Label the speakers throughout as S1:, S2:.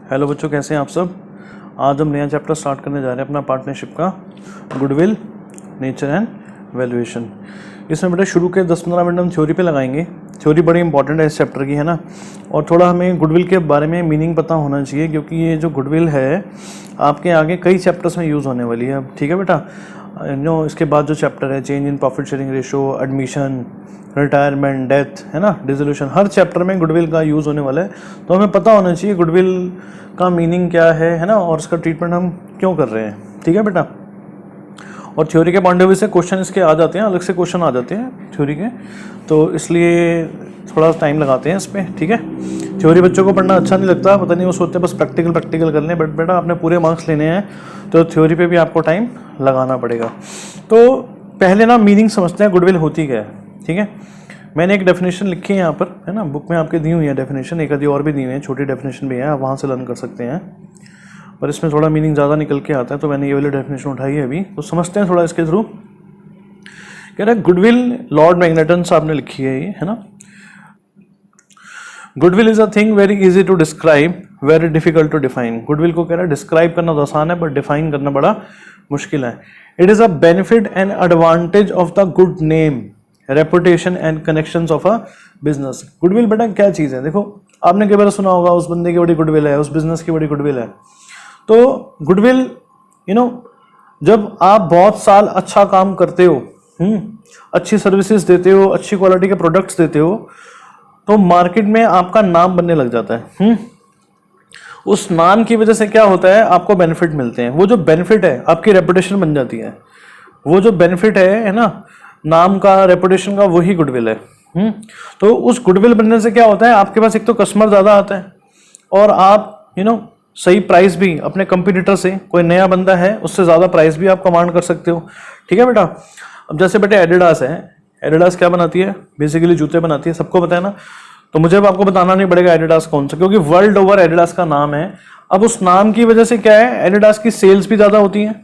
S1: Hello बच्चों, कैसे हैं आप सब। आज हम नया चैप्टर स्टार्ट करने जा रहे हैं अपना पार्टनरशिप का, गुडविल, नेचर एंड वैल्यूएशन। इसमें बेटा शुरू के 10-15 मिनट हम थ्योरी पे लगाएंगे। थ्योरी बड़ी इंपॉर्टेंट है इस चैप्टर की, है ना। और थोड़ा हमें गुडविल के बारे में मीनिंग पता होना चाहिए, क्योंकि ये जो गुडविल है आपके आगे कई चैप्टर्स में यूज़ होने वाली है। ठीक है बेटा। इसके बाद जो चैप्टर है, change in profit sharing ratio, admission, retirement, death, है ना, डिसोल्यूशन, हर चैप्टर में गुडविल का यूज़ होने वाला है। तो हमें पता होना चाहिए गुडविल का मीनिंग क्या है ना, और इसका ट्रीटमेंट हम क्यों कर रहे हैं। ठीक है बेटा। और थ्योरी के पॉइंट ऑफ व्यू से क्वेश्चन इसके आ जाते हैं, अलग से क्वेश्चन आ जाते हैं थ्योरी के, तो इसलिए थोड़ा टाइम लगाते हैं इस पर। ठीक है। थ्योरी बच्चों को पढ़ना अच्छा नहीं लगता, पता नहीं, वो सोचते हैं बस प्रैक्टिकल कर लें, बट बेटा आपने पूरे मार्क्स लेने हैं तो थ्योरी पे भी आपको टाइम लगाना पड़ेगा। तो पहले ना मीनिंग समझते हैं गुडविल होती क्या है। ठीक है। मैंने एक डेफिनेशन लिखी है यहाँ पर, है ना, बुक में आपके दी हुई है डेफिनेशन, एक आधी और भी दी हुई है, छोटी डेफिनेशन भी है, आप वहाँ से लर्न कर सकते हैं, पर इसमें थोड़ा मीनिंग ज़्यादा निकल के आता है, तो मैंने ये वाली डेफिनेशन उठाई है अभी। तो समझते हैं थोड़ा इसके थ्रू। कह रहा है गुडविल, लॉर्ड मैग्नेटन साहब ने लिखी है ये, है ना। Goodwill is a thing very easy to describe, very difficult to define. Goodwill को कह रहा है डिस्क्राइब करना तो आसान है, बट डिफाइन करना बड़ा मुश्किल है। It is a benefit and advantage of the good name, reputation and connections of a business. Goodwill बेटा क्या चीज़ है, देखो आपने कई बार सुना होगा उस बंदे की बड़ी गुडविल है, उस बिजनेस की बड़ी गुडविल है। तो गुडविल जब आप बहुत साल अच्छा काम करते हो, अच्छी सर्विसेज देते हो, अच्छी क्वालिटी के प्रोडक्ट्स देते हो, तो मार्केट में आपका नाम बनने लग जाता है। उस नाम की वजह से क्या होता है, आपको बेनिफिट मिलते हैं। वो जो बेनिफिट है आपकी रेपुटेशन बन जाती है। वो जो बेनिफिट है ना, नाम का, रेपुटेशन का, वही गुडविल है। तो उस गुडविल बनने से क्या होता है, आपके पास एक तो कस्टमर ज़्यादा आता है, और आप सही प्राइस भी अपने कंपटीटर से, कोई नया बंदा है उससे ज़्यादा प्राइस भी आप कमांड कर सकते हो। ठीक है बेटा। अब जैसे बेटे एडिडास है, एडिडास क्या बनाती है, बेसिकली जूते बनाती है, सबको पता है ना। तो मुझे अब आपको बताना नहीं पड़ेगा एडिडास कौन सा, क्योंकि वर्ल्ड ओवर एडिडास का नाम है। अब उस नाम की वजह से क्या है, एडिडास की सेल्स भी ज़्यादा होती हैं,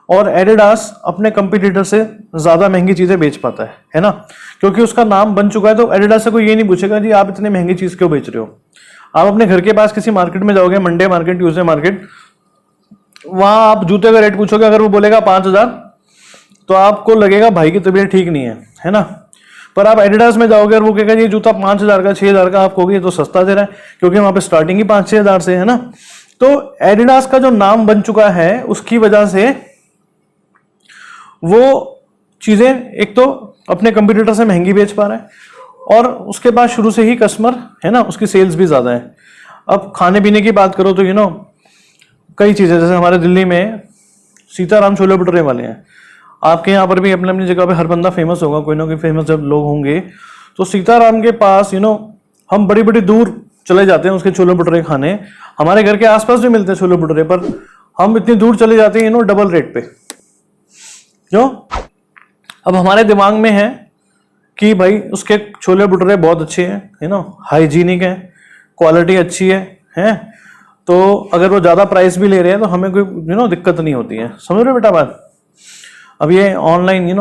S1: और एडिडास अपने कंपटीटर से ज़्यादा महंगी चीज़ें बेच पाता है ना, क्योंकि उसका नाम बन चुका है। तो एडिडास से कोई ये नहीं पूछेगा जी आप इतनी महंगी चीज़ क्यों बेच रहे हो। आप अपने घर के पास किसी मार्केट में जाओगे, मंडे मार्केट, ट्यूसडे मार्केट, वहां आप जूते का रेट पूछोगे, अगर वो बोलेगा 5,000, तो आपको लगेगा भाई की तबीयत ठीक नहीं है ना। पर आप एडिडास में जाओगे और वो कहेगा ये जूता 5,000 का, 6,000 का, आप कहोगे ये तो सस्ता दे रहा है, क्योंकि वहां पे स्टार्टिंग ही 5-6 हज़ार से है ना। तो एडिडास का जो नाम बन चुका है, उसकी वजह से वो चीजें एक तो अपने कंपटीटर से महंगी बेच पा रहा है, और उसके बाद शुरू से ही कस्टमर है ना, उसकी सेल्स भी ज्यादा है। अब खाने पीने की बात करो तो कई चीजें, जैसे हमारे दिल्ली में सीताराम छोले भटूरे वाले हैं, आपके यहाँ पर भी अपनी अपनी जगह पे हर बंदा फेमस होगा, कोई ना कोई फेमस जब लोग होंगे, तो सीताराम के पास हम बड़ी बड़ी दूर चले जाते हैं उसके छोले भटूरे खाने। हमारे घर के आसपास भी मिलते हैं छोले भटूरे, पर हम इतनी दूर चले जाते हैं डबल रेट पे। क्यों? अब हमारे दिमाग में है कि भाई उसके छोले भटूरे बहुत अच्छे हैं, हाइजीनिक है, क्वालिटी अच्छी है, तो अगर वो ज़्यादा प्राइस भी ले रहे हैं तो हमें कोई दिक्कत नहीं होती है। समझ रहे हो बेटा बात। अब ये ऑनलाइन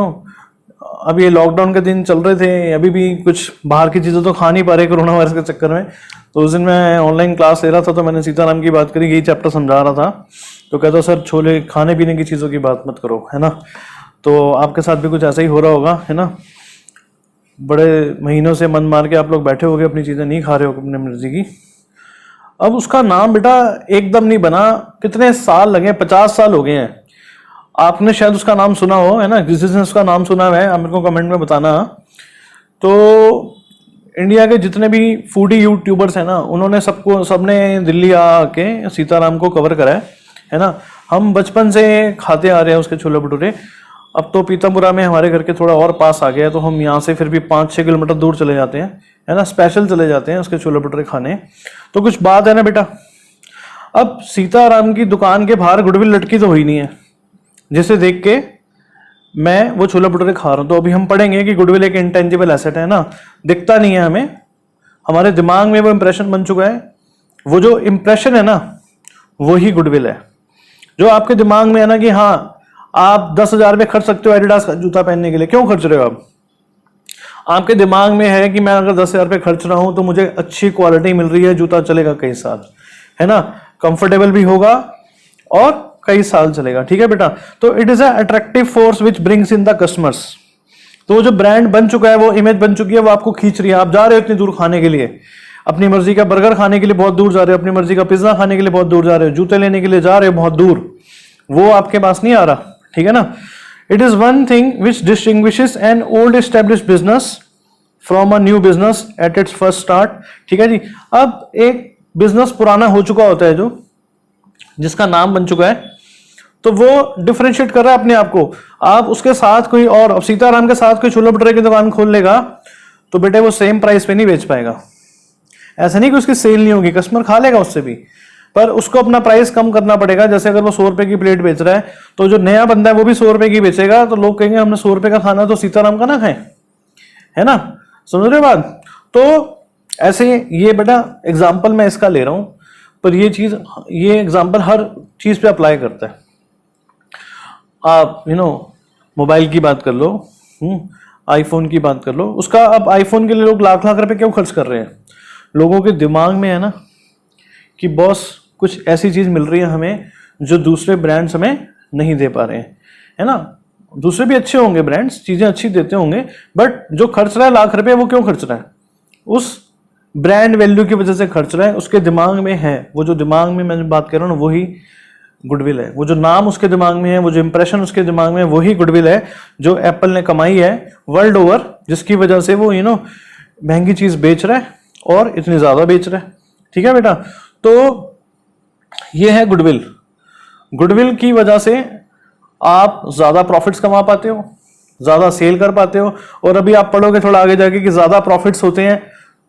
S1: अब ये लॉकडाउन के दिन चल रहे थे, अभी भी कुछ बाहर की चीज़ें तो खा नहीं पा रहे कोरोना वायरस के चक्कर में। तो उस दिन मैं ऑनलाइन क्लास ले रहा था, तो मैंने सीताराम की बात करी, यही चैप्टर समझा रहा था, तो कहता सर छोले खाने पीने की चीज़ों की बात मत करो, है ना। तो आपके साथ भी कुछ ऐसा ही हो रहा होगा, है ना। बड़े महीनों से मन मार के आप लोग बैठे होगे, अपनी चीज़ें नहीं खा रहे हो अपने मर्जी की। अब उसका नाम बेटा एकदम नहीं बना, कितने साल लगे, 50 साल हो गए हैं। आपने शायद उसका नाम सुना हो, है ना, जिसने उसका नाम सुना है आप मेरे को कमेंट में बताना। तो इंडिया के जितने भी फूडी यूट्यूबर्स हैं ना, उन्होंने सबने दिल्ली आके सीताराम को कवर करा है ना। हम बचपन से खाते आ रहे हैं उसके छोले भटूरे। अब तो पीतमपुरा में हमारे घर के थोड़ा और पास आ गया है, तो हम यहाँ से फिर भी 5-6 किलोमीटर दूर चले जाते हैं, है ना, स्पेशल चले जाते हैं उसके छोले भटूरे खाने। तो कुछ बात है ना बेटा। अब सीताराम की दुकान के बाहर गुडविल लटकी तो हुई नहीं है, जिसे देख के मैं वो छोले भटूरे खा रहा हूँ। तो अभी हम पढ़ेंगे कि गुडविल एक इंटेंजिबल एसेट है ना, दिखता नहीं है हमें, हमारे दिमाग में वो इंप्रेशन बन चुका है। वो जो इंप्रेशन है ना, वही गुडविल है। जो आपके दिमाग में है ना कि हाँ आप 10,000 रुपये खर्च सकते हो एडिडास का जूता पहनने के लिए, क्यों खर्च रहे हो आप? आपके दिमाग में है कि मैं अगर 10,000 रुपये खर्च रहा हूं तो मुझे अच्छी क्वालिटी मिल रही है, जूता चलेगा कई साल, है ना, कंफर्टेबल भी होगा और कई साल चलेगा, ठीक है बेटा। तो it is a attractive force which brings in the customers. तो जो ब्रांड बन चुका है, वो इमेज बन चुकी है, वो आपको खींच रही है। आप जा रहे हो इतनी दूर खाने के लिए, अपनी मर्जी का बर्गर खाने के लिए बहुत दूर जा रहे हो, अपनी मर्जी का पिज्जा खाने के लिए बहुत दूर जा रहे हो, जूते लेने के लिए जा रहे हो बहुत दूर, वो आपके पास नहीं आ रहा, ठीक है ना। It is one thing which distinguishes an old established business from a new business at its first start, ठीक है जी। अब एक बिजनेस पुराना हो चुका होता है, जो जिसका नाम बन चुका है, तो वो डिफरेंशिएट कर रहा है अपने आप को। आप उसके साथ कोई और, अब सीताराम के साथ कोई छोले भटूरे की दुकान खोल लेगा तो बेटे वो सेम प्राइस पे नहीं बेच पाएगा। ऐसा नहीं कि उसकी सेल नहीं होगी, कस्टमर खा लेगा उससे भी, पर उसको अपना प्राइस कम करना पड़ेगा। जैसे अगर वो 100 रुपए की प्लेट बेच रहा है, तो जो नया बंदा है वो भी 100 रुपए की बेचेगा, तो लोग कहेंगे हमने 100 रुपए का खाना तो सीताराम का ना खाएं, है ना, समझ रहे हो बात। तो ऐसे ये बेटा एग्जाम्पल मैं इसका ले रहा हूं, पर ये एग्जाम्पल हर चीज पे अप्लाई करता है। आप मोबाइल की बात कर लो, आईफोन की बात कर लो, उसका अब आईफोन के लिए लोग लाख लाख रुपए क्यों खर्च कर रहे हैं? लोगों के दिमाग में है ना कि बॉस कुछ ऐसी चीज मिल रही है हमें जो दूसरे ब्रांड्स हमें नहीं दे पा रहे हैं, है ना। दूसरे भी अच्छे होंगे ब्रांड्स, चीजें अच्छी देते होंगे, बट जो खर्च रहा है लाख रुपए, वो क्यों खर्च रहा है? उस ब्रांड वैल्यू की वजह से खर्च रहा है, उसके दिमाग में है, वो जो दिमाग में मैं बात कर रहा हूँ वही गुडविल है। वो जो नाम उसके दिमाग में है, वो जो इंप्रेशन उसके दिमाग में है, वही गुडविल है जो एप्पल ने कमाई है वर्ल्ड ओवर, जिसकी वजह से वो महंगी चीज बेच रहा है और इतनी ज्यादा बेच रहा है, ठीक है बेटा। तो ये है गुडविल। गुडविल की वजह से आप ज्यादा प्रॉफिट्स कमा पाते हो, ज्यादा सेल कर पाते हो, और अभी आप पढ़ोगे थोड़ा आगे जाके कि ज्यादा प्रॉफिट्स होते हैं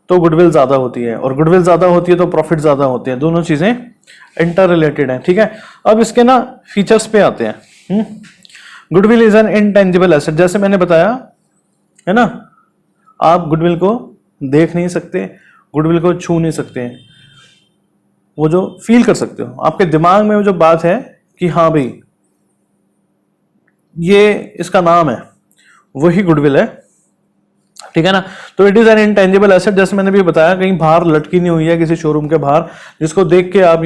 S1: तो गुडविल ज्यादा होती है, और गुडविल ज्यादा होती है तो प्रॉफिट ज्यादा होते हैं। दोनों चीजें इंटर रिलेटेड है, ठीक है। अब इसके ना फीचर्स पे आते हैं। Goodwill is N intangible asset, जैसे मैंने बताया है ना, आप गुडविल को देख नहीं सकते, गुडविल को छू नहीं सकते, वो जो फील कर सकते हो आपके दिमाग में, वो जो बात है कि हाँ भाई ये इसका नाम है, वही गुडविल है, ठीक है ना। तो it is an intangible asset, जैसे मैंने भी बताया, कहीं बाहर लटकी नहीं हुई है किसी शोरूम के बाहर, जिसको देख के आप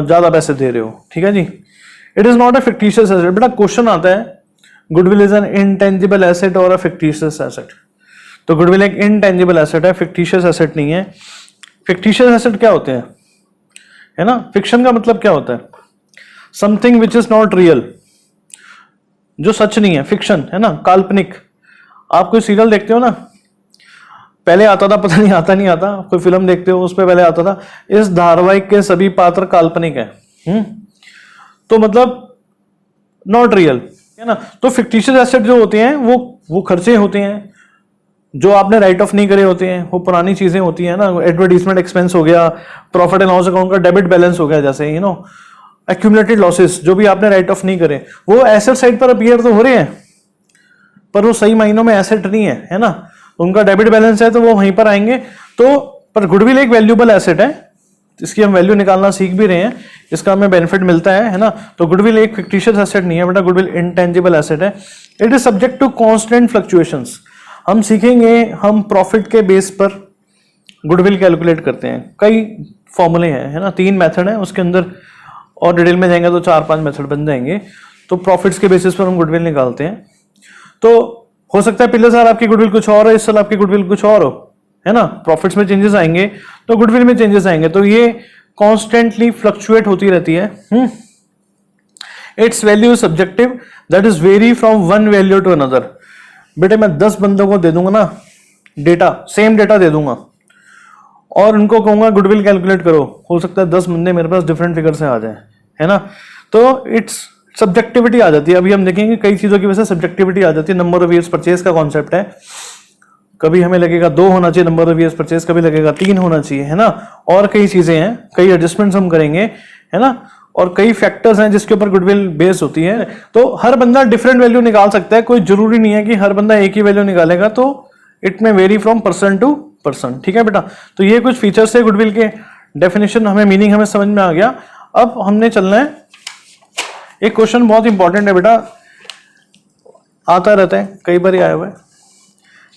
S1: ज्यादा पैसे दे रहे हो, ठीक है जी। It is not a fictitious asset. बेटा क्वेश्चन आता है, goodwill is an intangible asset और अ फिक्टिशियस एसेट। तो गुडविल एक इंटेंजिबल एसेट है, फिक्टिशियस एसेट नहीं है। फिक्टिशियस एसेट क्या होते हैं, है ना, फिक्शन का मतलब क्या होता है? Something which is not real, जो सच नहीं है, फिक्शन है ना, काल्पनिक। आप कोई सीरियल देखते हो ना, पहले आता था, पता नहीं आता नहीं आता, कोई फिल्म देखते हो उस पर पहले आता था, इस धारावाहिक के सभी पात्र काल्पनिक है, तो मतलब नॉट रियल, है ना। तो फिक्टिशियस एसेट जो होते हैं वो खर्चे होते हैं जो आपने राइट ऑफ नहीं करे होते हैं, वो पुरानी चीजें होती हैं ना, एडवर्टीजमेंट एक्सपेंस हो गया, प्रॉफिट एंड लॉस अकाउंट का डेबिट बैलेंस हो गया, जैसे एक्यूमुलेटेड लॉसेस जो भी आपने राइट ऑफ नहीं करे, वो एसेट साइड पर अपीयर तो हो रहे हैं, पर वो सही मायनों में एसेट नहीं है ना, उनका डेबिट बैलेंस है तो वो वहीं पर आएंगे। तो पर गुडविल एक वैल्यूएबल एसेट है, इसकी हम वैल्यू निकालना सीख भी रहे हैं, इसका हमें बेनिफिट मिलता है ना। तो गुडविल एक फिक्टिशियस एसेट नहीं है बेटा, गुडविल इंटेंजिबल एसेट है। It is subject to constant fluctuations. हम सीखेंगे, हम प्रॉफिट के बेस पर गुडविल कैलकुलेट करते हैं, कई फॉर्मूले हैं, है ना, 3 मेथड है उसके अंदर, और डिटेल में जाएंगे तो 4-5 मेथड बन जाएंगे। तो प्रॉफिट्स के बेसिस पर हम गुडविल निकालते हैं। तो हो सकता है पिछले साल आपकी गुडविल कुछ और हो, इस साल आपकी गुडविल कुछ और हो, है ना, प्रॉफिट्स में चेंजेस आएंगे तो गुडविल में चेंजेस आएंगे, तो ये कॉन्स्टेंटली फ्लक्चुएट होती रहती है। Its value subjective, that is vary from one value to another. बेटे मैं 10 बंदों को दे दूंगा ना डेटा, सेम डेटा दे दूंगा, और उनको कहूंगा गुडविल कैलकुलेट करो, हो सकता है 10 बंदे मेरे पास डिफरेंट फिगर से आ जाए, है ना। तो इट्स सब्जेक्टिविटी आ जाती है। अभी हम देखेंगे कई चीजों की वजह से सब्जेक्टिविटी आ जाती है। नंबर ऑफ ईयर्स परचेज का कॉन्सेप्ट है, कभी हमें लगेगा 2 होना चाहिए नंबर ऑफ ईयर्स परचेज, कभी लगेगा 3 होना चाहिए, है ना। और कई चीजें हैं, कई एडजस्टमेंट्स हम करेंगे, है ना, और कई फैक्टर्स हैं जिसके ऊपर गुडविल बेस होती है। तो हर बंदा डिफरेंट वैल्यू निकाल सकता है, कोई जरूरी नहीं है कि हर बंदा एक ही वैल्यू निकालेगा, तो it may vary from person to person, ठीक है बेटा। तो ये कुछ फीचर्स है गुडविल के, डेफिनेशन हमें, मीनिंग हमें समझ में आ गया। अब हमने चलना है, एक क्वेश्चन बहुत इंपॉर्टेंट है बेटा, आता रहता है, कई बार आया हुआ है,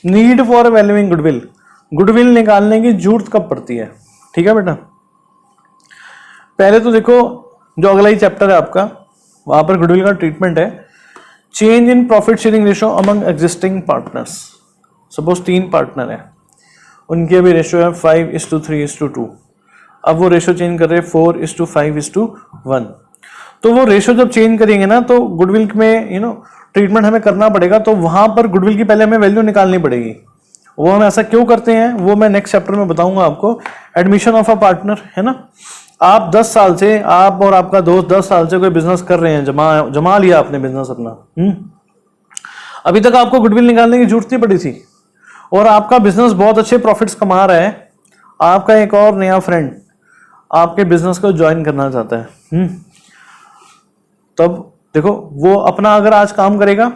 S1: need for valuing goodwill. Goodwill निकालने की जरूरत कब पड़ती है, ठीक है बेटा। पहले तो देखो जो अगला ही चैप्टर है आपका, वहां पर गुडविल का ट्रीटमेंट है। Change in profit sharing ratio among existing partners. Suppose 3 partner है, उनकी अभी रेशो है 5:3:2। अब वो रेशो चेंज कर रहे हैं 4:5:1। तो वो रेशो जब चेंज करेंगे ना, तो गुडविल में ट्रीटमेंट हमें करना पड़ेगा। तो वहां पर गुडविल की पहले हमें वैल्यू निकालनी पड़ेगी। वो हम ऐसा क्यों करते हैं वो मैं नेक्स्ट चैप्टर में बताऊंगा आपको। एडमिशन ऑफ अ पार्टनर, है ना, आप 10 साल से, आप और आपका दोस्त 10 साल से कोई बिजनेस कर रहे हैं, जमा लिया आपने बिजनेस अपना, अभी तक आपको गुडविल निकालने की जरूरत नहीं पड़ी थी, और आपका बिजनेस बहुत अच्छे प्रॉफिट्स कमा रहा है। आपका एक और नया फ्रेंड आपके बिजनेस को ज्वाइन करना चाहता है, तब देखो वो अपना अगर आज काम करेगा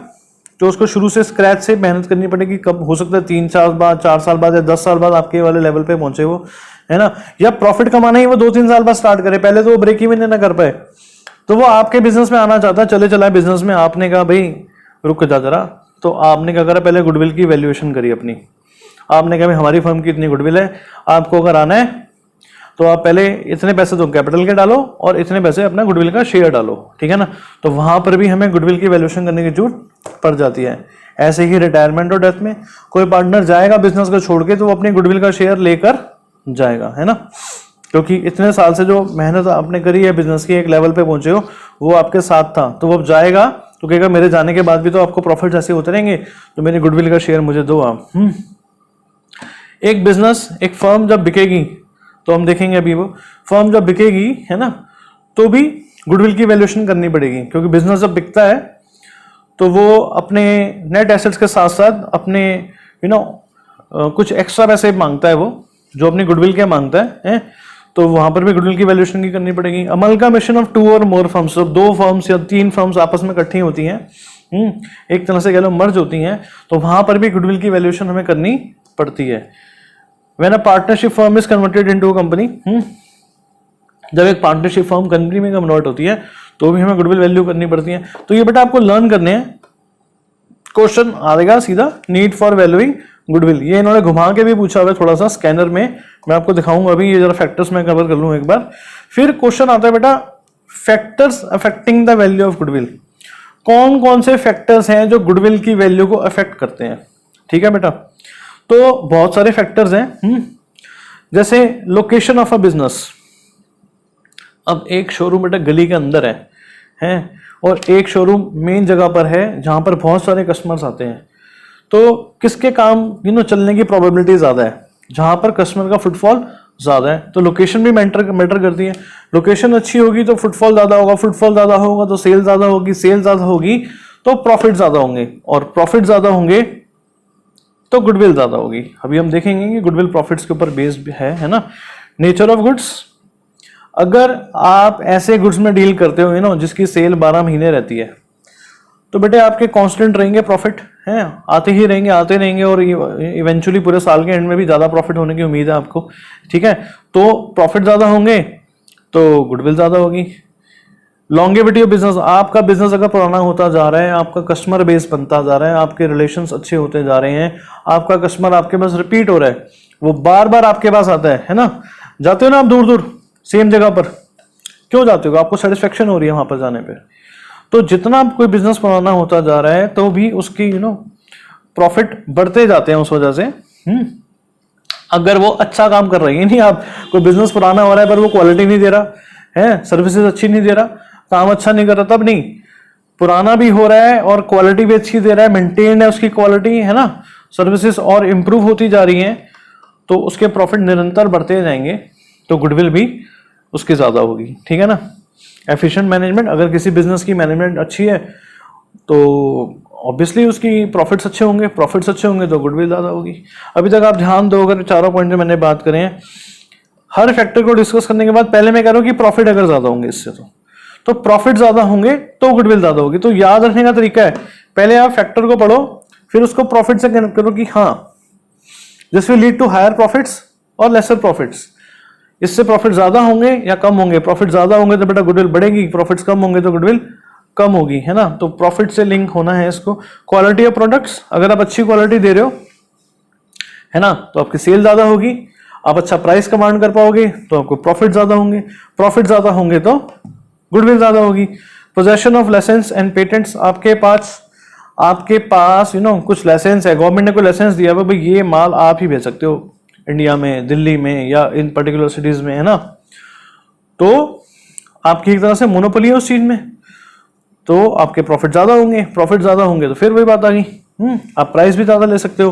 S1: तो उसको शुरू से स्क्रैच से मेहनत करनी पड़ेगी। कब हो सकता है 3-4 बाद, 4 साल बाद या 10 साल बाद आपके वाले लेवल पे पहुंचे वो, है ना, या प्रॉफिट कमाना ही वो 2-3 साल बाद स्टार्ट करे, पहले तो वो ब्रेक इवन ना कर पाए। तो वो आपके बिजनेस में आना चाहता है, चले चला बिजनेस में। आपने कहा भाई रुक जा जरा, तो आपने क्या करा, पहले गुडविल की वैल्यूएशन करी अपनी। आपने कहा भाई हमारी फर्म की इतनी गुडविल है, आपको अगर आना है तो आप पहले इतने पैसे तो कैपिटल के डालो और इतने पैसे अपना गुडविल का शेयर डालो, ठीक है ना। तो वहां पर भी हमें गुडविल की वैल्यूएशन करने की जरूरत पड़ जाती है। ऐसे ही रिटायरमेंट और डेथ में कोई पार्टनर जाएगा बिजनेस को छोड़ के, तो वो अपनी गुडविल का शेयर लेकर जाएगा, है ना, क्योंकि इतने साल से जो मेहनत आपने करी है बिजनेस की, एक लेवल पे पहुंचे हो, वो आपके साथ था। तो वो जाएगा तो कहेगा मेरे जाने के बाद भी तो आपको प्रॉफिट ऐसे होते रहेंगे, तो मेरी गुडविल का शेयर मुझे दो आप। एक बिजनेस, एक फर्म जब बिकेगी, तो हम देखेंगे अभी वो फर्म जब बिकेगी, है ना, तो भी गुडविल की वैल्यूएशन करनी पड़ेगी, क्योंकि बिजनेस जब बिकता है तो वो अपने नेट एसेट्स के साथ साथ अपने कुछ एक्स्ट्रा पैसे मांगता है, वो जो अपनी गुडविल के मांगता है, तो वहां पर भी गुडविल की वैल्यूएशन की करनी पड़ेगी। अमलगामेशन ऑफ 2 और मोर फर्म्स, 2 फर्म्स या 3 फर्म्स आपस में इकट्ठी होती हैं, एक तरह से कह लो मर्ज होती हैं, तो वहां पर भी गुडविल की वैल्यूएशन हमें करनी पड़ती है। When a partnership firm is converted into a company, जब एक पार्टनरशिप फर्म कंपनी में कन्वर्ट होती है तो भी हमें गुडविल वैल्यू करनी पड़ती है। तो ये बेटा आपको लर्न करने हैं, क्वेश्चन आएगा सीधा, नीड फॉर वैल्यूइंग गुडविल। ये इन्होंने घुमा के भी पूछा हुआ है थोड़ा सा स्कैनर में, मैं आपको दिखाऊंगा अभी। ये जरा फैक्टर्स में कवर कर लूं एक बार, फिर क्वेश्चन आता है बेटा factors affecting the value of goodwill. कौन कौन से फैक्टर्स हैं जो गुडविल की वैल्यू को अफेक्ट करते हैं, ठीक है बेटा। तो बहुत सारे फैक्टर्स हैं, जैसे लोकेशन ऑफ अ बिजनेस। अब एक शोरूम बेटा गली के अंदर है और एक शोरूम मेन जगह पर है जहां पर बहुत सारे कस्टमर्स आते हैं, तो किसके काम चलने की प्रोबेबिलिटी ज्यादा है, जहां पर कस्टमर का फुटफॉल ज्यादा है। तो लोकेशन भी मैटर करती है। लोकेशन अच्छी होगी तो फुटफॉल ज्यादा होगा, फुटफॉल ज्यादा होगा तो सेल ज्यादा होगी, सेल ज्यादा होगी तो प्रॉफिट ज्यादा होंगे, और प्रॉफिट ज्यादा होंगे तो गुडविल ज्यादा होगी। अभी हम देखेंगे कि गुडविल प्रॉफिट्स के ऊपर बेस्ड है ना। नेचर ऑफ गुड्स, अगर आप ऐसे गुड्स में डील करते हो जिसकी सेल 12 महीने रहती है, तो बेटे आपके कांस्टेंट रहेंगे प्रॉफिट, है आते ही रहेंगे, आते रहेंगे, और इवेंचुअली पूरे साल के एंड में भी ज्यादा प्रॉफिट होने की उम्मीद है आपको, ठीक है। तो प्रॉफिट ज्यादा होंगे तो गुडविल ज्यादा होगी। लॉन्गेविटी ऑफ बिजनेस, आपका बिजनेस अगर पुराना होता जा रहा है, आपका कस्टमर बेस बनता जा रहा है, आपके रिलेशंस अच्छे होते जा रहे हैं, आपका कस्टमर आपके पास रिपीट हो रहा है, वो बार बार आपके पास आता है ना। जाते हो ना आप दूर दूर सेम जगह पर, क्यों जाते हो, आपको सेटिस्फेक्शन हो रही है वहां पर जाने पर। तो जितना कोई बिजनेस पुराना होता जा रहा है तो भी उसकी प्रॉफिट बढ़ते जाते हैं उस वजह से। अगर वो अच्छा काम कर रही है, नहीं आप कोई बिजनेस पुराना हो रहा है पर वो क्वालिटी नहीं दे रहा है, सर्विसेज अच्छी नहीं दे रहा, काम अच्छा नहीं कर रहा, तब नहीं। पुराना भी हो रहा है और क्वालिटी भी अच्छी दे रहा है, मेंटेन्ड है उसकी क्वालिटी, है ना, सर्विसेज और इंप्रूव होती जा रही हैं, तो उसके प्रॉफिट निरंतर बढ़ते जाएंगे, तो गुडविल भी उसकी ज्यादा होगी, ठीक है ना। एफिशिएंट मैनेजमेंट, अगर किसी बिजनेस की मैनेजमेंट अच्छी है तो ऑब्वियसली उसकी प्रॉफिट्स अच्छे होंगे तो गुडविल ज्यादा होगी। अभी तक आप ध्यान दो, अगर चारों पॉइंट जो मैंने बात करें हैं, हर फैक्टर को डिस्कस करने के बाद पहले मैं कह रहा हूं कि प्रॉफिट अगर ज्यादा होंगे इससे, तो प्रॉफिट ज्यादा होंगे तो गुडविल ज्यादा होगी। तो याद रखने का तरीका है, पहले आप फैक्टर को पढ़ो, फिर उसको प्रॉफिट से कनेक्ट करो कि हाँ this will lead to higher profits और लेसर प्रॉफिट्स। इससे प्रॉफिट ज्यादा होंगे या कम होंगे, प्रॉफिट ज्यादा होंगे तो बेटा गुडविल बढ़ेगी, प्रॉफिट्स कम होंगे तो गुडविल कम होगी, है ना। तो प्रॉफिट से लिंक होना है इसको। क्वालिटी ऑफ प्रोडक्ट्स, अगर आप अच्छी क्वालिटी दे रहे हो, है ना, तो आपकी सेल ज्यादा होगी। आप अच्छा प्राइस कमांड कर पाओगे तो आपको प्रॉफिट ज्यादा होंगे, प्रॉफिट ज्यादा होंगे तो गुडविल ज्यादा होगी। Possession of licence and patents, आपके पास कुछ लाइसेंस है, गवर्नमेंट ने कोई लाइसेंस दिया है भाई ये माल आप ही भेज सकते हो इंडिया में, दिल्ली में या इन पर्टिकुलर सिटीज में, है ना, तो आपकी एक तरह से मोनोपोली है उस चीज में, तो आपके प्रॉफिट ज्यादा होंगे, प्रॉफिट ज्यादा होंगे तो फिर वही बात आ गई, आप प्राइस भी ज्यादा ले सकते हो,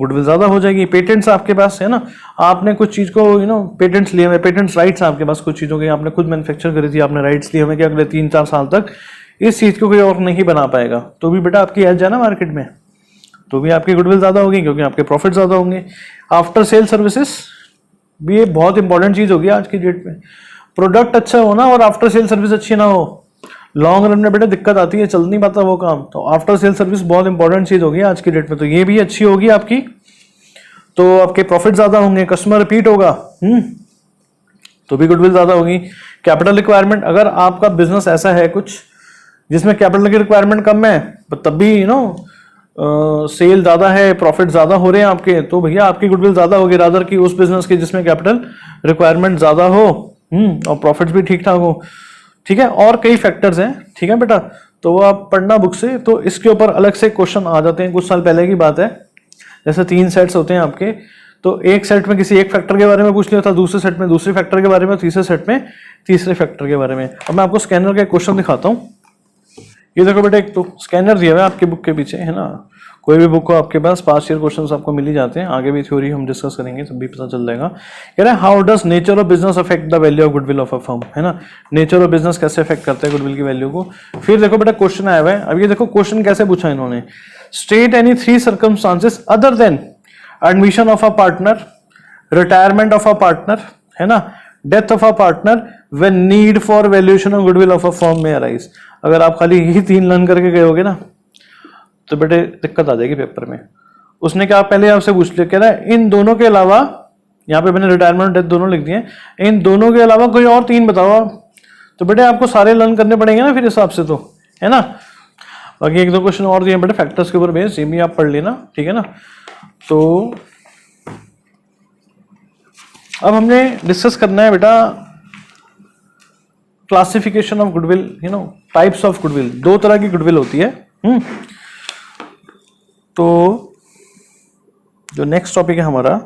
S1: गुडविल ज्यादा हो जाएगी। पेटेंट्स आपके पास है ना, आपने कुछ चीज को पेटेंट्स लिए हुए, पेटेंट्स राइट्स आपके पास कुछ चीजों के, आपने खुद मैन्युफैक्चर करी थी, आपने राइट्स लिए हुए कि अगले 3-4 साल तक इस चीज को कोई और नहीं बना पाएगा, तो भी बेटा आपकी एज है ना मार्केट में, तो भी आपकी गुडविल ज्यादा होगी क्योंकि आपके प्रॉफिट ज्यादा होंगे। आफ्टर सेल सर्विसेज भी ये बहुत इंपॉर्टेंट चीज होगी आज की डेट में। प्रोडक्ट अच्छा हो ना और आफ्टर सेल सर्विस अच्छी ना हो, लॉन्ग रन में बेटा दिक्कत आती है, चल नहीं पाता वो काम, तो आफ्टर सेल सर्विस बहुत इंपॉर्टेंट चीज होगी आज की डेट में, तो ये भी अच्छी होगी आपकी, तो आपके प्रॉफिट ज्यादा होंगे, कस्टमर रिपीट होगा, तो भी गुडविल ज्यादा होगी। कैपिटल रिक्वायरमेंट, अगर आपका बिजनेस ऐसा है कुछ जिसमें कैपिटल की रिक्वायरमेंट कम है तब भी सेल ज्यादा है, प्रॉफिट ज्यादा हो रहे हैं आपके, तो भैया आपकी गुडविल ज्यादा होगी रादर की उस बिजनेस की जिसमें कैपिटल रिक्वायरमेंट ज्यादा हो और प्रॉफिट भी ठीक ठाक हो, ठीक है। और कई फैक्टर्स हैं, ठीक है बेटा, तो वो आप पढ़ना बुक से, तो इसके ऊपर अलग से क्वेश्चन आ जाते हैं, कुछ साल पहले की बात है, जैसे 3 सेट्स होते हैं आपके, तो एक सेट में किसी एक फैक्टर के बारे में पूछ लिया था, दूसरे सेट में दूसरे फैक्टर के बारे में, तीसरे सेट में तीसरे फैक्टर के बारे में। अब मैं आपको स्कैनर का क्वेश्चन दिखाता हूँ, ये देखो बेटा, एक तो स्कैनर दिया हुआ है आपके बुक के पीछे, है ना, कोई भी बुक हो आपके पास, पास्ट ईयर क्वेश्चंस आपको मिल ही जाते हैं, आगे भी थ्योरी हम डिस्कस करेंगे तब भी पता चल जाएगा। कह रहा है how does nature of business affect the value of goodwill of a firm, है ना, नेचर ऑफ बिजनेस कैसे अफेक्ट करता है गुडविल की वैल्यू को। फिर देखो बेटा क्वेश्चन आया हुआ है, अब ये देखो क्वेश्चन कैसे पूछा इन्होंने, state any 3 circumstances other than admission of a partner, retirement of a partner, है ना, death of a partner when need for valuation of goodwill of a firm में अराइज। अगर आप खाली यही 3 लर्न करके गए होगे ना तो बेटे दिक्कत आ जाएगी पेपर में। उसने क्या पहले आपसे पूछ लिया, कह रहा है इन दोनों के अलावा, यहाँ पे मैंने रिटायरमेंट डेथ दोनों लिख दिए, इन दोनों के अलावा कोई और 3 बताओ, तो बेटे आपको सारे लर्न करने पड़ेंगे ना फिर हिसाब से, तो है ना। बाकी 1-2 क्वेश्चन और दिए बेटे फैक्टर्स के ऊपर बेस, ये भी आप पढ़ लेना, ठीक है ना। तो अब हमने डिस्कस करना है बेटा classification of goodwill, types of goodwill. 2 तरह की गुडविल होती है। तो जो नेक्स्ट टॉपिक है हमारा,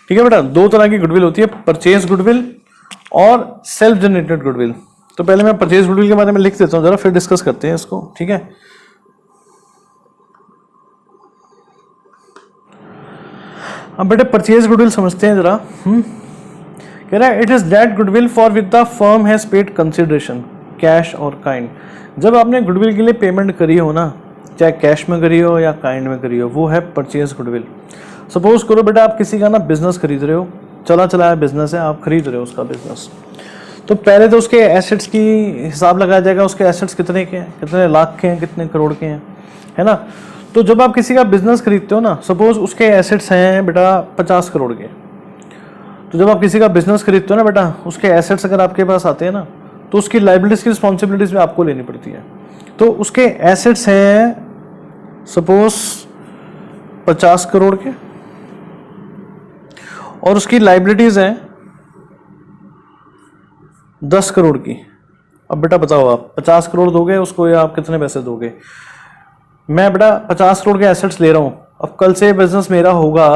S1: ठीक है बेटा, 2 तरह की गुडविल होती है, परचेज गुडविल और सेल्फ जनरेटेड गुडविल। तो पहले मैं परचेज गुडविल के बारे में लिख देता हूं जरा, फिर डिस्कस करते हैं इसको, ठीक है। अब बेटे परचेज गुडविल समझते हैं जरा। कह रहा है it is that goodwill for with the firm has paid consideration cash और काइंड। जब आपने गुडविल के लिए पेमेंट करी हो ना, चाहे कैश में करी हो या काइंड में करी हो, वो है परचेज गुडविल। सपोज करो बेटा आप किसी का ना बिजनेस खरीद रहे हो, चला चलाया बिजनेस है, आप खरीद रहे हो उसका बिजनेस, तो पहले तो उसके एसेट्स की हिसाब लगाया जाएगा, उसके एसेट्स कितने के हैं, कितने लाख के हैं, कितने करोड़ के हैं, है ना। तो जब आप किसी का बिजनेस खरीदते हो ना, सपोज उसके एसेट्स हैं बेटा 50 करोड़ के, तो जब आप किसी का बिजनेस खरीदते हो ना बेटा, उसके एसेट्स अगर आपके पास आते हैं ना, तो उसकी लायबिलिटीज की रिस्पॉन्सिबिलिटीज भी आपको लेनी पड़ती है। तो उसके एसेट्स हैं सपोज 50 करोड़ के और उसकी लायबिलिटीज हैं 10 करोड़ की। अब बेटा बताओ आप 50 करोड़ दोगे उसको या आप कितने पैसे दोगे। मैं बेटा 50 करोड़ के एसेट्स ले रहा हूं, अब कल से बिजनेस मेरा होगा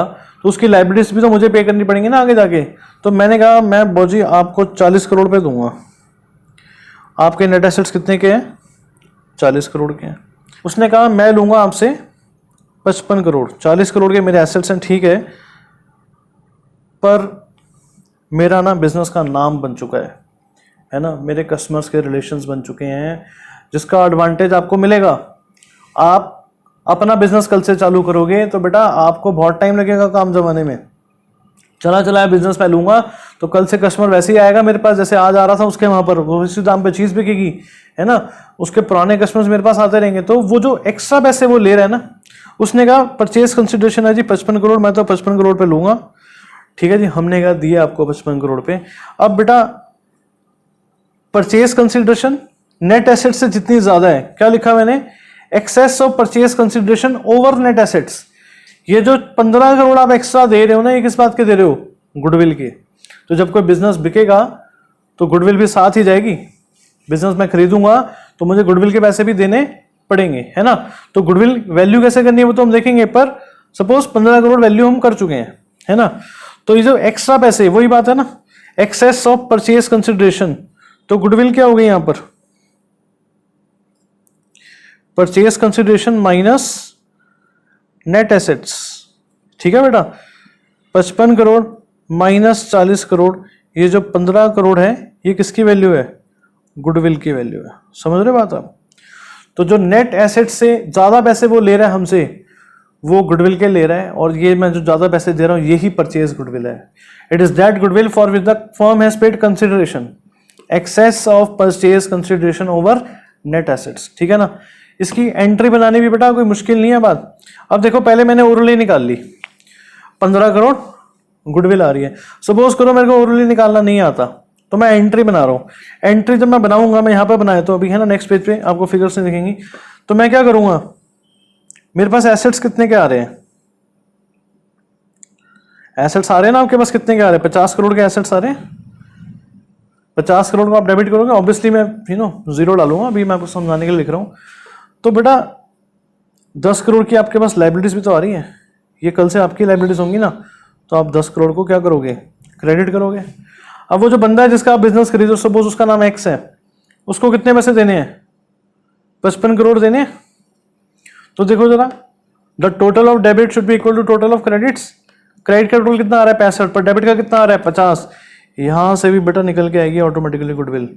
S1: तो उसकी लायबिलिटीज भी तो मुझे पे करनी पड़ेंगी ना आगे जाके। तो मैंने कहा मैं बॉजी आपको 40 करोड़ पे दूंगा। आपके नेट एसेट्स कितने के हैं, 40 करोड़ के हैं। उसने कहा मैं लूंगा आपसे 55 करोड़, 40 करोड़ के मेरे एसेट्स हैं, ठीक है, पर मेरा ना बिजनेस का नाम बन चुका है ना, मेरे कस्टमर्स के रिलेशंस बन चुके हैं, जिसका एडवांटेज आपको मिलेगा। आप अपना बिजनेस कल से चालू करोगे तो बेटा आपको बहुत टाइम लगेगा काम जमाने में। चला चलाया बिजनेस मैं लूंगा तो कल से कस्टमर वैसे ही आएगा मेरे पास जैसे आज आ रहा था उसके वहां पर, वो इसी दाम पे चीज बिकेगी, है ना। उसके पुराने कस्टमर्स मेरे पास आते रहेंगे, तो वो जो एक्स्ट्रा पैसे वो ले रहा है ना, उसने कहा परचेज कंसिडरेशन है जी 55 करोड़, मैं तो 55 करोड़ पे लूंगा, ठीक है जी। हमने कहा दिए आपको 55 करोड़ पे। अब बेटा परचेज कंसिडरेशन नेट एसेट से जितनी ज्यादा है, क्या लिखा मैंने, excess of purchase consideration over net assets. ये जो 15 करोड़ आप एक्स्ट्रा दे रहे हो ना, ये किस बात के दे रहे हो, गुडविल के। तो जब कोई बिजनेस बिकेगा तो गुडविल भी साथ ही जाएगी। बिजनेस मैं खरीदूंगा तो मुझे गुडविल के पैसे भी देने पड़ेंगे, है ना। तो गुडविल वैल्यू कैसे करनी है वो तो हम देखेंगे, पर सपोज 15 करोड़ वैल्यू हम कर चुके हैं, है ना। तो ये जो एक्स्ट्रा पैसे, वही बात है ना, एक्सेस ऑफ परचेज कंसिडरेशन। तो गुडविल क्या हो गई यहां पर, purchase consideration minus net assets. ठीक है बेटा, 55 करोड़ माइनस 40 करोड़, ये जो 15 करोड़ है ये किसकी वैल्यू है, गुडविल की वैल्यू है। समझ रहे बात आप। तो जो नेट एसेट से ज्यादा पैसे वो ले रहा है हमसे, वो गुडविल के ले रहा है, और ये मैं जो ज्यादा पैसे दे रहा हूं यही परचेज गुडविल है। It is that goodwill for which the firm has paid consideration, excess of purchase consideration over net assets. ठीक है ना। इसकी एंट्री बनानी भी बेटा कोई मुश्किल नहीं है बात। अब देखो, पहले मैंने ओरली निकाल ली, 15 करोड़ गुडविल आ रही है। सपोज करो मेरे को ओरली निकालना नहीं आता, तो मैं एंट्री बना रहा हूं। एंट्री जब मैं बनाऊंगा, मैं यहां पर बनाया तो अभी, है ना, नेक्स्ट पेज पे आपको फिगर्स नहीं दिखेंगी। तो मैं क्या करूंगा, मेरे पास एसेट्स कितने के आ रहे हैं, एसेट्स आ रहे हैं ना आपके पास, कितने के आ रहे हैं, 50 करोड़ के एसेट्स आ रहे हैं। 50 करोड़ को आप डेबिट करोगे, ऑब्वियसली मैं जीरो डालूंगा, अभी मैं आपको समझाने के लिए लिख रहा हूं। तो बेटा 10 करोड़ की आपके पास लाइबिलिटीज भी तो आ रही है, ये कल से आपकी लाइबिलिटीज होंगी ना, तो आप 10 करोड़ को क्या करोगे, क्रेडिट करोगे। अब वो जो बंदा है जिसका आप बिजनेस खरीदो, सपोज उसका नाम एक्स है, उसको कितने पैसे देने हैं, 55 करोड़ देने हैं। तो देखो जरा, the total of debit should be equal to total of credits. Credit का टोटल कितना आ रहा है 65, पर डेबिट का कितना आ रहा है 50। यहां से भी बेटा निकल के आएगी ऑटोमेटिकली गुडविल।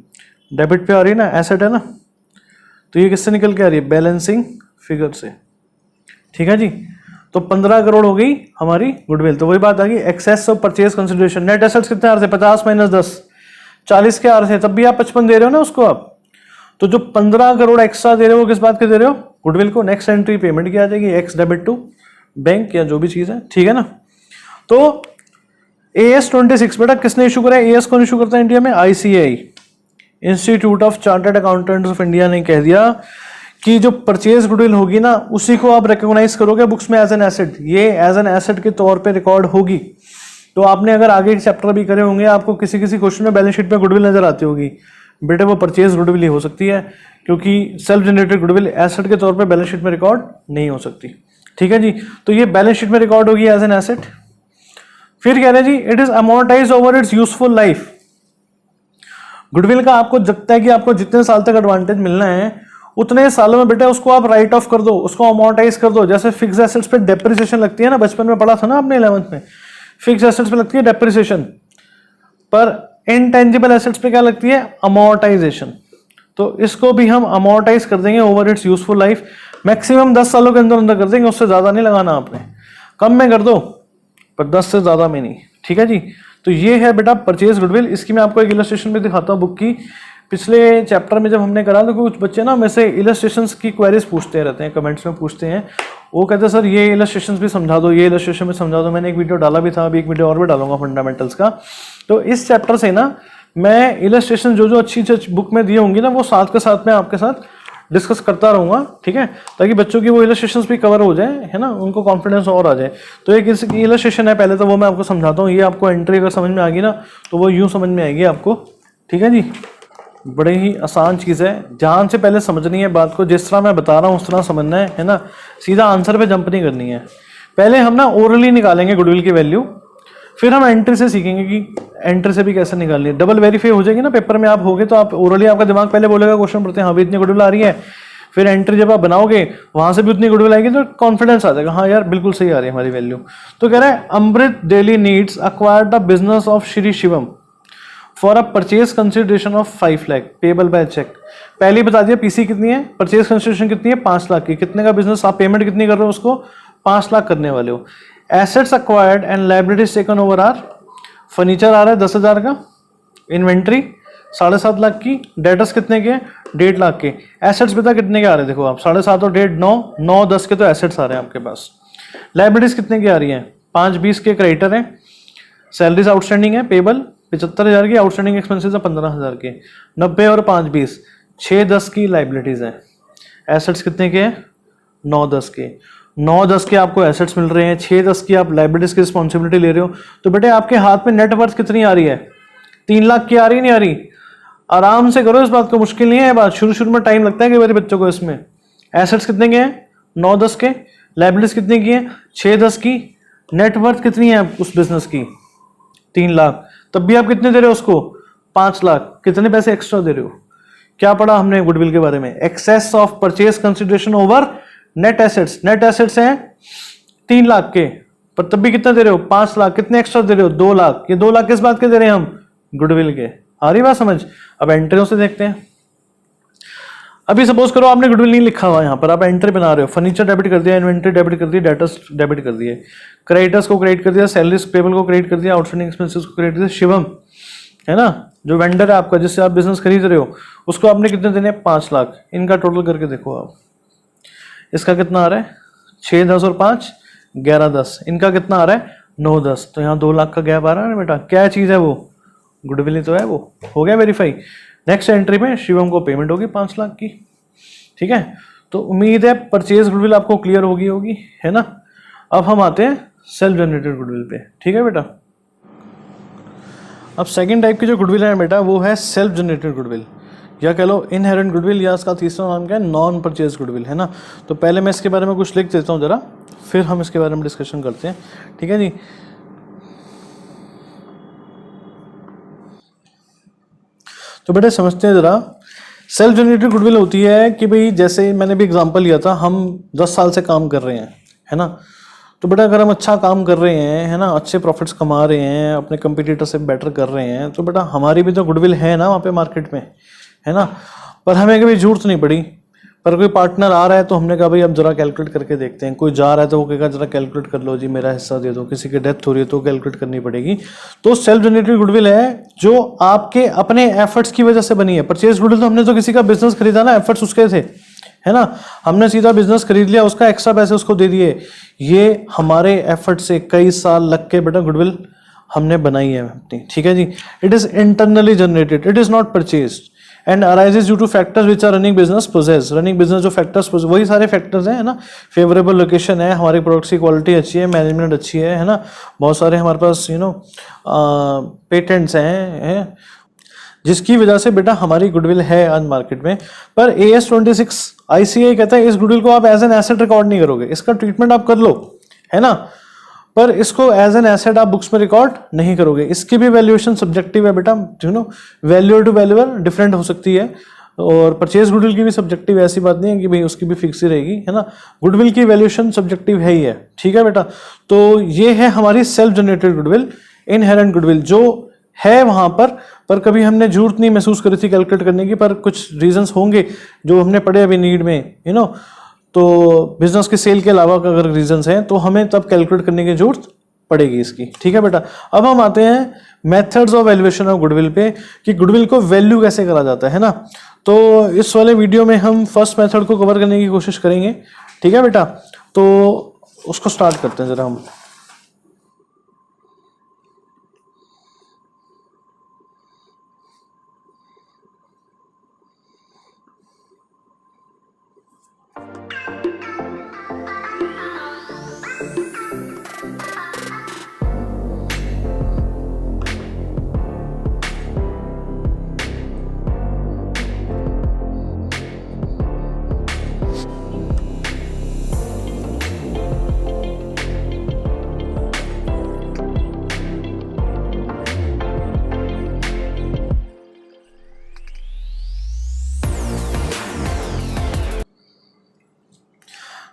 S1: डेबिट पे आ रही है ना, एसेट है ना, तो ये किससे निकल के आ रही है, बैलेंसिंग फिगर से। ठीक है जी। तो 15 करोड़ हो गई हमारी गुडविल। तो वही बात आ गई, excess of purchase consideration. Net assets कितने आ रहे थे, 50 माइनस 10, 40 के आ रहे थे, तब भी आप 55 दे रहे हो ना उसको आप। तो जो 15 करोड़ एक्स्ट्रा दे रहे हो, किस बात के दे रहे हो, गुडविल को। नेक्स्ट एंट्री पेमेंट की आ जाएगी, एक्स डेबिट टू बैंक या जो भी चीज है। ठीक है ना। तो AS 26 बेटा किसने इशू करा है, AS कौन इशू करता है इंडिया में, ICAI, institute of chartered accountants of India ने कह दिया कि जो परचेज गुडविल होगी ना, उसी को आप रिकॉग्नाइज करोगे बुक्स में एज एन एसेट। ये एज एन एसेट के तौर पे रिकॉर्ड होगी। तो आपने अगर आगे चैप्टर भी करे होंगे, आपको किसी किसी क्वेश्चन में बैलेंस शीट में गुडविल नजर आती होगी, बेटे वो परचेज गुडविल ही हो सकती है, क्योंकि सेल्फ जनरेटेड गुडविल एसेट के तौर पे बैलेंस शीट में रिकॉर्ड नहीं हो सकती। ठीक है जी। तो ये बैलेंस शीट में रिकॉर्ड होगी एज एन एसेट। फिर कह रहे हैं जी, it is amortize over its useful life. Goodwill का आपको जगता है कि आपको जितने साल तक एडवांटेज मिलना है, उतने सालों में बेटा उसको आप राइट ऑफ कर दो, उसको अमोर्टाइज कर दो। जैसे फिक्स एसेट्स पे डेप्रिसिएशन लगती है ना, बचपन में पढ़ा था ना आपने 11th में, फिक्स एसेट्स पे लगती है डेप्रिसिएशन, पर इनटेंजिबल एसेट्स पे क्या लगती है, अमोर्टाइजेशन। तो इसको भी हम अमोर्टाइज कर देंगे over its useful life. Maximum 10 सालों के अंदर अंदर कर देंगे, उससे ज्यादा नहीं लगाना आपने, कम में कर दो पर 10 से ज्यादा में नहीं। ठीक है जी। तो ये है बेटा परचेज गुडविल। इसकी मैं आपको एक इलस्ट्रेशन भी दिखाता हूँ बुक की। पिछले चैप्टर में जब हमने करा तो कुछ बच्चे ना मेरे से इलस्ट्रेशंस की क्वेरीज पूछते रहते हैं, कमेंट्स में पूछते हैं। वो कहते हैं सर ये इलस्ट्रेशंस भी समझा दो, ये इलस्ट्रेशन भी समझा दो। मैंने एक वीडियो डाला भी था, अभी एक वीडियो और भी डालूंगा फंडामेंटल्स का। तो इस चैप्टर से ना मैं इलस्ट्रेशन जो जो अच्छी बुक में दी होंगी ना, वो साथ के साथ मैं आपके साथ डिस्कस करता रहूंगा। ठीक है, ताकि बच्चों की वो इलस्ट्रेशंस भी कवर हो जाए, है ना, उनको कॉन्फिडेंस और आ जाए। तो एक इलस्ट्रेशन है, पहले तो वो मैं आपको समझाता हूँ। ये आपको एंट्री अगर समझ में आ गई ना, तो वो यूं समझ में आएगी आपको। ठीक है जी, बड़े ही आसान चीज़ है, ध्यान से पहले समझनी है बात को। जिस तरह मैं बता रहा हूँ उस तरह समझना है ना, सीधा आंसर पे जंप नहीं करनी है। पहले हम ना ओरली निकालेंगे गुडविल की वैल्यू, फिर हम एंट्री से सीखेंगे कि एंट्री से भी कैसे निकालनी है। डबल वेरीफाई हो जाएगी ना पेपर में आप होगे, तो आप ओरली आपका दिमाग पहले बोलेगा क्वेश्चन पढ़ते हैं, हाँ भी इतनी गुडविल आ रही है। फिर एंट्री जब आप बनाओगे वहां से भी उतनी गुडविल आएगी, तो कॉन्फिडेंस आ जाएगा, हाँ यार बिल्कुल सही आ रही है हमारी वैल्यू। तो कह रहा है Amrit daily needs acquired the business of Shri Shivam for a purchase consideration of 5 lakh payable by cheque. पहले बता दिया पीसी कितनी है, परचेज कंसिडरेशन कितनी है, 5 लाख की। कितने का बिजनेस, आप पेमेंट कितनी कर रहे हो उसको, 5 लाख करने वाले हो। Assets acquired and liabilities taken over are, furniture आ रहा है 10,000 का, इन्वेंट्री 7.5 लाख की, डेटर्स कितने के, 1.5 लाख के। एसेट्स बता कितने के आ रहे हैं, देखो आप 7.5 और 1.5 9 9 10 के तो एसेट्स आ रहे हैं आपके पास। लायबिलिटीज कितने की आ रही है, 5 20 के क्रेडिटर है, सैलरीज आउटस्टैंडिंग है पेबल, 75,000 की आउटस्टैंडिंग एक्सपेंसेस है 15,000 के, 90 और 5 20, 6-10 की लाइबिलिटीज हैं। एसेट्स कितने के हैं? 9-10 के। 9-10 के आपको एसेट्स मिल रहे हैं, 6-10 की आप लाइबिलिटीज की रिस्पॉन्सिबिलिटी ले रहे हो, तो बेटे आपके हाथ में नेटवर्थ कितनी आ रही है? 3 लाख की आ रही नहीं आ रही? आराम से करो इस बात को, मुश्किल नहीं है बात। शुरू में टाइम लगता है कि मेरे बच्चों को इसमें। एसेट्स कितने के हैं? 9-10 के। लाइबिलिटीज कितने की है? 6-10 की। नेटवर्थ कितनी है उस बिजनेस की? 3 लाख। तब भी आप कितने दे रहे हो उसको? 5 लाख। कितने पैसे एक्स्ट्रा दे रहे हो? क्या पढ़ा हमने गुडविल के बारे में? Excess of purchase consideration over net assets. Net assets हैं 3 लाख के, पर तब भी कितना दे रहे हो? 5 लाख। कितने एक्स्ट्रा दे रहे हो? 2 लाख। ये 2 लाख किस बात के दे रहे हैं हम? गुडविल के। आ रही बात समझ? अब एंट्रियों से देखते हैं। अभी सपोज करो आपने गुडविल नहीं लिखा हुआ, यहां पर आप एंट्री बना रहे हो। फर्नीचर डेबिट कर दिया, इन्वेंट्री डेबिट कर दी, डेटर्स डेबिट कर दिए, क्रेडिटर्स को क्रेडिट कर दिया, सैलरीज पेबल को क्रेडिट कर दिया, आउटस्टैंडिंग एक्सपेंसेस को क्रेडिट कर दिया। शिवम है ना, जो वेंडर है आपका, जिससे आप बिजनेस खरीद रहे हो, उसको आपने कितने देने? 5 लाख। इनका टोटल करके देखो आप, इसका कितना आ रहा है? 6 10 और 5 11 10। इनका कितना आ रहा है? 9 10। तो यहाँ 2 लाख का गैप आ रहा है ना बेटा। क्या चीज है वो? गुडविल ही तो है वो। हो गया वेरीफाई। नेक्स्ट एंट्री में शिवम को पेमेंट होगी 5 लाख की। ठीक है, तो उम्मीद है परचेज गुडविल आपको क्लियर होगी, है ना। अब हम आते हैं सेल्फ जनरेटेड गुडविल पे। ठीक है बेटा, अब सेकंड टाइप की जो गुडविल है बेटा, वो है सेल्फ जनरेटेड गुडविल, या कह लो इनहेरेंट गुडविल, या इसका तीसरा नाम क्या है? नॉन परचेज गुडविल, है ना। तो पहले मैं इसके बारे में कुछ लिख देता हूँ जरा, फिर हम इसके बारे में डिस्कशन करते हैं। ठीक है जी। तो बेटा समझते हैं जरा, सेल्फ जनरेटेड गुडविल होती है कि भाई, जैसे मैंने भी एग्जांपल लिया था, हम 10 साल से काम कर रहे हैं, है ना। तो बेटा अगर हम अच्छा काम कर रहे हैं, है ना, अच्छे प्रॉफिट्स कमा रहे हैं, अपने कंपटीटर से बेटर कर रहे हैं, तो बेटा हमारी भी तो गुडविल है ना वहाँ पे मार्केट में, है ना। पर हमें कभी जरूरत नहीं पड़ी। पर कोई पार्टनर आ रहा है तो हमने कहा भाई अब जरा कैलकुलेट करके देखते हैं। कोई जा रहा है तो वो कहेगा जरा कैलकुलेट कर लो जी, मेरा हिस्सा दे दो। किसी की डेथ हो रही है तो कैलकुलेट करनी पड़ेगी। तो सेल्फ जनरेटेड गुडविल है जो आपके अपने एफर्ट्स की वजह से बनी है। परचेज गुडविल तो हमने तो किसी का बिजनेस खरीदा ना, एफर्ट्स उसके थे, है ना। हमने सीधा बिजनेस खरीद लिया, उसका एक्स्ट्रा पैसे उसको दे दिए। ये हमारे एफर्ट से कई साल लग के बेटा गुडविल हमने बनाई है अपनी। ठीक है जी। It is internally generated, it is not purchased and arises due to factors which are running business possesses. Running business जो फैक्टर्स, वही सारे फैक्टर्स हैं, है ना। फेवरेबल लोकेशन है, हमारे प्रोडक्ट्स की क्वालिटी अच्छी है, मैनेजमेंट अच्छी है ना। बहुत सारे हमारे पास पेटेंट्स हैं, जिसकी वजह से बेटा हमारी गुडविल है आज मार्केट में। पर AS26 ICAI कहता है इस गुडविल को आप एज एन एसेट रिकॉर्ड नहीं करोगे। इसका ट्रीटमेंट आप कर लो, है ना, पर इसको एज एन एसेट आप बुक्स में रिकॉर्ड नहीं करोगे। इसकी भी वैल्यूएशन सब्जेक्टिव है बेटा, वैल्यू टू वैल्यूअर डिफरेंट हो सकती है। और परचेज गुडविल की भी सब्जेक्टिव, ऐसी बात नहीं है कि भाई उसकी भी फिक्स ही रहेगी, है ना। गुडविल की वैल्यूएशन सब्जेक्टिव है ही है। ठीक है बेटा, तो ये है हमारी self generated goodwill, inherent goodwill जो है वहां पर कभी हमने जरूरत नहीं महसूस करी थी कैलकुलेट करने की। पर कुछ रीजंस होंगे जो हमने पढ़े अभी नीड में, तो बिजनेस के सेल के अलावा अगर रीजंस हैं तो हमें तब कैलकुलेट करने की जरूरत पड़ेगी इसकी। ठीक है बेटा, अब हम आते हैं methods of valuation of goodwill पे, कि गुडविल को वैल्यू कैसे करा जाता है ना। तो इस वाले वीडियो में हम फर्स्ट मेथड को कवर करने की कोशिश करेंगे। ठीक है बेटा, तो उसको स्टार्ट करते हैं जरा हम।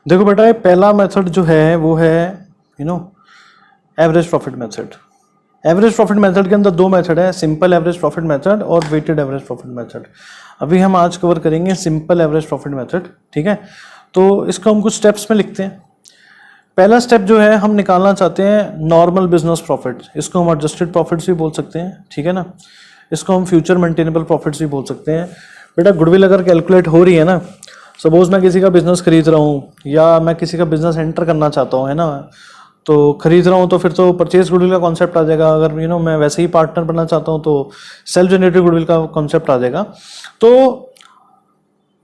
S1: देखो बेटा, ये पहला मेथड जो है वो है average profit method. Average profit method के अंदर 2 मेथड है, सिंपल एवरेज प्रॉफिट मेथड और वेटेड एवरेज प्रॉफिट मेथड। अभी हम आज कवर करेंगे सिंपल एवरेज प्रॉफिट मेथड। ठीक है, तो इसको हम कुछ स्टेप्स में लिखते हैं। पहला स्टेप जो है, हम निकालना चाहते हैं नॉर्मल बिजनेस प्रॉफिट। इसको हम एडजस्टेड प्रॉफिट्स भी बोल सकते हैं, ठीक है ना। इसको हम फ्यूचर मेंटेनेबल प्रॉफिट्स भी बोल सकते हैं। बेटा गुडविल अगर कैलकुलेट हो रही है ना, सपोज मैं किसी का बिजनेस खरीद रहा हूँ या मैं किसी का बिजनेस एंटर करना चाहता हूँ, है ना, तो खरीद रहा हूँ तो फिर तो परचेज गुडविल का कॉन्सेप्ट आ जाएगा। अगर मैं वैसे ही पार्टनर बनना चाहता हूँ तो सेल्फ जनरेटेड गुडविल का कॉन्सेप्ट आ जाएगा। तो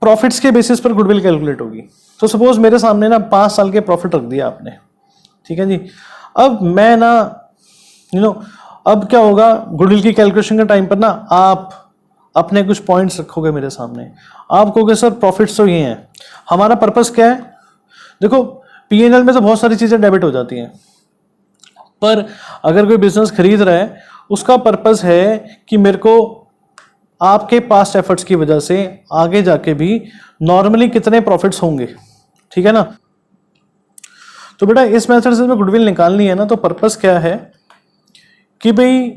S1: प्रॉफिट्स के बेसिस पर गुडविल कैलकुलेट होगी। तो सपोज मेरे सामने ना 5 साल के प्रॉफिट रख दिया आपने, ठीक है जी। अब मैं ना अब क्या होगा, गुडविल की कैलकुलेशन के टाइम पर ना आप अपने कुछ पॉइंट्स रखोगे मेरे सामने। आप कहोगे सर प्रॉफिट्स तो ये हैं, हमारा पर्पस क्या है। देखो पीएनएल में तो बहुत सारी चीजें डेबिट हो जाती हैं, पर अगर कोई बिजनेस खरीद रहा है उसका पर्पस है कि मेरे को आपके पास्ट एफर्ट्स की वजह से आगे जाके भी नॉर्मली कितने प्रॉफिट्स होंगे, ठीक है ना। तो बेटा इस मेथड से गुडविल निकालनी है ना, तो पर्पस क्या है कि भाई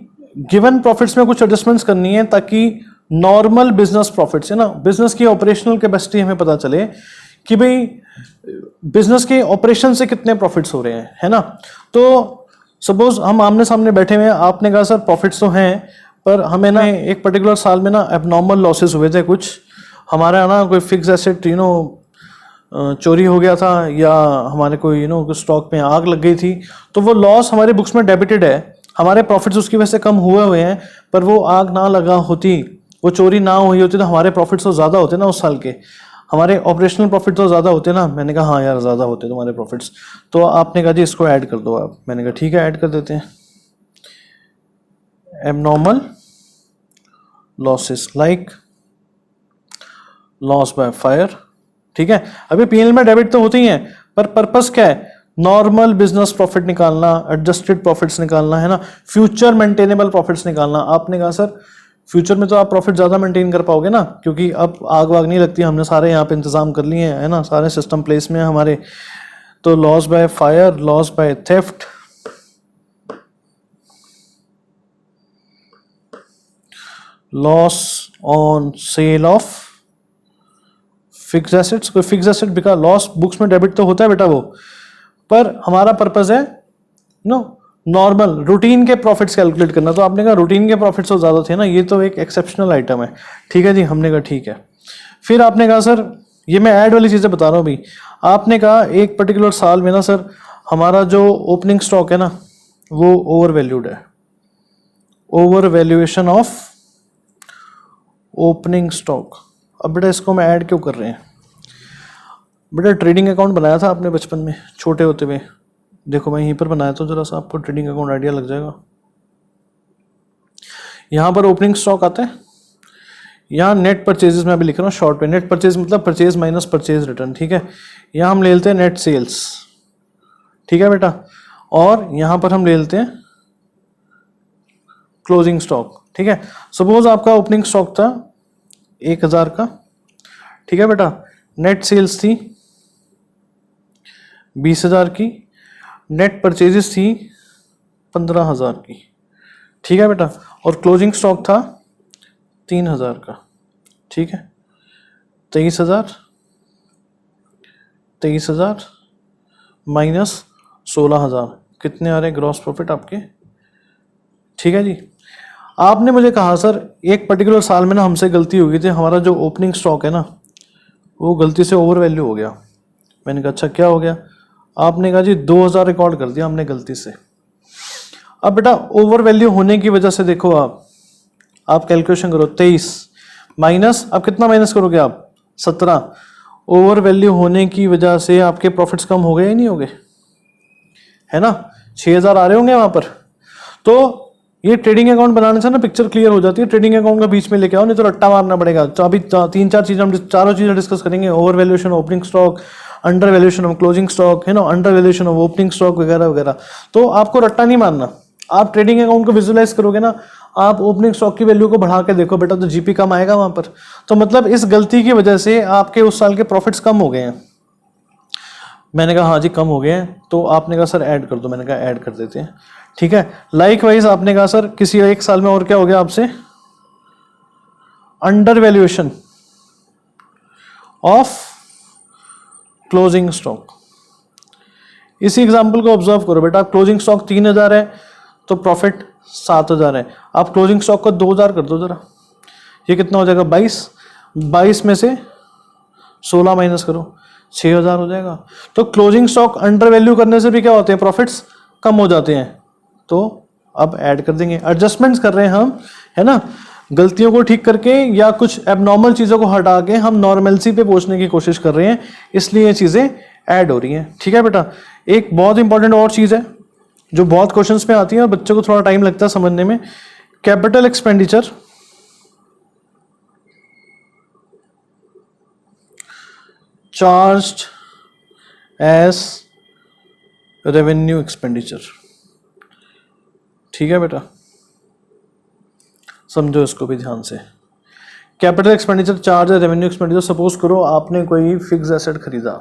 S1: गिवन प्रॉफिट्स में कुछ एडजस्टमेंट्स करनी है ताकि नॉर्मल बिजनेस प्रॉफिट्स है ना, बिजनेस की ऑपरेशनल कैपेसिटी हमें पता चले कि भाई बिजनेस के ऑपरेशन से कितने प्रॉफिट्स हो रहे हैं, है ना। तो सपोज हम आमने सामने बैठे हुए हैं, आपने कहा सर प्रॉफिट्स तो हैं पर हमें ना एक पर्टिकुलर साल में ना एबनॉर्मल लॉसेस हुए थे, कुछ हमारा ना कोई फिक्स एसेट चोरी हो गया था, या हमारे कोई स्टॉक में आग लग गई थी, तो वो लॉस हमारे बुक्स में डेबिटेड है। हमारे प्रॉफिट्स उसकी वजह से कम हुए हैं, पर वो आग ना लगा होती, वो चोरी ना हुई होती तो हमारे प्रॉफिट्स तो ज़्यादा होते ना उस साल के, हमारे ऑपरेशनल प्रॉफिट तो ज़्यादा होते ना। मैंने कहा हाँ यार ज़्यादा होते तुम्हारे प्रॉफिट्स। तो आपने कहा जी इसको ऐड कर दो आप। मैंने कहा ठीक है ऐड कर देते हैं। Abnormal losses like loss by fire, ठीक है। अभी पीएनएल में डेबिट तो होते ही हैं, पर पर्पस क्या है, नॉर्मल बिजनेस प्रॉफिट निकालना, एडजस्टेड प्रॉफिट्स निकालना, है ना, फ्यूचर मेंटेनेबल प्रॉफिट्स निकालना। आपने कहा सर फ्यूचर में तो आप प्रॉफिट ज्यादा मेंटेन कर पाओगे ना, क्योंकि अब आग वाग नहीं लगती, हमने सारे यहाँ पे इंतजाम कर लिए हैं, है ना, सारे सिस्टम प्लेस में है हमारे। तो loss by fire, loss by theft, loss on sale of fix assets. कोई फिक्स एसेट बिका, लॉस बुक्स में डेबिट तो होता है बेटा वो, पर हमारा पर्पस है नॉर्मल रूटीन के प्रॉफिट्स कैलकुलेट करना। तो आपने कहा रूटीन के प्रॉफिट्स तो ज्यादा थे ना, ये तो एक एक्सेप्शनल आइटम है, ठीक है जी। हमने कहा ठीक है। फिर आपने कहा सर ये मैं ऐड वाली चीजें बता रहा हूँ भाई। आपने कहा एक पर्टिकुलर साल में ना सर हमारा जो ओपनिंग स्टॉक है ना वो ओवर वैल्यूड है, over valuation of opening stock. अब बेटा इसको मैं ऐड क्यों कर रहे हैं, बेटा ट्रेडिंग अकाउंट बनाया था आपने बचपन में छोटे होते हुए, देखो मैं यहीं पर बनाया था, जरा सा आपको ट्रेडिंग अकाउंट आइडिया लग जाएगा। यहां पर ओपनिंग स्टॉक आता है, यहाँ नेट परचेजेस में अभी लिख रहा हूँ शॉर्ट पे, नेट परचेज मतलब परचेज माइनस परचेज रिटर्न, ठीक है। यहाँ हम ले लेते हैं नेट सेल्स, ठीक है बेटा, और यहाँ पर हम ले लेते हैं क्लोजिंग स्टॉक, ठीक है। सपोज आपका ओपनिंग स्टॉक था 1000 का, ठीक है बेटा, नेट सेल्स थी 20,000 की, नेट परचेजेस थी 15,000 की, ठीक है बेटा, और क्लोजिंग स्टॉक था 3,000 का, ठीक है। 23,000 माइनस 16,000 कितने आ रहे हैं ग्रॉस प्रॉफिट आपके, ठीक है जी। आपने मुझे कहा सर एक पर्टिकुलर साल में ना हमसे गलती हो गई थी, हमारा जो ओपनिंग स्टॉक है ना वो गलती से ओवर वैल्यू हो गया। मैंने कहा अच्छा क्या हो गया, आपने कहा जी 2,000 रिकॉर्ड कर दिया हमने गलती से। अब बेटा ओवर वैल्यू होने की वजह से देखो आप कैलकुलेशन करो, 23 माइनस, अब कितना माइनस करोगे आप 17, ओवर वैल्यू होने की वजह से आपके प्रॉफिट्स कम हो गए या नहीं हो गए, है ना, 6,000 आ रहे होंगे वहां पर। तो ये ट्रेडिंग अकाउंट बनाने से ना पिक्चर क्लियर हो जाती है। ट्रेडिंग अकाउंट का बीच में लेके आओ, नहीं तो रट्टा मारना पड़ेगा। तो अभी 3-4 चीजें हम चारों चीजें डिस्कस करेंगे, over valuation opening stock, under valuation of closing stock, है ना, under valuation of opening stock वगैरह वगैरह। तो आपको रट्टा नहीं मारना, आप ट्रेडिंग अकाउंट को विजुअलाइज करोगे ना, आप ओपनिंग स्टॉक की वैल्यू को बढ़ा के देखो बेटा, तो जीपी कम आएगा वहां पर। तो मतलब इस गलती की वजह से आपके उस साल के प्रॉफिट्स कम हो गए हैं। मैंने कहा हाँ जी कम हो गए हैं। तो आपने कहा सर ऐड कर दो, मैंने कहा ऐड कर देते हैं, ठीक है। लाइक वाइज आपने कहा सर किसी एक साल में और क्या हो गया आपसे, under valuation of closing stock. इसी एग्जांपल को ऑब्जर्व करो बेटा, क्लोजिंग स्टॉक 3,000 है तो प्रॉफिट 7,000 है। आप क्लोजिंग स्टॉक को 2,000 कर दो जरा, ये कितना हो जाएगा 22 में से 16 माइनस करो, 6,000 हो जाएगा। तो क्लोजिंग स्टॉक अंडर वैल्यू करने से भी क्या होते हैं, प्रॉफिट्स कम हो जाते हैं। तो अब ऐड कर देंगे, एडजस्टमेंट्स कर रहे हैं हम, है ना, गलतियों को ठीक करके या कुछ एबनॉर्मल चीज़ों को हटा के हम नॉर्मलसी पे पहुंचने की कोशिश कर रहे हैं, इसलिए ये चीज़ें ऐड हो रही हैं। ठीक है बेटा, एक बहुत इंपॉर्टेंट और चीज़ है जो बहुत क्वेश्चंस में आती है और बच्चों को थोड़ा टाइम लगता है समझने में, capital expenditure charged as revenue expenditure. ठीक है बेटा, समझो इसको भी ध्यान से। कैपिटल एक्सपेंडिचर चार्ज है रेवेन्यू एक्सपेंडिचर। सपोज करो आपने कोई फिक्स एसेट खरीदा,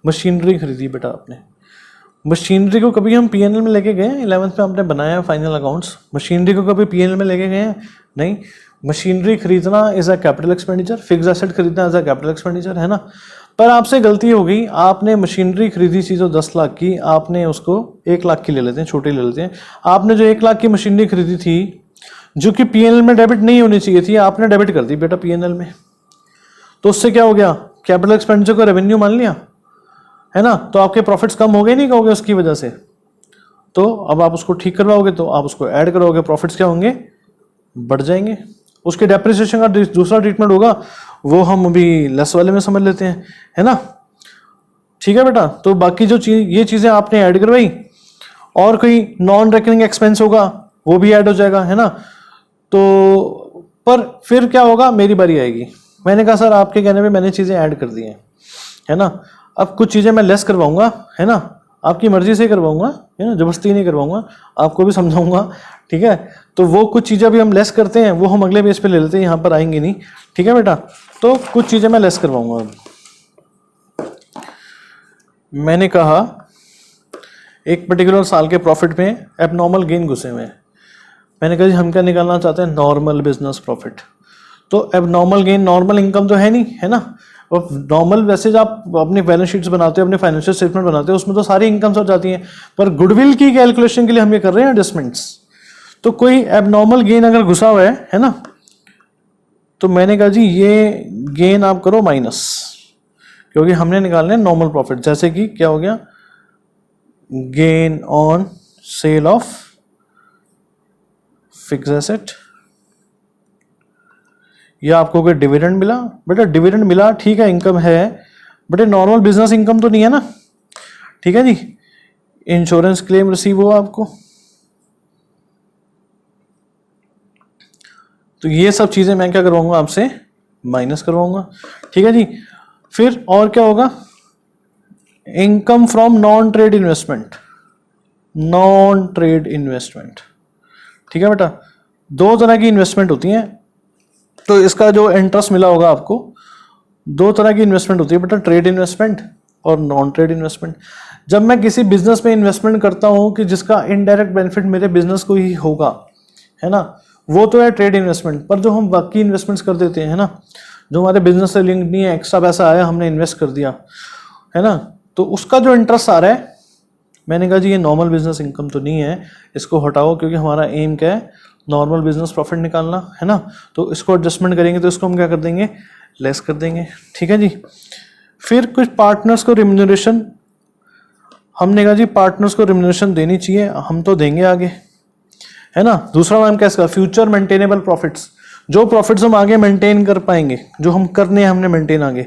S1: मशीनरी खरीदी बेटा आपने। मशीनरी को कभी हम पीएनएल में लेके गए हैं? 11th में आपने बनाया फाइनल अकाउंट्स, मशीनरी को कभी पीएनएल में लेके गए हैं? नहीं। मशीनरी खरीदना is a capital expenditure, fix asset खरीदना इज अ कैपिटल एक्सपेंडिचर, है ना। पर आपसे गलती हो गई, आपने मशीनरी खरीदी चीज़ 10 लाख की, आपने उसको 1 लाख की ले लेते हैं, छोटी ले लेते हैं। आपने जो 1 लाख की मशीनरी खरीदी थी जो कि पीएनएल में डेबिट नहीं होनी चाहिए थी, आपने डेबिट कर दी बेटा पीएनएल में। तो उससे क्या हो गया, कैपिटल एक्सपेंडिचर को रेवेन्यू मान लिया, है ना। तो आपके प्रॉफिट्स कम हो गए नहीं कहोगे उसकी वजह से। तो अब आप उसको ठीक करवाओगे तो आप उसको ऐड करोगे, प्रॉफिट्स क्या होंगे, बढ़ जाएंगे। उसके डेप्रिसिएशन का दूसरा ट्रीटमेंट होगा, वो हम अभी लेस वाले में समझ लेते हैं, है ना। ठीक है बेटा, तो बाकी जो ये चीजें आपने ऐड करवाई, और कोई नॉन रेकरिंग एक्सपेंस होगा वो भी ऐड हो जाएगा, है ना। तो पर फिर क्या होगा, मेरी बारी आएगी। मैंने कहा सर आपके कहने पे मैंने चीजें ऐड कर दी हैं, है ना। अब कुछ चीजें मैं लेस करवाऊंगा, है ना, आपकी मर्जी से करवाऊंगा, है ना, जबरदस्ती नहीं करवाऊंगा, आपको भी समझाऊंगा। ठीक है, तो वो कुछ चीजें अभी हम लेस करते हैं, वो हम अगले पेज पे ले लेते हैं, यहाँ पर आएंगे नहीं। ठीक है बेटा, तो कुछ चीजें मैं लेस करवाऊंगा। अब मैंने कहा एक पर्टिकुलर साल के प्रॉफिट में एबनॉर्मल गेन घुसे हुए हैं। मैंने कहा जी हम क्या निकालना चाहते हैं, नॉर्मल बिजनेस प्रॉफिट। तो एबनॉर्मल गेन, नॉर्मल इनकम तो है नहीं, है ना। और नॉर्मल वैसे जब आप अपनी बैलेंस शीट्स बनाते हो, अपने फाइनेंशियल स्टेटमेंट बनाते हो, उसमें तो सारी इनकम्स हो जाती हैं। पर गुडविल की कैलकुलेशन के लिए हम ये कर रहे हैं एडजस्टमेंट्स। तो कोई एबनॉर्मल गेन अगर घुसा हुआ है ना, तो मैंने कहा जी ये गेन आप करो माइनस, क्योंकि हमने निकालने नॉर्मल प्रॉफिट। जैसे कि क्या हो गया, gain on sale of fix asset, या आपको कोई डिविडेंड मिला। बेटा डिविडेंड मिला ठीक है, इनकम है, बट नॉर्मल बिजनेस इनकम तो नहीं है ना। ठीक है जी, इंश्योरेंस क्लेम रिसीव हुआ आपको, तो ये सब चीजें मैं क्या करवाऊंगा आपसे, माइनस करवाऊंगा। ठीक है जी, फिर और क्या होगा, income from non trade investment, non trade investment. ठीक है बेटा, दो तरह की इन्वेस्टमेंट होती हैं, तो इसका जो इंटरेस्ट मिला होगा आपको, दो तरह की इन्वेस्टमेंट होती है बेटा, ट्रेड इन्वेस्टमेंट और नॉन ट्रेड इन्वेस्टमेंट। जब मैं किसी बिजनेस में इन्वेस्टमेंट करता हूं कि जिसका इनडायरेक्ट बेनिफिट मेरे बिजनेस को ही होगा, है ना, वो तो है ट्रेड इन्वेस्टमेंट। पर जो हम बाकी इन्वेस्टमेंट्स कर देते हैं ना, जो हमारे बिजनेस से लिंक नहीं है, एक्स्ट्रा पैसा आया हमने इन्वेस्ट कर दिया, है ना, तो उसका जो इंटरेस्ट आ रहा है, मैंने कहा जी ये नॉर्मल बिजनेस इनकम तो नहीं है, इसको हटाओ, क्योंकि हमारा एम क्या है, नॉर्मल बिजनेस प्रॉफिट निकालना, है ना। तो इसको एडजस्टमेंट करेंगे तो इसको हम क्या कर देंगे, लेस कर देंगे। ठीक है जी, फिर कुछ पार्टनर्स को रिम्यूनरेशन, हमने कहा जी पार्टनर्स को रिम्यूनरेशन देनी चाहिए, हम तो देंगे आगे, है ना। दूसरा नाम क्या इसका, फ्यूचर मेंटेनेबल प्रॉफिट्स, जो प्रॉफिट्स हम आगे मेंटेन कर पाएंगे, जो हम करने हैं हमने मेंटेन आगे।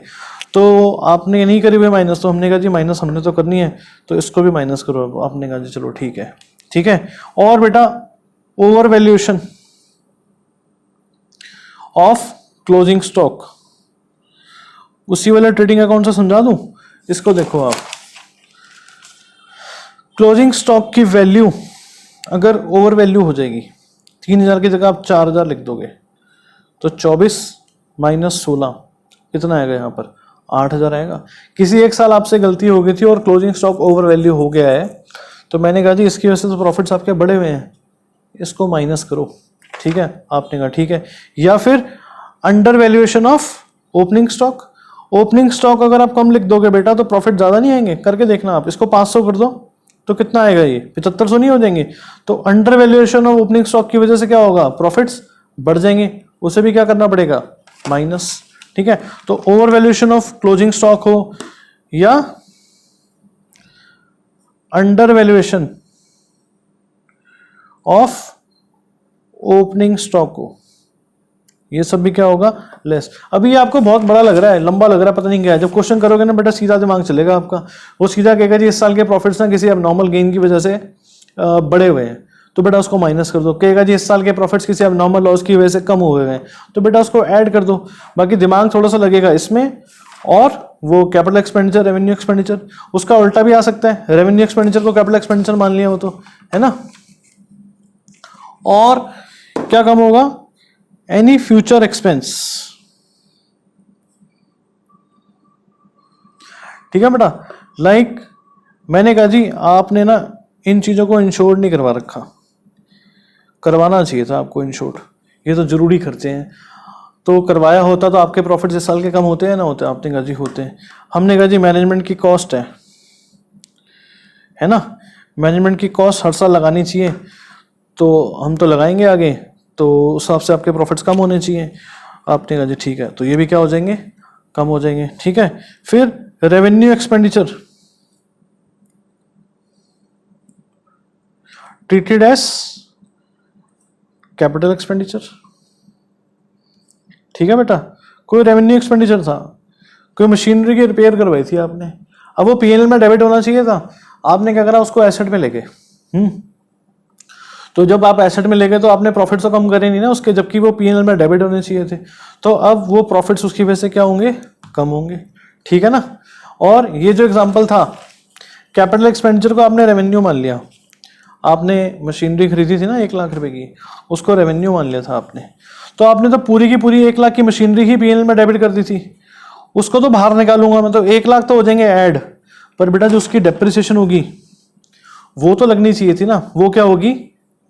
S1: तो आपने नहीं करी हुई माइनस, तो हमने कहा जी माइनस हमने तो करनी है, तो इसको भी माइनस करो। आपने कहा जी चलो ठीक है, ठीक है। और बेटा over valuation of closing stock, उसी वाले ट्रेडिंग अकाउंट से समझा दूं इसको। देखो आप, क्लोजिंग स्टॉक की वैल्यू अगर ओवर वैल्यू हो जाएगी, 3,000 की जगह आप 4,000 लिख दोगे, तो 24 माइनस 16 कितना आएगा, यहाँ पर 8,000 आएगा। किसी एक साल आपसे गलती हो गई थी और क्लोजिंग स्टॉक ओवर वैल्यू हो गया है, तो मैंने कहा जी इसकी वजह से तो प्रॉफिट्स आपके बढ़े हुए हैं, इसको माइनस करो। ठीक है, आपने कहा ठीक है। या फिर under valuation of opening stock, opening stock अगर आप कम लिख दोगे बेटा तो प्रॉफिट ज्यादा नहीं आएंगे, करके देखना आप, इसको 500 कर दो तो कितना आएगा, ये 7500 नहीं हो जाएंगे। तो under valuation of opening stock की वजह से क्या होगा, प्रॉफिट्स बढ़ जाएंगे, उसे भी क्या करना पड़ेगा, माइनस। ठीक है, तो over valuation of closing stock हो या under valuation of opening stock को, ये सब भी क्या होगा, लेस। अभी ये आपको बहुत बड़ा लग रहा है, लंबा लग रहा है, पता नहीं क्या है। जब क्वेश्चन करोगे ना बेटा सीधा दिमाग चलेगा आपका, वो सीधा कहेगा जी इस साल के प्रॉफिट्स ना किसी एबनॉर्मल गेन की वजह से बढ़े हुए हैं, तो बेटा उसको माइनस कर दो। कहेगा जी इस साल के प्रॉफिट्स किसी एबनॉर्मल लॉस की वजह से कम हुए हैं, तो बेटा उसको ऐड कर दो। बाकी दिमाग थोड़ा सा लगेगा इसमें। और वो कैपिटल एक्सपेंडिचर, रेवेन्यू एक्सपेंडिचर, उसका उल्टा भी आ सकता है, रेवेन्यू एक्सपेंडिचर को कैपिटल एक्सपेंडिचर मान लिया हो तो, है ना। और क्या कम होगा, एनी फ्यूचर एक्सपेंस, ठीक है बेटा। लाइक मैंने कहा जी आपने ना इन चीजों को इंश्योर नहीं करवा रखा, करवाना चाहिए था आपको इंश्योर, ये तो जरूरी खर्चे हैं, तो करवाया होता तो आपके प्रॉफिट इस साल के कम होते हैं ना होते। आपने कहा जी होते हैं। हमने कहा जी मैनेजमेंट की कॉस्ट है ना, मैनेजमेंट की कॉस्ट हर साल लगानी चाहिए, तो हम तो लगाएंगे आगे, तो उस हिसाब से आपके प्रॉफिट्स कम होने चाहिए। आपने कहा जी ठीक है, तो ये भी क्या हो जाएंगे, कम हो जाएंगे, ठीक है। फिर revenue expenditure treated as capital expenditure, ठीक है बेटा। कोई रेवेन्यू एक्सपेंडिचर था, कोई मशीनरी की रिपेयर करवाई थी आपने, अब वो पीएनएल में डेबिट होना चाहिए था, आपने क्या करा उसको एसेट में लेके, तो जब आप एसेट में ले गए तो आपने प्रॉफिट्स तो कम करे नहीं ना उसके, जबकि वो पीएनएल में डेबिट होने चाहिए थे, तो अब वो प्रॉफिट्स उसकी वजह से क्या होंगे, कम होंगे, ठीक है ना। और ये जो एग्जांपल था, कैपिटल एक्सपेंडिचर को आपने रेवेन्यू मान लिया, आपने मशीनरी खरीदी थी ना 1 लाख रुपए की, उसको रेवेन्यू मान लिया था आपने, तो आपने तो पूरी की पूरी 1 लाख की मशीनरी ही पीएनएल में डेबिट कर दी थी, उसको तो बाहर निकालूंगा मैं, तो 1 लाख तो हो जाएंगे ऐड, पर बेटा जो उसकी डेप्रिसिएशन होगी वो तो लगनी चाहिए थी ना, वो क्या होगी,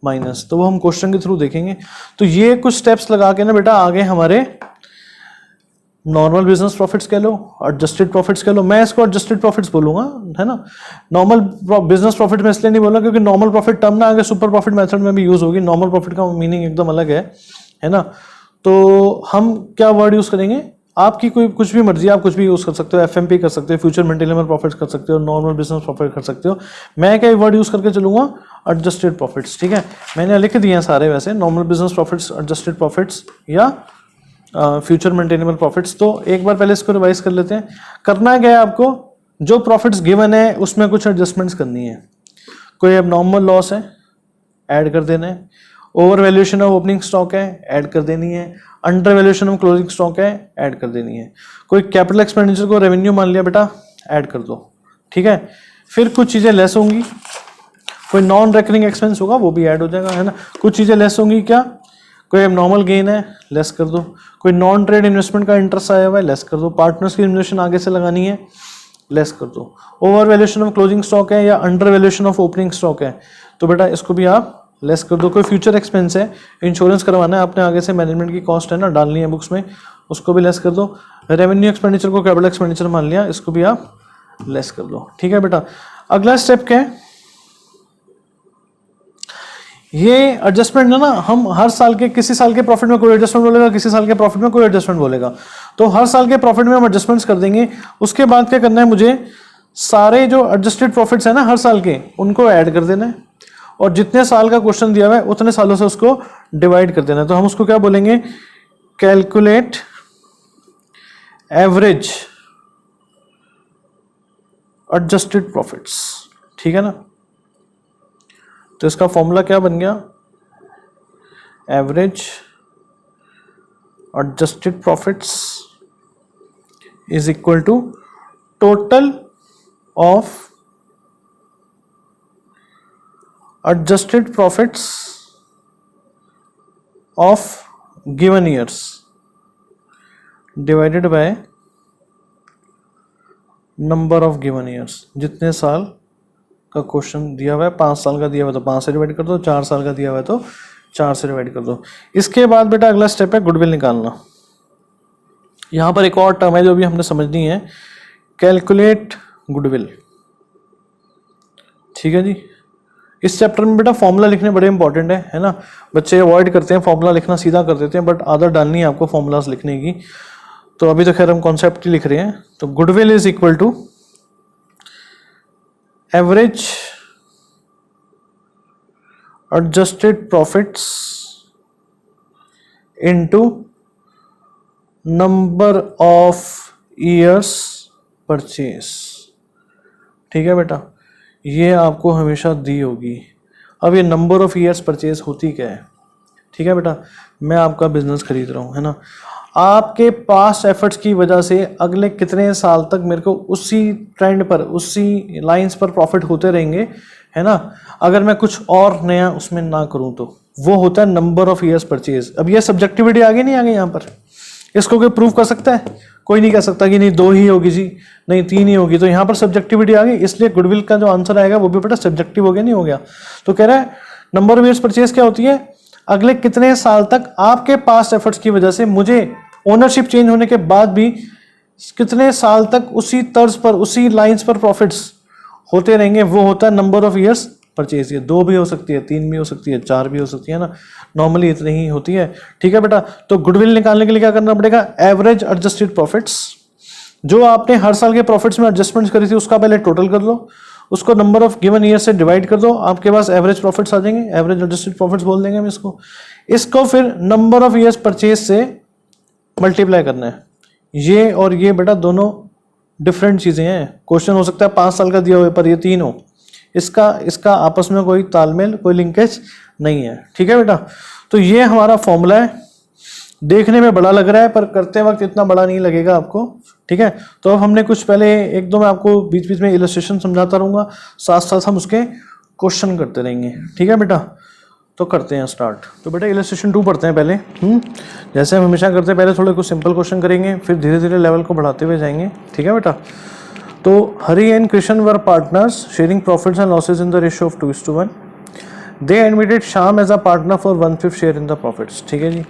S1: माइनस। तो वो हम क्वेश्चन के थ्रू देखेंगे। तो ये कुछ स्टेप्स लगा के ना बेटा आगे हमारे नॉर्मल बिजनेस प्रॉफिट्स कह लो, एडजस्टेड प्रॉफिट्स कह लो, मैं इसको एडजस्टेड प्रॉफिट्स बोलूंगा, है ना। नॉर्मल बिजनेस प्रॉफिट में इसलिए नहीं बोला क्योंकि नॉर्मल प्रॉफिट टर्म ना आगे सुपर प्रॉफिट मेथड में भी यूज होगी, नॉर्मल प्रॉफिट का मीनिंग एकदम अलग है ना। तो हम क्या वर्ड यूज करेंगे, आपकी कोई कुछ भी मर्जी, आप कुछ भी यूज कर सकते हो, एफएमपी कर सकते हो, फ्यूचर मेंटेनेबल प्रॉफिट्स कर सकते हो, नॉर्मल बिजनेस प्रॉफिट कर सकते हो। मैं क्या वर्ड यूज करके चलूंगा, एडजस्टेड प्रॉफिट्स, ठीक है। मैंने लिख दिए हैं सारे वैसे, normal business profits, adjusted profits या फ्यूचर मेंटेनेबल प्रॉफिट्स। तो एक बार पहले इसको रिवाइज कर लेते हैं। करना क्या है आपको, जो प्रॉफिट्स गिवन है उसमें कुछ एडजस्टमेंट्स करनी है। कोई एबनॉर्मल लॉस है, ऐड कर देना है। Over valuation of opening stock है, ऐड कर देनी है। Under valuation of closing stock है, ऐड कर देनी है। कोई कैपिटल एक्सपेंडिचर को रेवेन्यू मान लिया बेटा, ऐड कर दो, ठीक है। फिर कुछ चीजें लेस होंगी, कोई नॉन रेकरिंग एक्सपेंस होगा वो भी ऐड हो जाएगा, है ना। कुछ चीजें लेस होंगी, क्या, कोई एबनॉर्मल गेन है, लेस कर दो। कोई नॉन ट्रेड इन्वेस्टमेंट का इंटरेस्ट आया हुआ है, लेस कर दो। पार्टनर्स की इन्वेस्टमेंट आगे से लगानी है, लेस कर दो। Over valuation of closing stock है या under valuation of opening stock है, तो बेटा इसको भी आप लेस कर दो। कोई फ्यूचर एक्सपेंस है, इंश्योरेंस करवाना है आपने, आगे से मैनेजमेंट की कॉस्ट है ना डालनी है बुक्स में, उसको भी लेस कर दो। रेवेन्यू एक्सपेंडिचर को कैपिटल एक्सपेंडिचर मान लिया, इसको भी आप लेस कर दो, ठीक है बेटा। अगला स्टेप क्या है, ये एडजस्टमेंट है ना, हम हर साल के, किसी साल के प्रॉफिट में कोई एडजस्टमेंट बोलेगा, किसी साल के प्रॉफिट में कोई एडजस्टमेंट बोलेगा, तो हर साल के प्रॉफिट में हम एडजस्टमेंट्स कर देंगे। उसके बाद क्या करना है, मुझे सारे जो एडजस्टेड प्रॉफिट्स है ना हर साल के, उनको ऐड कर देना है, और जितने साल का क्वेश्चन दिया हुआ है उतने सालों से उसको डिवाइड कर देना है। तो हम उसको क्या बोलेंगे, कैलकुलेट एवरेज एडजस्टेड प्रॉफिट्स, ठीक है ना। तो इसका फॉर्मूला क्या बन गया, average adjusted profits is equal to total of adjusted profits of given years divided by number of given years. जितने साल का क्वेश्चन दिया हुआ है, 5 साल का दिया हुआ है तो 5 से डिवाइड कर दो, 4 साल का दिया हुआ है तो 4 से डिवाइड कर दो। इसके बाद बेटा अगला स्टेप है गुडविल निकालना। यहां पर एक और टर्म है जो भी हमने समझनी है, कैलकुलेट गुडविल, ठीक है जी। इस चैप्टर में बेटा फॉर्मूला लिखने बड़े इंपॉर्टेंट है ना। बच्चे अवॉइड करते हैं फॉर्मूला लिखना, सीधा कर देते हैं, बट आदत डालनी है आपको फॉर्मूलाज लिखने की। तो अभी तो खैर हम कॉन्सेप्ट ही लिख रहे हैं। तो goodwill is equal to average adjusted profits into number of years purchase. ठीक है बेटा, ये आपको हमेशा दी होगी। अब ये नंबर ऑफ ईयर्स परचेज होती क्या है? ठीक है बेटा, मैं आपका बिजनेस खरीद रहा हूँ, है ना, आपके पास्ट एफर्ट्स की वजह से अगले कितने साल तक मेरे को उसी ट्रेंड पर, उसी लाइंस पर प्रॉफिट होते रहेंगे, है ना, अगर मैं कुछ और नया उसमें ना करूँ तो वो होता है नंबर ऑफ ईयर्स परचेज। अब ये सब्जेक्टिविटी आ गई नहीं आ गई यहाँ पर? इसको कोई प्रूव कर सकता है? कोई नहीं कह सकता कि नहीं 2 ही होगी जी, नहीं 3 ही होगी। तो यहाँ पर सब्जेक्टिविटी आ गई, इसलिए गुडविल का जो आंसर आएगा वो भी बेटा सब्जेक्टिव हो गया, नहीं हो गया। तो कह रहा है नंबर ऑफ ईयर्स परचेज क्या होती है? अगले कितने साल तक आपके पास्ट एफर्ट्स की वजह से मुझे ओनरशिप चेंज होने के बाद भी कितने साल तक उसी तर्ज पर, उसी लाइंस पर प्रॉफिट्स होते रहेंगे, वो होता है नंबर ऑफ ईयर्स परचेज। ये 2 भी हो सकती है, 3 भी हो सकती है, 4 भी हो सकती है ना, नॉर्मली इतनी ही होती है। ठीक है बेटा, तो गुडविल निकालने के लिए क्या करना पड़ेगा? एवरेज एडजस्टेड प्रॉफिट्स, जो आपने हर साल के प्रॉफिट्स में एडजस्टमेंट करी थी उसका पहले टोटल कर लो, उसको नंबर ऑफ गिवन ईयर से डिवाइड कर दो, आपके पास एवरेज प्रॉफिट्स आ जाएंगे, एवरेज एडजस्टेड प्रॉफिट्स बोल देंगे हम इसको फिर नंबर ऑफ ईयर्स परचेज से मल्टीप्लाई करना है। ये और ये बेटा दोनों डिफरेंट चीजें हैं। क्वेश्चन हो सकता है 5 साल का दिया हुआ पर ये 3 हो, इसका आपस में कोई तालमेल, कोई लिंकेज नहीं है। ठीक है बेटा, तो ये हमारा फॉर्मूला है। देखने में बड़ा लग रहा है पर करते वक्त इतना बड़ा नहीं लगेगा आपको। ठीक है, तो अब हमने कुछ पहले 1-2 मैं आपको बीच बीच में इलस्ट्रेशन समझाता रहूंगा, साथ साथ हम उसके क्वेश्चन करते रहेंगे। ठीक है बेटा, तो करते हैं स्टार्ट। तो बेटा इलस्ट्रेशन 2 पढ़ते हैं पहले। जैसे हम हमेशा करते हैं, पहले थोड़े कुछ सिंपल क्वेश्चन करेंगे, फिर धीरे धीरे लेवल को बढ़ाते हुए जाएंगे। ठीक है बेटा, तो Hari and Krishna were partners sharing profits and losses in the ratio of 2:1। They admitted Shyam as a partner for 1/5 share in the profits. ठीक है जी।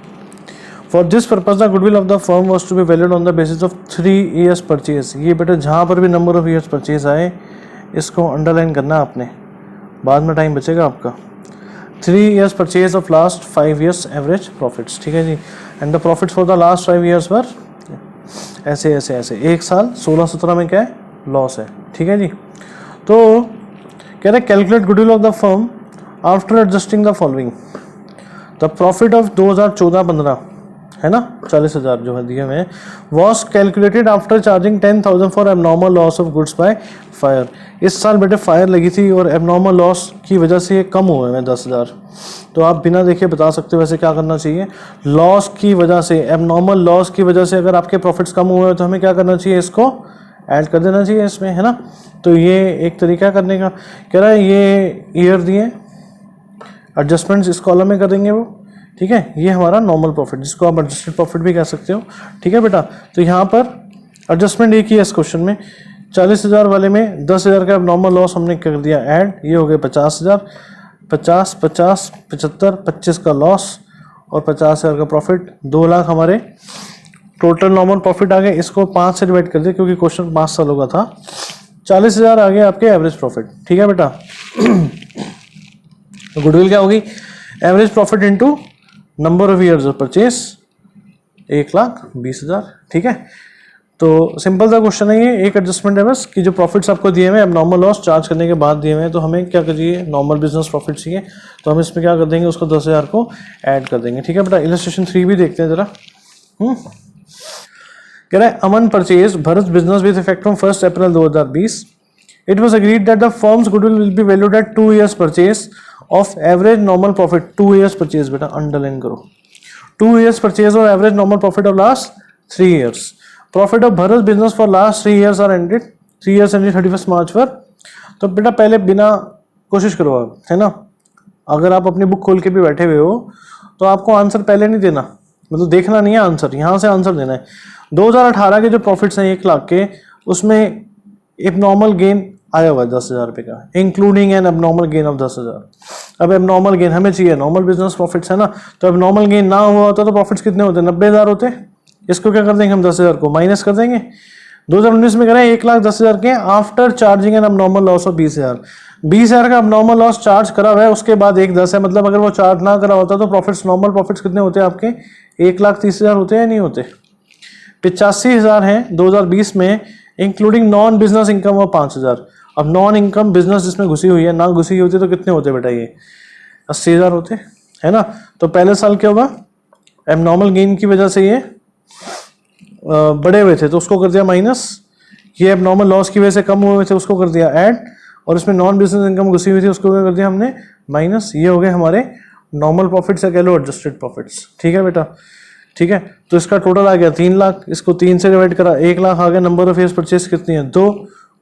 S1: For this purpose the goodwill of the firm was to be valued on the basis of 3 years purchase. ये बेटा जहाँ पर भी number of years purchase आए इसको अंडरलाइन करना आपने, बाद में टाइम बचेगा आपका। 3 years purchase of last 5 years average profits. ठीक है जी। And the profits for the last 5 years पर ऐसे ऐसे ऐसे, एक साल 16-17 में क्या है? लॉस है। ठीक है जी। तो कह रहे calculate goodwill of the firm after adjusting the following. The profit of 2014-15 है ना, 40,000 जो है दिए हुए, was calculated after charging 10,000 for abnormal loss of goods by fire. इस साल बेटे फायर लगी थी और एबनॉर्मल लॉस की वजह से ये कम हुए हैं 10,000। तो आप बिना देखे बता सकते हो वैसे क्या करना चाहिए। लॉस की वजह से, एबनॉर्मल लॉस की वजह से अगर आपके प्रॉफिट्स कम हुए हैं तो हमें क्या करना चाहिए? इसको ऐड कर देना चाहिए इसमें, है ना। तो ये एक तरीका करने का। कह रहा है ये ईयर दिए, एडजस्टमेंट्स इस कॉलम में कर देंगे वो। ठीक है, ये हमारा नॉर्मल प्रॉफिट, जिसको आप एडजस्टेड प्रॉफिट भी कह सकते हो। ठीक है बेटा, तो यहाँ पर एडजस्टमेंट एक ही है इस क्वेश्चन में। 40,000 वाले में 10,000 का नॉर्मल लॉस हमने कर दिया ऐड, ये हो गए 50,000, 50, 50, 75, 25 का लॉस और 50,000 का प्रॉफिट, 2 लाख हमारे टोटल नॉर्मल प्रॉफिट आ गए। इसको 5 से डिवाइड कर दिया क्योंकि क्वेश्चन 5 सालों का था। 40,000 आ गए आपके एवरेज प्रॉफिट। ठीक है बेटा, तो गुडविल क्या होगी? Average profit into number of years of purchase, 1,20,000। ठीक है, तो सिंपल सा क्वेश्चन है ये, एक एडजस्टमेंट है बस कि जो प्रॉफिट्स आपको दिए हुए अब नॉर्मल लॉस चार्ज करने के बाद दिए हुए हैं, तो हमें क्या करिए? नॉर्मल बिजनेस प्रॉफिट चाहिए, तो हम इसमें क्या कर देंगे? उसको 10,000 को ऐड कर देंगे। ठीक है बेटा, इलस्ट्रेशन 3 भी देखते हैं जरा। कह रहा है Aman purchase Bharat business with effect from 1 April 2020। It was agreed that the firm's goodwill will be valued at 2 years purchase of average normal profit. 2 years purchase बेटा अंडरलाइन करो। 2 years purchase of average normal profit of last 3 years. Profit of Bharat business for last 3 years are ended. 3 years ended 31st March पर। तो बेटा पहले बिना कोशिश करो आप, है ना। अगर आप अपनी बुक खोल के भी बैठे हुए हो तो आपको आंसर पहले नहीं देना, मतलब देखना नहीं है आंसर, यहाँ से आंसर देना है। 2018 के जो प्रॉफिट्स हैं 1 लाख के, उसमें एबनॉर्मल गेन आया हुआ है 10,000 रुपये का, including N abnormal gain of 10,000। अब एबनॉर्मल गेन हमें चाहिए, नॉर्मल बिजनेस प्रॉफिट्स है ना, तो एबनॉर्मल गेन ना हुआ होता तो प्रॉफिट्स कितने होते? 90,000 होते। इसको क्या कर देंगे हम? 10,000 को माइनस कर देंगे। 2019 में करें 1,10,000 के after charging N abnormal loss of 20,000। 20,000 का एबनॉर्मल लॉस चार्ज करा हुआ है, उसके बाद 1,10 है, मतलब अगर वो चार्ज ना करा होता तो प्रॉफिट्स, नॉर्मल प्रॉफिट्स कितने होते हैं आपके? 1,30,000 होते हैं, नहीं होते? 85,000 हैं 2020 में, including non business income of 5,000। अब नॉन इनकम बिजनेस जिसमें घुसी हुई है, ना घुसी होती तो कितने होते बेटा, ये 80,000 होते, है ना। तो पहले साल क्या होगा, एबनॉर्मल गेन की वजह से ये बड़े हुए थे तो उसको कर दिया माइनस, ये एबनॉर्मल लॉस की वजह से कम हुए थे उसको कर दिया ऐड, और इसमें नॉन बिजनेस इनकम घुसी हुई थी उसको क्या कर दिया हमने, माइनस। ये हो गए हमारे नॉर्मल प्रॉफिट्स या कह लो एडजस्टेड प्रॉफिट्स, ठीक है बेटा, ठीक है। तो इसका टोटल आ गया 3 लाख, इसको 3 से डिवाइड करा 1 लाख आ गया, नंबर ऑफ इयर्स परचेज कितनी है 2,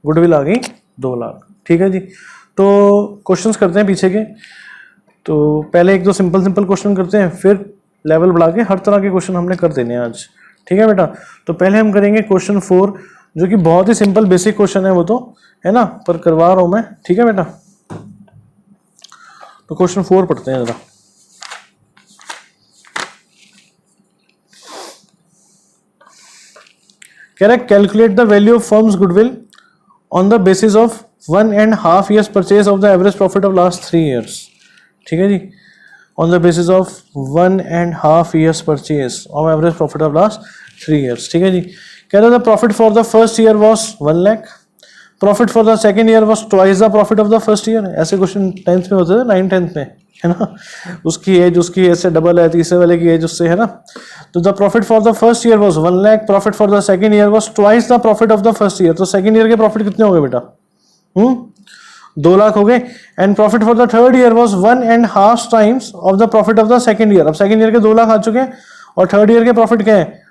S1: गुडविल आ गई 2 लाख, ठीक है जी। तो क्वेश्चंस करते हैं पीछे के, तो पहले एक दो सिंपल क्वेश्चन करते हैं, फिर लेवल बढ़ा के हर तरह के क्वेश्चन हमने कर देने हैं आज, ठीक है बेटा। तो पहले हम करेंगे क्वेश्चन 4, जो कि बहुत ही सिंपल बेसिक क्वेश्चन है वो तो, है ना, पर करवा रहा हूं मैं, ठीक है बेटा। तो क्वेश्चन 4 पढ़ते हैं जरा। कह रहा है calculate the value of firms goodwill on the basis of 1.5 years purchase of the average profit of last 3 years, ठीक है जी, on the basis of 1.5 years purchase of average profit of last 3 years, ठीक है जी। कह रहा है the profit for the first year was 1 lakh, profit for the second year was twice the profit of the first year. ऐसे question 10th में होते थे, 9th 10th में, है ना। उसकी एज से डबल है, तीसरे वाले की एज उससे, है ना। तो the profit for the first year was 1 lakh, profit for the second year was twice the profit of the first year. तो सेकंड ईयर के प्रॉफिट कितने हो गए बेटा, 2 लाख हो गए। And profit for the third year was 1.5 times of the profit of the second year. अब second year के 2 लाख आ चुके हैं, और थर्ड ईयर के प्रॉफिट क्या है,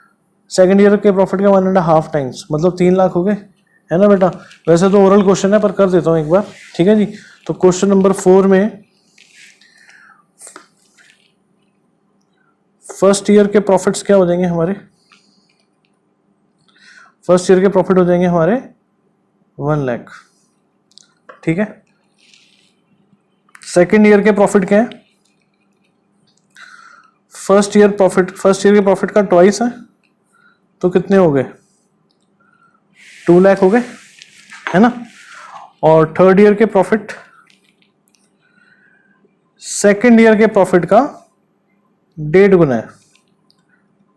S1: सेकंड ईयर के प्रॉफिट का 1.5 टाइम्स, मतलब 3 लाख हो गए, है ना बेटा। वैसे तो ओरल क्वेश्चन है पर कर देता हूं एक बार, ठीक है जी। तो क्वेश्चन नंबर 4 में फर्स्ट ईयर के प्रॉफिट्स क्या हो जाएंगे हमारे, फर्स्ट ईयर के प्रॉफिट हो जाएंगे हमारे 1 लाख, ठीक है। सेकेंड ईयर के प्रॉफिट क्या है, फर्स्ट ईयर के प्रॉफिट का ट्वाइस है, तो कितने हो गए 2 लाख हो गए, है ना। और थर्ड ईयर के प्रॉफिट सेकेंड ईयर के प्रॉफिट का 1.5 गुना है,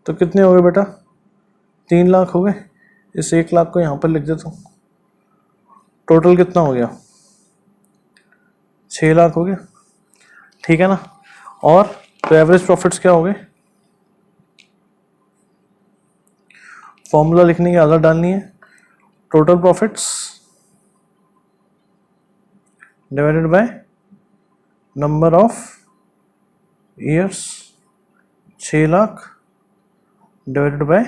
S1: तो कितने हो गए बेटा 3 लाख हो गए। इस 1 लाख को यहां पर लिख देता हूं, टोटल कितना हो गया 6 लाख हो गया, ठीक है ना। और तो एवरेज प्रॉफिट्स क्या हो गए, फॉर्मूला लिखने की आदत डालनी है, total profits divided by number of years, 6 lakh divided by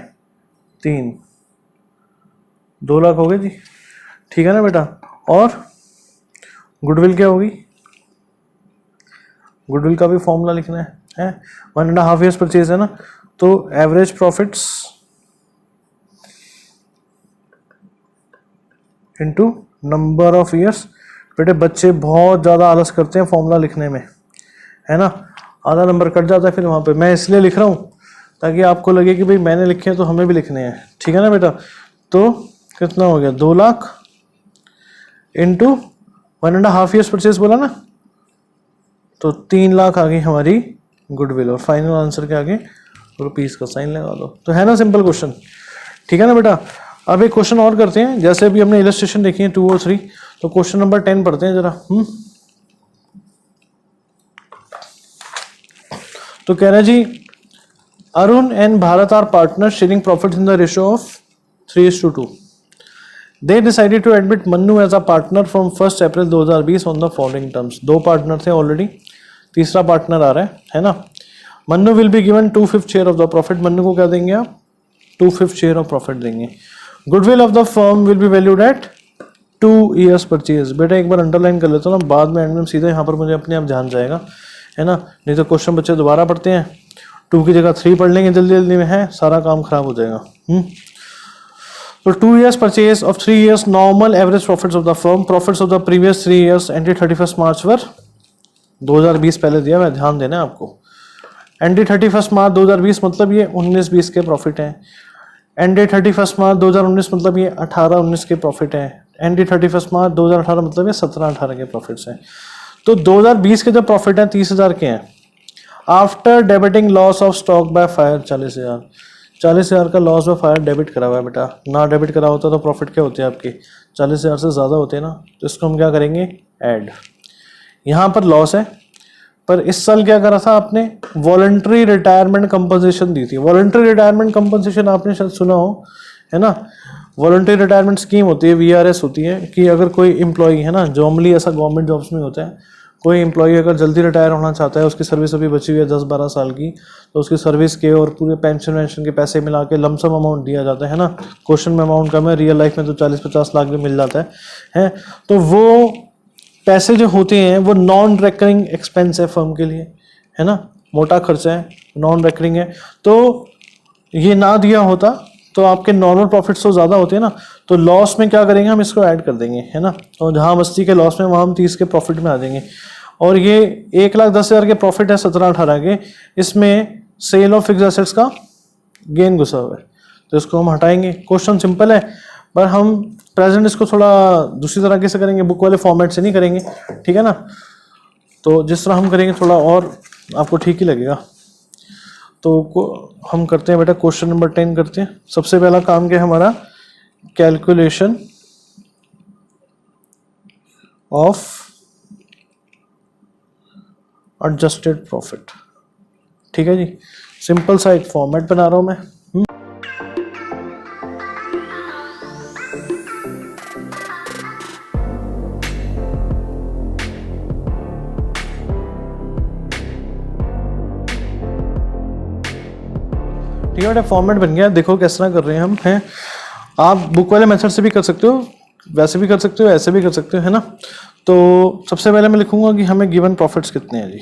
S1: 3, 2 lakh हो गए जी, ठीक है ना बेटा। और गुडविल क्या होगी, गुडविल का भी फॉर्मूला लिखना है 1.5 years परचेज है ना। तो average profits into number of years. बेटे बच्चे बहुत ज़्यादा आलस करते हैं फॉर्मूला लिखने में, है ना, आधा नंबर कट जाता है फिर वहाँ पे। मैं इसलिए लिख रहा हूँ ताकि आपको लगे कि भाई मैंने लिखे हैं तो हमें भी लिखने हैं, ठीक है ना बेटा। तो कितना हो गया 2 लाख इंटू 1.5 years परचेज बोला ना, तो 3 लाख आ गई हमारी गुडविल, और फाइनल आंसर के आगे रुपीस का साइन लगा दो। तो है ना सिंपल क्वेश्चन, ठीक है ना बेटा। अब एक क्वेश्चन और करते हैं, जैसे अभी हमने इलस्ट्रेशन देखी है 2 और 3, तो क्वेश्चन नंबर 10 पढ़ते हैं जरा। तो कह रहा है जी, Arun and Bharat are partner sharing profit in the ratio of 3:2। They decided to admit Mannu as a partner from 1 April 2020 on the following terms. 2 partner थे ऑलरेडी, तीसरा पार्टनर आ रहा है ना। Mannu will be given 2/5 share of the profit. Mannu को क्या देंगे आप 2/5 शेयर ऑफ प्रॉफिट देंगे। Goodwill of the firm will be valued at 2 years purchase. बेटा एक बार अंडरलाइन कर लेता हूँ ना, बाद में एंड में सीधा यहाँ पर मुझे अपने आप ध्यान जाएगा, है ना, नहीं तो क्वेश्चन बच्चे दोबारा पढ़ते हैं, 2 की जगह 3 पढ़ लेंगे जल्दी जल्दी में, है सारा काम खराब हो जाएगा। तो 2 years purchase of 3 years normal average profits of the firm, profits of the previous 3 years and 31 मार्च वर 2020 पहले दिया है, ध्यान देना है आपको। एंड 31 मार्च 2020 मतलब ये 19-20 के प्रॉफिट हैं। एंड 31 मार्च 2019 मतलब ये 18-19 के प्रॉफिट हैं। एंड 31 मार्च 2018 मतलब ये 17-18 के प्रॉफिट्स हैं। तो 2020 के जो प्रॉफिट हैं 30,000 के हैं, after debiting loss of stock by fire 40,000। 40,000 का लॉस बाय फायर डेबिट करा हुआ है बेटा, ना डेबिट करा होता तो प्रॉफिट क्या होते हैं आपके 40,000 से ज़्यादा होते हैं ना, तो इसको हम क्या करेंगे, ऐड। यहाँ पर लॉस है, पर इस साल क्या करा था आपने, वॉलंटरी रिटायरमेंट कंपनसेशन दी थी। वॉलंटरी रिटायरमेंट कंपनसेशन आपने शायद सुना हो, है ना। वॉलंटरी रिटायरमेंट स्कीम होती है, वीआरएस होती है, कि अगर कोई एम्प्लॉई है ना, नॉर्मली ऐसा गवर्नमेंट जॉब्स में होता है, कोई एम्प्लॉई अगर जल्दी रिटायर होना चाहता है, उसकी सर्विस अभी बची हुई है 10-12 साल की, तो उसकी सर्विस के और पूरे पेंशन वेंशन के पैसे मिला के लमसम अमाउंट दिया जाता है ना। क्वेश्चन में अमाउंट कम है, रियल लाइफ में तो 40-50 लाख भी मिल जाता है। तो वो पैसे जो होते हैं वो नॉन रेकरिंग एक्सपेंस है फर्म के लिए, है ना, मोटा खर्चा है, नॉन रेकरिंग है। तो ये ना दिया होता तो आपके नॉर्मल प्रॉफिट्स तो ज़्यादा होते हैं ना, तो लॉस में क्या करेंगे, हम इसको ऐड कर देंगे, है ना। तो जहाँ हम 80 के लॉस में, वहाँ हम 30 के प्रॉफिट में आ जाएंगे। और ये 1,10,000 के प्रॉफिट है 17-18 के, इसमें सेल ऑफ फिक्स एसेट्स का गेन घुसा हुआ है, तो इसको हम हटाएंगे। क्वेश्चन सिंपल है, पर हम प्रेजेंट इसको थोड़ा दूसरी तरीके से करेंगे, बुक वाले फॉर्मेट से नहीं करेंगे, ठीक है ना। तो जिस तरह हम करेंगे थोड़ा और आपको ठीक ही लगेगा। तो हम करते हैं बेटा, क्वेश्चन नंबर 10 करते हैं। सबसे पहला काम क्या है हमारा, कैलकुलेशन ऑफ एडजस्टेड प्रॉफिट। ठीक है जी, सिंपल सा एक फॉर्मेट बना रहा हूं मैं। ठीक है बेटा, फॉर्मेट बन गया। देखो किस तरह कर रहे हैं हम, हैं। आप बुक वाले मेथड से भी कर सकते हो, वैसे भी कर सकते हो, ऐसे भी कर सकते हो, है ना। तो सबसे पहले मैं लिखूंगा कि हमें गिवन प्रॉफिट्स कितने हैं जी।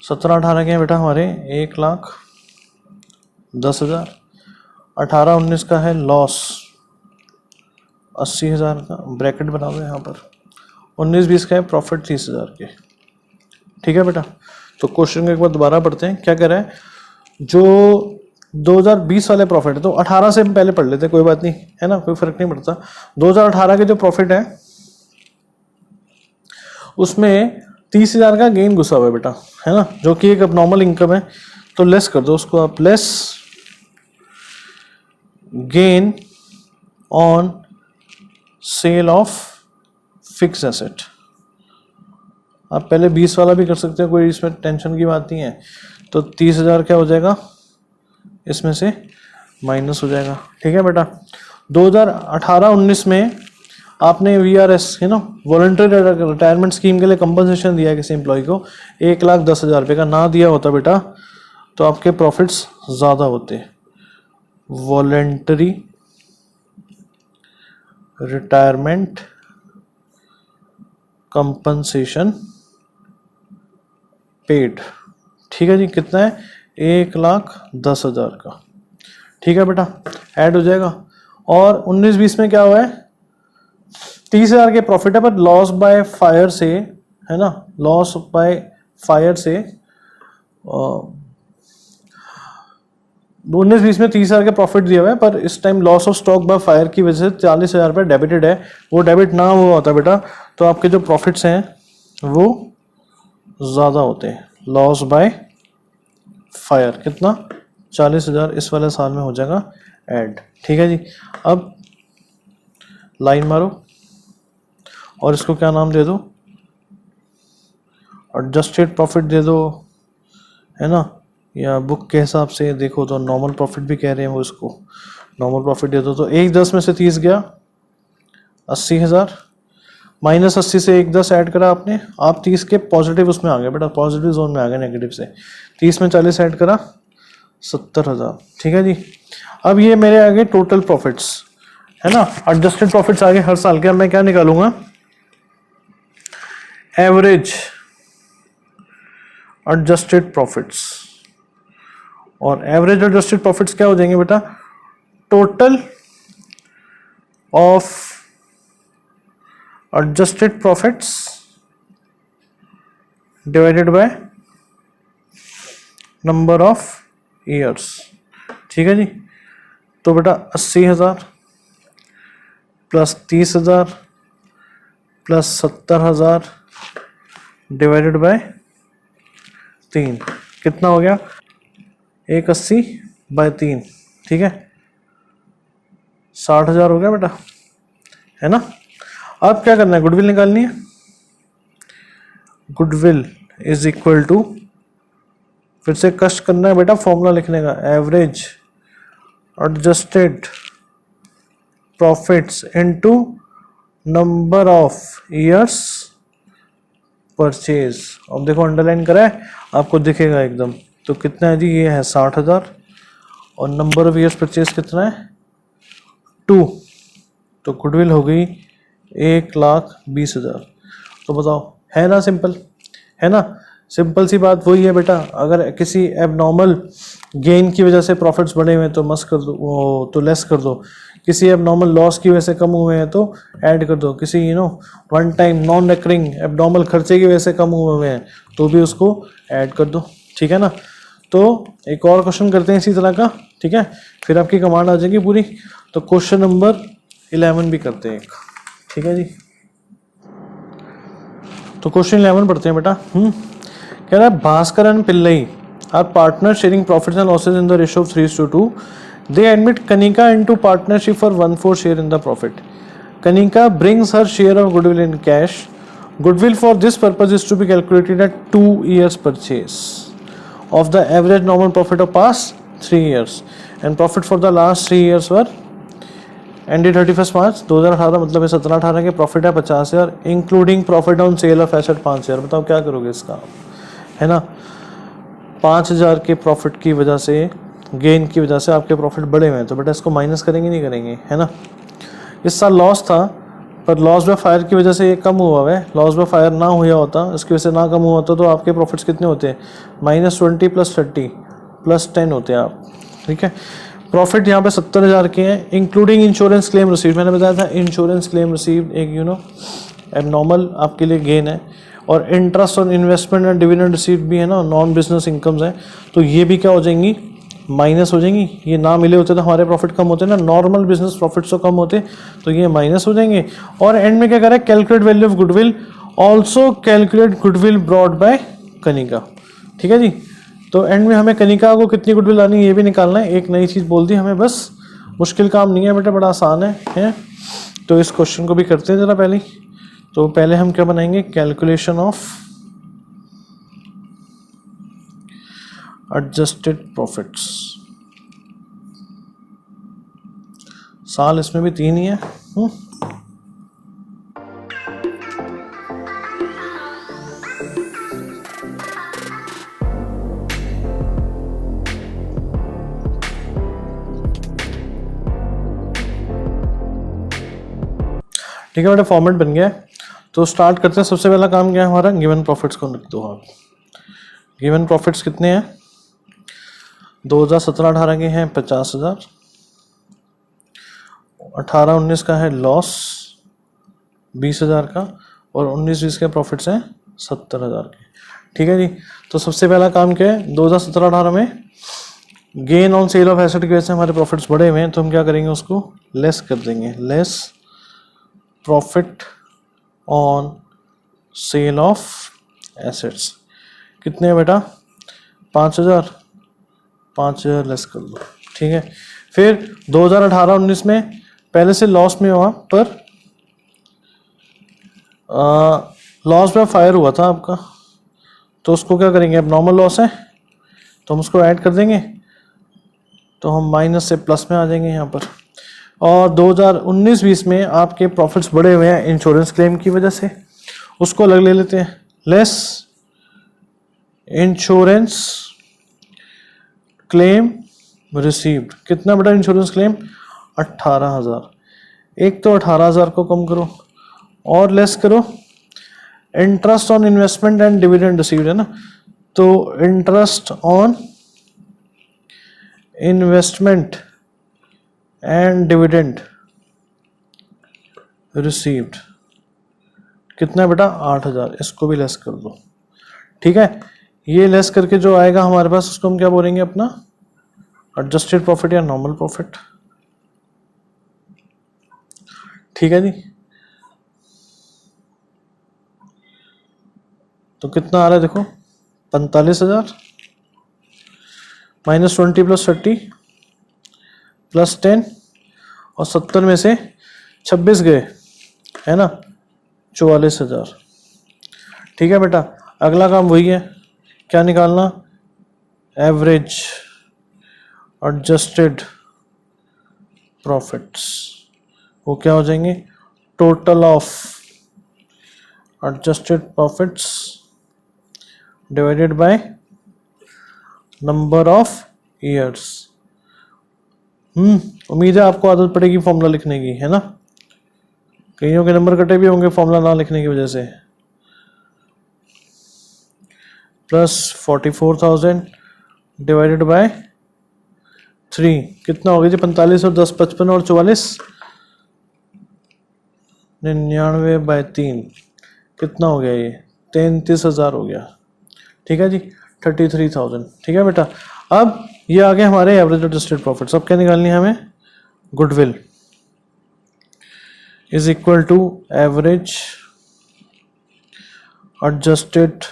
S1: 17-18 के हैं बेटा हमारे 1,10,000। 18-19 का है लॉस 80,000 का, ब्रैकेट बना दो यहाँ पर। 19-20 का है प्रॉफिट 30,000 के। ठीक है बेटा, तो क्वेश्चन को एक बार दोबारा पढ़ते हैं। क्या कह रहा है, जो 2020 वाले प्रॉफिट है, तो 18 से हम पहले पढ़ लेते हैं, कोई बात नहीं, है ना, कोई फर्क नहीं पड़ता। 2018 के जो प्रॉफिट है उसमें 30,000 का गेन घुसा हुआ है बेटा, है ना, जो कि एक नॉर्मल इनकम है। तो लेस कर दो उसको आप, less gain on sale of fix asset. आप पहले 20 वाला भी कर सकते हो, कोई इसमें टेंशन की बात नहीं है। तो 30,000 क्या हो जाएगा, इसमें से माइनस हो जाएगा। ठीक है बेटा, 2018-19 में आपने वीआरएस, है ना, वॉलंटरी रिटायरमेंट स्कीम के लिए कंपनसेशन दिया है किसी एम्प्लॉय को 1,10,000 रुपये का। ना दिया होता बेटा तो आपके प्रॉफिट्स ज़्यादा होते। वॉलंटरी रिटायरमेंट कंपनसेशन पेड, ठीक है जी, कितना है, 1,10,000 का। ठीक है बेटा, ऐड हो जाएगा। और 19-20 में क्या हुआ है, 30,000 के प्रॉफिट है, पर लॉस बाय फायर से, है ना, लॉस बाय फायर से 19-20 में 30,000 के प्रॉफिट दिया हुआ है, पर इस time loss of stock by fire की वजह से 40,000 रुपये डेबिटेड है। वो डेबिट ना हुआ होता बेटा तो आपके जो प्रॉफिट्स हैं वो ज़्यादा होते हैं। लॉस बाय फायर कितना, 40,000 इस वाले साल में हो जाएगा ऐड। ठीक है जी, अब लाइन मारो और इसको क्या नाम दे दो, एडजस्टेड प्रॉफिट दे दो, है ना, या बुक के हिसाब से देखो तो नॉर्मल प्रॉफिट भी कह रहे हैं वो, इसको नॉर्मल प्रॉफिट दे दो। तो 1,10 में से 30 गया 80,000, माइनस 80 से 1,10 ऐड करा आपने, आप 30 के पॉजिटिव उसमें आ गए बेटा, पॉजिटिव जोन में आ गए नेगेटिव से। 30 में 40 ऐड करा 70,000। ठीक है जी, अब ये मेरे आ गए टोटल प्रॉफिट्स, है ना, एडजस्टेड प्रॉफिट्स आ गए हर साल के। अब मैं क्या निकालूंगा, एवरेज एडजस्टेड प्रॉफिट्स। और एवरेज एडजस्टेड प्रॉफिट्स क्या हो जाएंगे बेटा, total of adjusted profits divided by number of years. ठीक है जी, तो बेटा 80,000 प्लस 30,000 प्लस 70,000 डिवाइडेड बाय 3 कितना हो गया, 180/3। ठीक है, 60,000 हो गया बेटा, है ना। अब क्या करना है, गुडविल निकालनी है। गुडविल इज इक्वल टू, फिर से कष्ट करना है बेटा फॉर्मूला लिखने का, average adjusted profits into number of years purchase. अब देखो अंडरलाइन करा है, आपको दिखेगा एकदम। तो कितना है जी, ये है 60,000 और नंबर ऑफ ईयर्स परचेज कितना है 2। तो गुडविल हो गई 1,20,000। तो बताओ, है ना सिंपल, है ना। सिंपल सी बात वही है बेटा, अगर किसी एबनॉर्मल गेन की वजह से प्रॉफिट्स बढ़े हुए हैं तो मस कर दो, वो तो लेस कर दो। किसी एबनॉर्मल लॉस की वजह से कम हुए हैं तो ऐड कर दो। किसी one time non recurring abnormal खर्चे की वजह से कम हुए हैं तो भी उसको ऐड कर दो, ठीक है ना। तो एक और क्वेश्चन करते हैं इसी तरह का, ठीक है, फिर आपकी कमांड आ जाएगी पूरी। तो क्वेश्चन नंबर 11 भी करते हैं एक, ठीक है जी। तो क्वेश्चन 11 पढ़ते हैं बेटा। कह रहा है Bhaskar and Pillai are partner sharing profits and losses in the ratio of 3:2. They admit Kanika into partnership for 1/4 share in the profit. Kanika brings her share of goodwill in cash. Goodwill for this purpose is to be calculated at 2 years purchase of the average normal profit of past 3 years, and profit for the last 3 years were ended 31st March 2018, मतलब ये 17-18 के profit है 50,000 including profit on sale of asset 5,000। बताओ क्या करोगे इसका, है ना। 5,000 के प्रॉफिट की वजह से, गेन की वजह से आपके प्रॉफिट बढ़े हुए हैं, तो बेटा इसको माइनस करेंगे नहीं करेंगे, है ना। इस साल लॉस था पर लॉस बाय फायर की वजह से ये कम हुआ है। लॉस बाय फायर ना हुआ होता, इसकी वजह से ना कम हुआ होता तो आपके प्रॉफिट्स कितने होते हैं, -20 + 30 + 10 होते हैं आप, ठीक है। प्रॉफिट यहाँ पे 70,000 के हैं इंक्लूडिंग इंश्योरेंस क्लेम रिसीव। मैंने बताया था इंश्योरेंस क्लेम रिसीव एक एबनॉर्मल आपके लिए गेन है, और interest on investment and dividend receive भी है ना, नॉन बिजनेस इनकम्स हैं, तो ये भी क्या हो जाएंगी, माइनस हो जाएंगी। ये ना मिले होते तो हमारे प्रॉफिट कम होते ना, नॉर्मल बिजनेस प्रॉफिट तो कम होते, तो ये माइनस हो जाएंगे। और एंड में क्या करें, calculate value of goodwill, also calculate goodwill brought by Kanika, ठीक है जी। तो एंड में हमें कनिका को कितनी गुडविल आनी है ये भी निकालना है। एक नई चीज़ बोल दी हमें, बस मुश्किल काम नहीं है बेटा, बड़ा आसान है। तो इस क्वेश्चन को भी करते हैं ज़रा पहले। तो पहले हम क्या बनाएंगे, कैलकुलेशन ऑफ एडजस्टेड प्रॉफिट्स। साल इसमें भी 3 ही है। ठीक है बेटा, फॉर्मेट बन गया है। तो स्टार्ट करते हैं। सबसे पहला काम क्या है हमारा, गिवन प्रॉफिट्स को लिख दो आप। गिवन प्रॉफिट्स कितने हैं, 2017-18 के हैं 50,000, 18-19 का है लॉस 20,000 का, और 19-20 के प्रॉफिट्स हैं 70,000 के, ठीक है जी। तो सबसे पहला काम क्या है, 2017-18 में gain on sale of asset की वजह से हमारे प्रॉफिट्स बढ़े हुए हैं, तो हम क्या करेंगे, उसको लेस कर देंगे। Less profit on sale of assets कितने हैं बेटा, 5,000, 5,000 लेस कर दो, ठीक है। फिर 2018-19 में पहले से लॉस में हुआ, पर लॉस में फायर हुआ था आपका, तो उसको क्या करेंगे, अब नॉर्मल लॉस है तो हम उसको ऐड कर देंगे, तो हम माइनस से प्लस में आ जाएंगे यहाँ पर। और 2019-20 में आपके प्रॉफिट्स बढ़े हुए हैं इंश्योरेंस क्लेम की वजह से, उसको अलग ले लेते हैं। लेस इंश्योरेंस क्लेम रिसीव्ड, कितना बड़ा इंश्योरेंस क्लेम, 18,000। एक तो 18,000 को कम करो और लेस करो interest on investment and dividend received, है ना। तो interest on investment and dividend received कितना बेटा, 8,000। इसको भी लेस कर दो, ठीक है। ये लेस करके जो आएगा हमारे पास, उसको हम क्या बोलेंगे, अपना एडजस्टेड प्रॉफिट या नॉर्मल प्रॉफिट, ठीक है जी। तो कितना आ रहा है देखो, 45,000 -20 + 30 + 10 और 70 में से 26 गए, है ना, 44,000। ठीक है बेटा, अगला काम वही है, क्या निकालना, एवरेज एडजस्टेड प्रॉफिट्स। वो क्या हो जाएंगे, total of adjusted profits divided by number of years. उम्मीद है आपको आदत पड़ेगी फॉर्मूला लिखने की, है ना। कईयों के नंबर कटे भी होंगे फॉर्मूला ना लिखने की वजह से। प्लस 44,000 डिवाइडेड बाय 3 कितना हो गया जी, 45 और 10 55 और 44, 99/3 कितना हो गया, ये 33,000 हो गया। ठीक है जी, 33,000। ठीक है बेटा, अब ये आ गए हमारे एवरेज एडजस्टेड प्रॉफिट्स। अब क्या निकालनी है हमें, goodwill is equal to average adjusted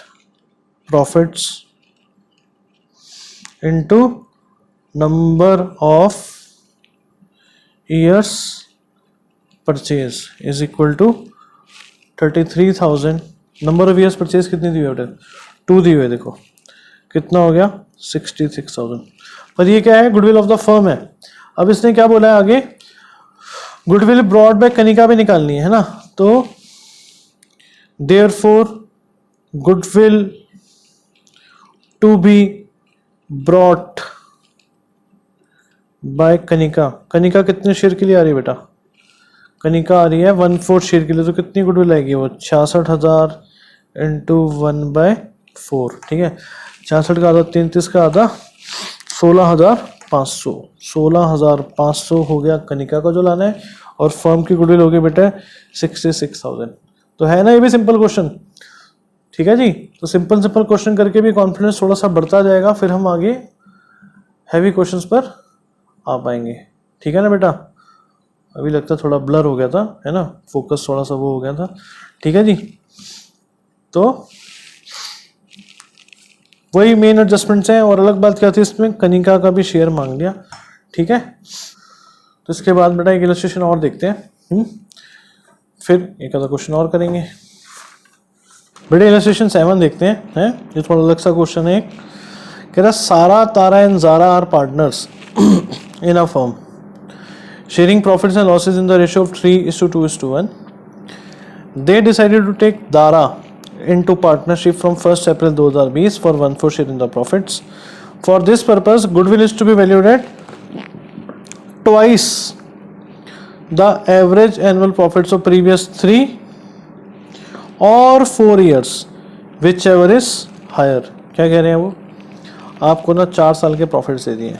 S1: profits into number of years purchase is equal to 33,000। Number of years purchase कितनी दी हुई है, 2 दी हुई है, देखो कितना हो गया, 66,000। पर ये क्या है, गुडविल ऑफ द फर्म है। अब इसने क्या बोला है आगे, गुडविल ब्रॉड बाय कनिका भी निकालनी है ना, तो therefore goodwill to be brought by Kanika. Kanika कितने शेयर के लिए आ रही है बेटा, कनिका आ रही है 1/4 शेयर के लिए, तो कितनी गुडविल आएगी, वो 66,000 इंटू 1/4। ठीक है, 66 का आधा 33 का आधा 16,500, 16,500 हो गया कनिका का जो लाना है, और फर्म की गुडविल हो गई बेटा 66,000। तो है ना, ये भी सिंपल क्वेश्चन। ठीक है जी, तो सिंपल क्वेश्चन करके भी कॉन्फिडेंस थोड़ा सा बढ़ता जाएगा, फिर हम आगे हैवी क्वेश्चंस पर आ पाएंगे। ठीक है ना बेटा, अभी लगता थोड़ा ब्लर हो गया था, है ना, फोकस थोड़ा सा वो हो गया था। ठीक है जी, तो वही मेन एडजस्टमेंट्स हैं, और अलग बात क्या थी इसमें, कनिका का भी शेयर मांग लिया। ठीक है, तो इसके बाद बेटा एक इलस्ट्रेशन और देखते हैं, फिर एक आधा क्वेश्चन और करेंगे। बेटा इलस्ट्रेशन 7 देखते हैं, ये थोड़ा अलग सा क्वेश्चन है। कह रहा Sara, Tara and Zara are partners in a firm sharing profits and losses in the ratio of 3:2:1. They decided to take Dara into partnership from 1st April 2020 for 1/4 share in the profits. For this purpose, goodwill is to be valued at twice the average annual profits of previous 3 or 4 years, whichever is higher. क्या कह रहे हैं वो, आपको ना 4 साल के profits दे दिए,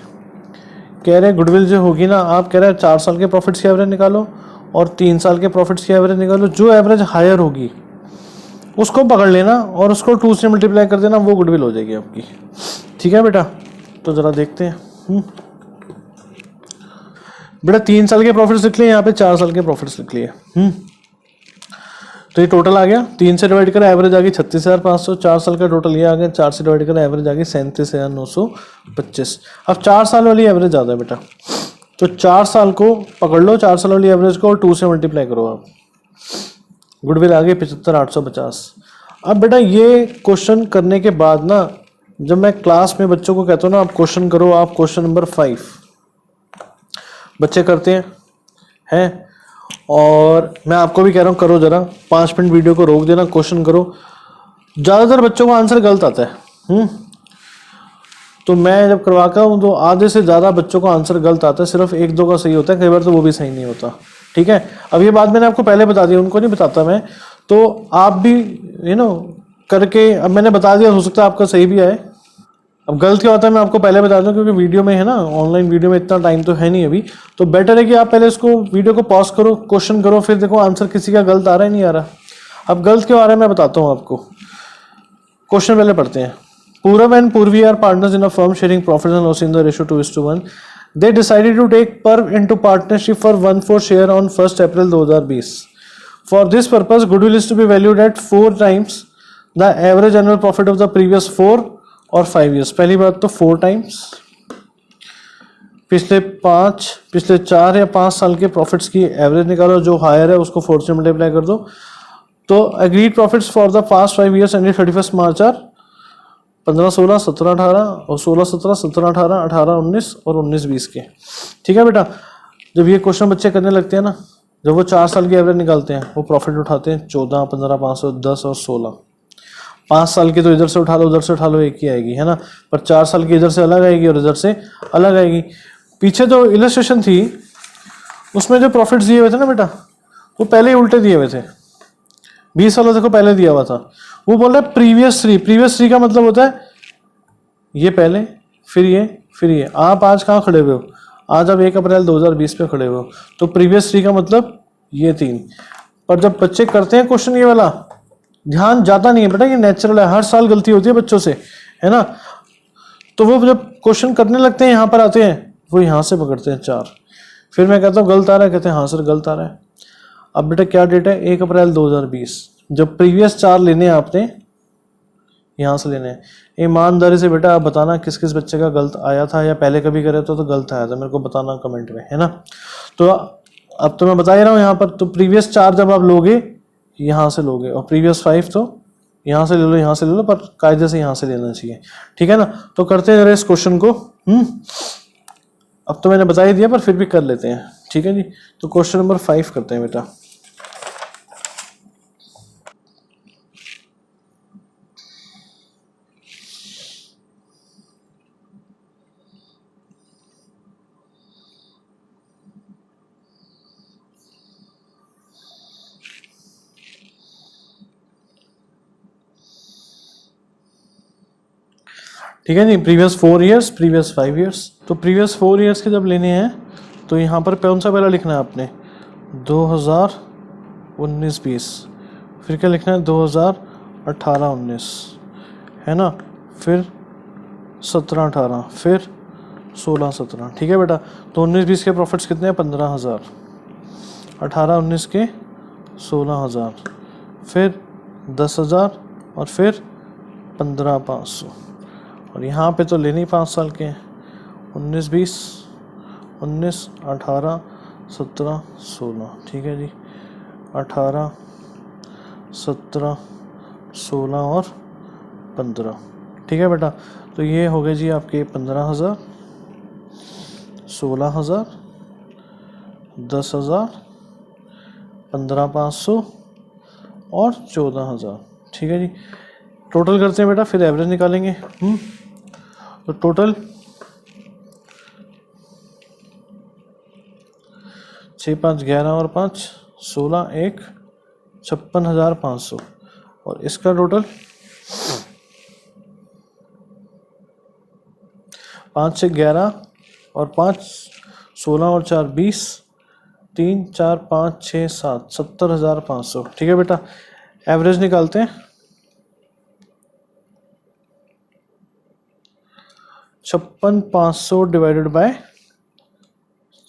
S1: कह रहे गुडविल जो होगी ना, आप कह रहे हैं 4 साल के प्रॉफिट्स की एवरेज निकालो और 3 साल के प्रॉफिट्स की एवरेज निकालो, जो एवरेज हायर होगी उसको पकड़ लेना और उसको 2 से मल्टीप्लाई कर देना, वो गुडविल हो जाएगी आपकी। ठीक है बेटा, तो जरा देखते हैं। बेटा 3 साल के प्रॉफिट्स लिख लिए, यहाँ पे 4 साल के प्रॉफिट्स लिख लिए। तो ये टोटल आ गया, 3 से डिवाइड करा एवरेज आ गई 36,500, 4 साल का टोटल ये आ गया, 4 से डिवाइड करा एवरेज आ गई 37,925। अब 4 साल वाली एवरेज ज़्यादा है बेटा, तो 4 साल को पकड़ लो, 4 साल वाली एवरेज को, और 2 से मल्टीप्लाई करो आप, गुडविल आ गई 75,850। अब बेटा ये क्वेश्चन करने के बाद ना, जब मैं क्लास में बच्चों को कहता हूँ ना आप क्वेश्चन करो, आप क्वेश्चन नंबर 5 बच्चे करते हैं, और मैं आपको भी कह रहा हूँ करो, जरा 5 मिनट वीडियो को रोक देना, क्वेश्चन करो। ज़्यादातर बच्चों का आंसर गलत आता है, तो मैं जब करवाता हूँ तो आधे से ज़्यादा बच्चों का आंसर गलत आता है, सिर्फ 1-2 का सही होता है, कई बार तो वो भी सही नहीं होता। ठीक है, अब ये बात मैंने आपको पहले बता दी, उनको नहीं बताता मैं, तो आप भी करके, अब मैंने बता दिया, हो सकता है आपका सही भी आए। अब गलत क्या होता है मैं आपको पहले बता दूं, क्योंकि वीडियो में है ना, ऑनलाइन वीडियो में इतना टाइम तो है नहीं अभी, तो बेटर है कि आप पहले इसको वीडियो को पॉज करो, क्वेश्चन करो, फिर देखो आंसर किसी का गलत आ रहा है नहीं आ रहा। अब गलत क्यों आ रहा है मैं बताता हूँ आपको, क्वेश्चन पहले पढ़ते हैं। Purav and Purvi are partners in a firm sharing profits and loss in the ratio 2:1. They decided to take Purv into partnership for 1/4 share on 1st April 2020. For this purpose, goodwill is to be valued at 4 times the average annual profit of the previous 4 और 5 years. पहली बात तो 4 times, पिछले 4 या 5 साल के profits की average निकालो, जो हायर है उसको 4 से मल्टीप्लाई कर दो। तो agreed profits for the past 5 years ended 31 March are 15, 16, 17, 18 और 16, 17, 17, 18, 18, 19 और 19, 20 के। ठीक है बेटा, जब ये क्वेश्चन बच्चे करने लगते हैं ना, जब वो 4 साल की एवरेज निकालते हैं, वो प्रॉफिट उठाते हैं 14, 15, 500, 10 और 16। 5 साल की तो इधर से उठा लो उधर से उठा लो एक ही आएगी, है ना, पर 4 साल की इधर से अलग आएगी और इधर से अलग आएगी। पीछे जो इलस्ट्रेशन थी उसमें जो प्रॉफिट्स दिए हुए थे ना बेटा, वो पहले ही उल्टे दिए हुए थे। 20 वाला देखो पहले दिया हुआ था, वो बोल रहा है प्रीवियस 3 का मतलब होता है ये पहले फिर ये। आप आज कहाँ खड़े हुए हो? आज आप 1 अप्रैल 2020 पे खड़े हुए हो, तो प्रीवियस 3 का मतलब ये 3। पर जब बच्चे करते हैं क्वेश्चन ये वाला, ध्यान जाता नहीं है बेटा, ये नेचुरल है, हर साल गलती होती है बच्चों से, है ना। तो वो जब क्वेश्चन करने लगते हैं यहाँ पर आते हैं, वो यहाँ से पकड़ते हैं 4। फिर मैं कहता हूँ गलत आ रहा है, कहते हैं हाँ सर गलत आ रहा है। अब बेटा क्या डेट है? 1 अप्रैल 2020। जब प्रीवियस 4 लेने हैं आपने, यहाँ से लेने हैं। ईमानदारी से बेटा आप बताना किस किस बच्चे का गलत आया था, या पहले कभी करे तो गलत आया था, मेरे को बताना कमेंट में, है ना। तो अब तो मैं बता ही रहा हूँ यहाँ पर, तो प्रीवियस 4 जब आप लोगे यहाँ से लोगे, और प्रीवियस 5 तो यहाँ से ले लो, यहाँ से ले लो, पर कायदे से यहाँ से लेना चाहिए। ठीक है ना। तो करते हैं जरा इस क्वेश्चन को। अब तो मैंने बता ही दिया, पर फिर भी कर लेते हैं। ठीक है जी। तो क्वेश्चन नंबर 5 करते हैं बेटा। ठीक है जी। Previous 4 years, previous 5 years. तो प्रीवियस 4 ईयर्स के जब लेने हैं, तो यहाँ पर कौन सा पहला लिखना है आपने? 2019-20। फिर क्या लिखना है? 2018-19, है ना। फिर 17-18, फिर 16-17। ठीक है बेटा। तो 19-20 के प्रॉफिट्स कितने हैं? 15,000। 18-19 के 16,000, फिर 10,000 और फिर 15,500। और यहाँ पे तो लेने ही 5 साल के हैं। 19-20, 19, 18, 17, 16। ठीक है जी। 18, 17, 16 और 15। ठीक है बेटा। तो ये हो गए जी आपके 15,000, 16,000, 10,000, 15,500 और 14,000। ठीक है जी। टोटल करते हैं बेटा, फिर एवरेज निकालेंगे। तो टोटल 6, 5, 11 और 5, 16, 1, 56,500। और इसका टोटल 5 से 11 और 5, 16 और 4, 20, 3, 4, 5, 6, 7, 70,500। ठीक है बेटा। एवरेज निकालते हैं। 56,500 डिवाइडेड बाय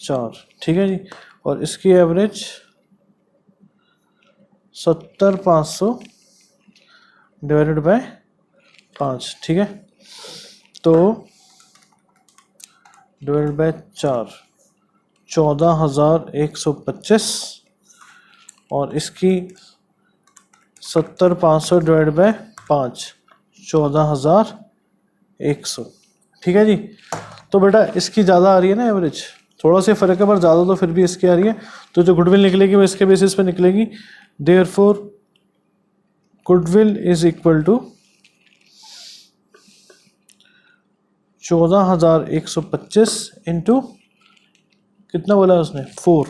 S1: 4। ठीक है जी। और इसकी एवरेज 70,500 डिवाइडेड बाय 5। ठीक है। तो डिवाइडेड बाय 4, 14,125। और इसकी 70,500 डिवाइड बाय 5, 14,100। ठीक है जी। तो बेटा इसकी ज़्यादा आ रही है ना एवरेज, थोड़ा सा फर्क है पर ज़्यादा तो फिर भी इसकी आ रही है। तो जो गुडविल निकलेगी वो इसके बेसिस पे निकलेगी। Therefore goodwill is equal to 14,125 into कितना बोला उसने? 4।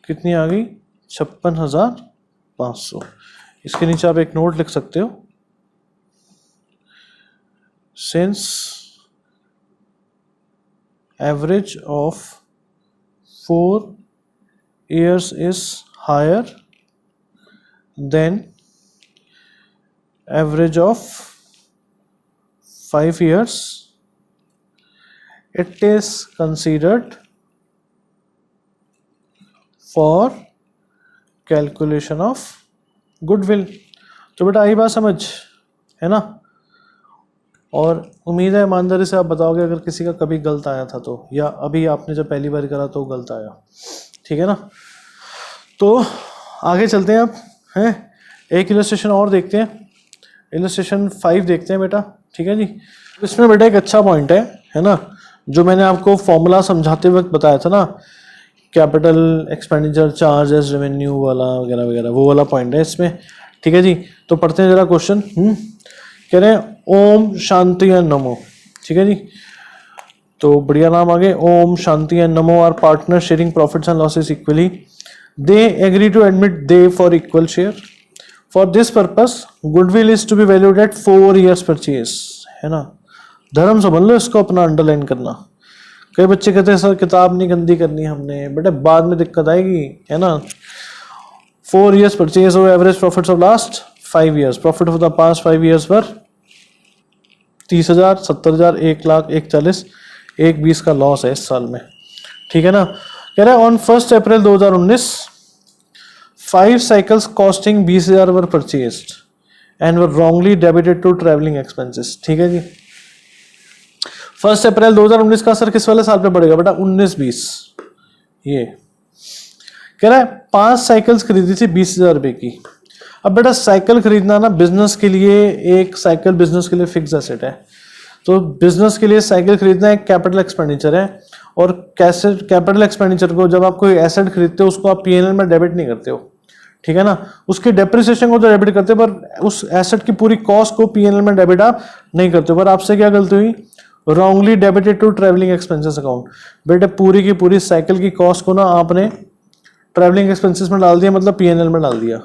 S1: कितनी आ गई? 56,500। इसके नीचे आप एक नोट लिख सकते हो, since average of 4 years is higher than average of 5 years, it is considered for calculation of goodwill। तो बेटा आई बात समझ, है ना। और उम्मीद है ईमानदारी से आप बताओगे अगर किसी का कभी गलत आया था तो, या अभी आपने जब पहली बार करा तो गलत आया, ठीक है ना। तो आगे चलते हैं आप, हैं एक इलस्ट्रेशन और देखते हैं, इलस्ट्रेशन 5 देखते हैं बेटा, ठीक है जी। इसमें बेटा एक अच्छा पॉइंट है ना, जो मैंने आपको फॉर्मूला समझाते वक्त बताया था ना, capital expenditure charge as revenue वाला वगैरह वगैरह, वो वाला पॉइंट है इसमें, ठीक है जी। तो पढ़ते हैं जरा क्वेश्चन। कह रहे हैं ओम शांति एंड नमो, ठीक है जी। तो बढ़िया नाम आगे, Om Shanti and Namo are partner sharing profits and losses equally, they agree to admit they for equal share, for this purpose goodwill is to be valued at 4 years purchase, है ना। धर्म समझ लो इसको, अपना अंडरलाइन करना। कई बच्चे कहते हैं सर किताब नहीं गंदी करनी हमने, बेटा बाद में दिक्कत आएगी, है ना। 4 years परचेज और average profits of last 5 years, profit of the past 5 years पर 30,000, 70,000, 1 लाख, 1,40,000, 1,20 का लॉस है इस साल में, ठीक है ना। कह रहे हैं on 1 April 2019 5 cycles costing 20,000 were purchased and were wrongly debited to travelling expenses, ठीक है जी। 1 April 2019 का असर किस वाले साल पे पड़ेगा बेटा, 19-20। ये कह रहा है 5 साइकिल्स खरीदी थी 20,000 रुपए की। अब बेटा साइकिल खरीदना ना बिजनेस के लिए, एक साइकिल बिजनेस के लिए फिक्स एसेट है, तो बिजनेस के लिए साइकिल खरीदना एक कैपिटल एक्सपेंडिचर है, और कैसे कैपिटल एक्सपेंडिचर को जब आप कोई एसेट खरीदते हो उसको आप पीएनएल में डेबिट नहीं करते हो, ठीक है ना। उसके डेप्रिसिएशन को तो डेबिट करते हो, पर उस एसेट की पूरी कॉस्ट को पीएनएल में डेबिट आप नहीं करते हो। पर आपसे क्या गलती हुई, wrongly debited to travelling expenses account. बेटे पूरी की पूरी साइकिल की कॉस्ट को ना आपने ट्रैवलिंग एक्सपेंसेस में डाल दिया, मतलब पीएनएल में डाल दिया।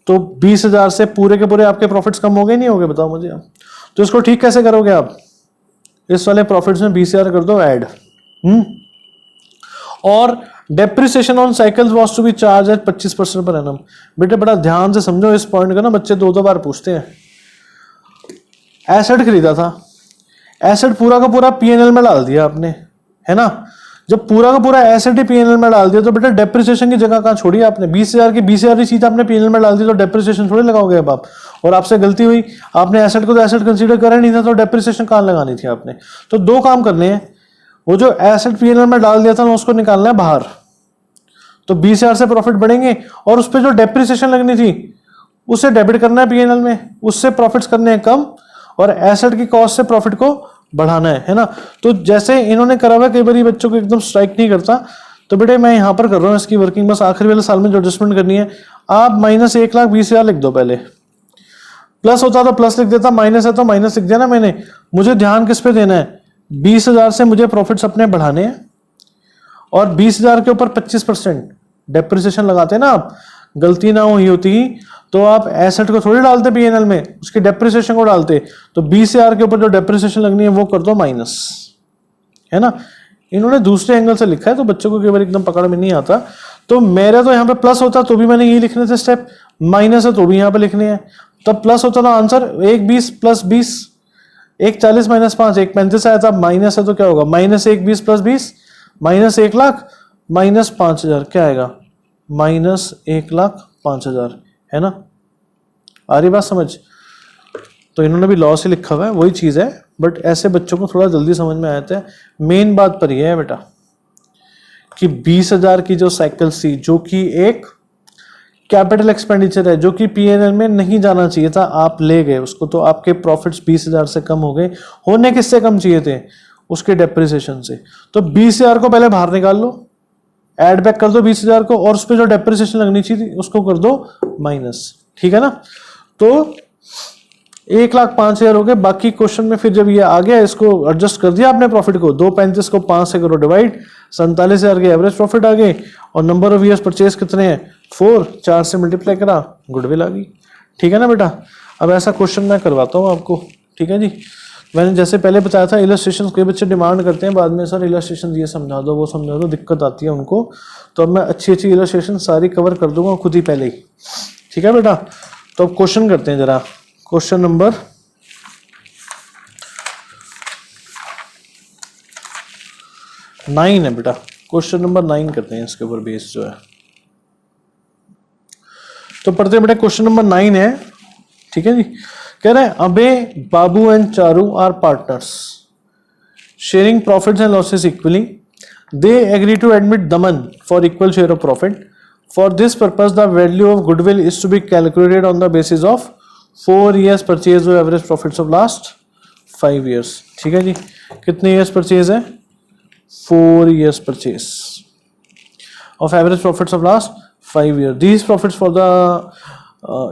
S1: तो 20,000 से पूरे के पूरे आपके प्रॉफिट्स कम हो गए नहीं हो गए, बताओ मुझे आप। तो इसको ठीक कैसे करोगे आप, इस वाले प्रॉफिट्स में 20,000 कर दो ऐड। और depreciation on cycles was to be charge at 25% per annum. बेटे बड़ा ध्यान से समझो इस पॉइंट का ना, बच्चे 2-2 बार पूछते हैं। एसेट खरीदा था, एसेट पूरा का पूरा पीएनएल में डाल दिया आपने, है ना। जब पूरा का पूरा एसेट ही पीएनएल में डाल दिया तो बेटा डेप्रिसिएशन की जगह कहां छोड़ी आपने, 20,000 की 20,000 की चीज आपने पीएनएल में डाल दी तो डेप्रिसिएशन थोड़ी लगाओगे अब आप। और आपसे गलती हुई, आपने एसेट को तो एसेट कंसीडर करा नहीं था, तो डेप्रिसिएशन कहां लगानी थी आपने। तो 2 काम करने हैं, वो जो एसेट पीएनएल में डाल दिया था ना उसको निकालना है बाहर, तो 20,000 से प्रॉफिट बढ़ेंगे, और उस पर जो डेप्रिसिएशन लगनी थी उसे डेबिट करना है पीएनएल में, उससे प्रॉफिट्स करने हैं कम, और एसेट की कॉस्ट से प्रॉफिट को बढ़ाना है ना। तो जैसे इन्होंने करा हुआ, कई बार बच्चों को एकदम स्ट्राइक नहीं करता, तो बेटे मैं यहां पर कर रहा हूं इसकी वर्किंग, बस आखिरी वाले साल में जो एडजस्टमेंट करनी है, आप माइनस 1,20,000 लिख दो। पहले प्लस होता तो प्लस लिख देता, माइनस है तो माइनस लिख दिया ना मैंने। मुझे ध्यान किस पे देना है, 20,000 से मुझे प्रॉफिट्स अपने बढ़ाने हैं, और 20,000 के ऊपर 25% डेप्रिसिएशन लगाते हैं ना आप, गलती ना हुई होती तो आप एसेट को थोड़ी डालते पीएनएल में, उसकी डेप्रिसिएशन को डालते। तो 20,000 के ऊपर जो डेप्रिसिएशन लगनी है वो कर दो माइनस, है ना। इन्होंने दूसरे एंगल से लिखा है तो बच्चों को कई बार एकदम पकड़ में नहीं आता। तो मेरा तो यहाँ पे प्लस होता तो भी मैंने यही लिखने थे स्टेप, माइनस है तो भी यहाँ पे लिखने हैं। तब प्लस होता था आंसर 1,20 + 20, 1,40 - 5, 1,35 आया था। माइनस है तो क्या होगा, -1,20 + 20 -1 लाख -5,000, क्या आएगा, -1,05,000, है ना। आ रही बात समझ। तो इन्होंने भी लॉ से लिखा हुआ है, वही चीज है, बट ऐसे बच्चों को थोड़ा जल्दी समझ में आया था। मेन बात पर यह है बेटा कि 20,000 की जो साइकिल थी, जो कि एक कैपिटल एक्सपेंडिचर है, जो कि पीएनएल में नहीं जाना चाहिए था, आप ले गए उसको, तो आपके प्रॉफिट्स 20,000 से कम हो गए। होने किससे कम चाहिए थे, उसके डेप्रिसिएशन से। तो 20,000 को पहले बाहर निकाल लो, एड बैक कर दो 20,000 को, और उस पर जो डेप्रिसिएशन लगनी चाहिए उसको कर दो माइनस, ठीक है ना। तो 1,05,000 हो गए। बाकी क्वेश्चन में फिर जब ये आ गया, इसको एडजस्ट कर दिया आपने प्रॉफिट को, 2,35 को 5 से करो डिवाइड, 47,000 के एवरेज प्रॉफिट आ गए, और नंबर ऑफ ईयर्स परचेज कितने हैं, 4, 4 से मल्टीप्लाई करा, गुडविल आ गई, ठीक है ना बेटा। अब ऐसा क्वेश्चन मैं करवाता हूँ आपको, ठीक है जी। मैंने जैसे पहले बताया था, इलस्ट्रेशन के बच्चे डिमांड करते हैं बाद में, सर इलस्ट्रेशन ये समझा दो वो समझा दो, दिक्कत आती है उनको। तो अब मैं अच्छी अच्छी इलस्ट्रेशन सारी कवर कर दूंगा खुद ही पहले ही, ठीक है बेटा। तो अब क्वेश्चन करते हैं जरा, क्वेश्चन नंबर 9 है बेटा, क्वेश्चन नंबर 9 करते हैं, इसके ऊपर बेस जो है। तो पढ़ते हैं बेटा, क्वेश्चन नंबर 9 है, ठीक है जी। कह रहे हैं अबे, Babu and Charu are partners sharing profits and losses equally. They agree to admit Daman for equal share of profit. For this purpose, the value of goodwill is to be calculated on the basis of 4 years purchase or average profits of last 5 years. ठीक है जी, कितने years purchase है? 4 years purchase of average profits of last 5 years. These profits for the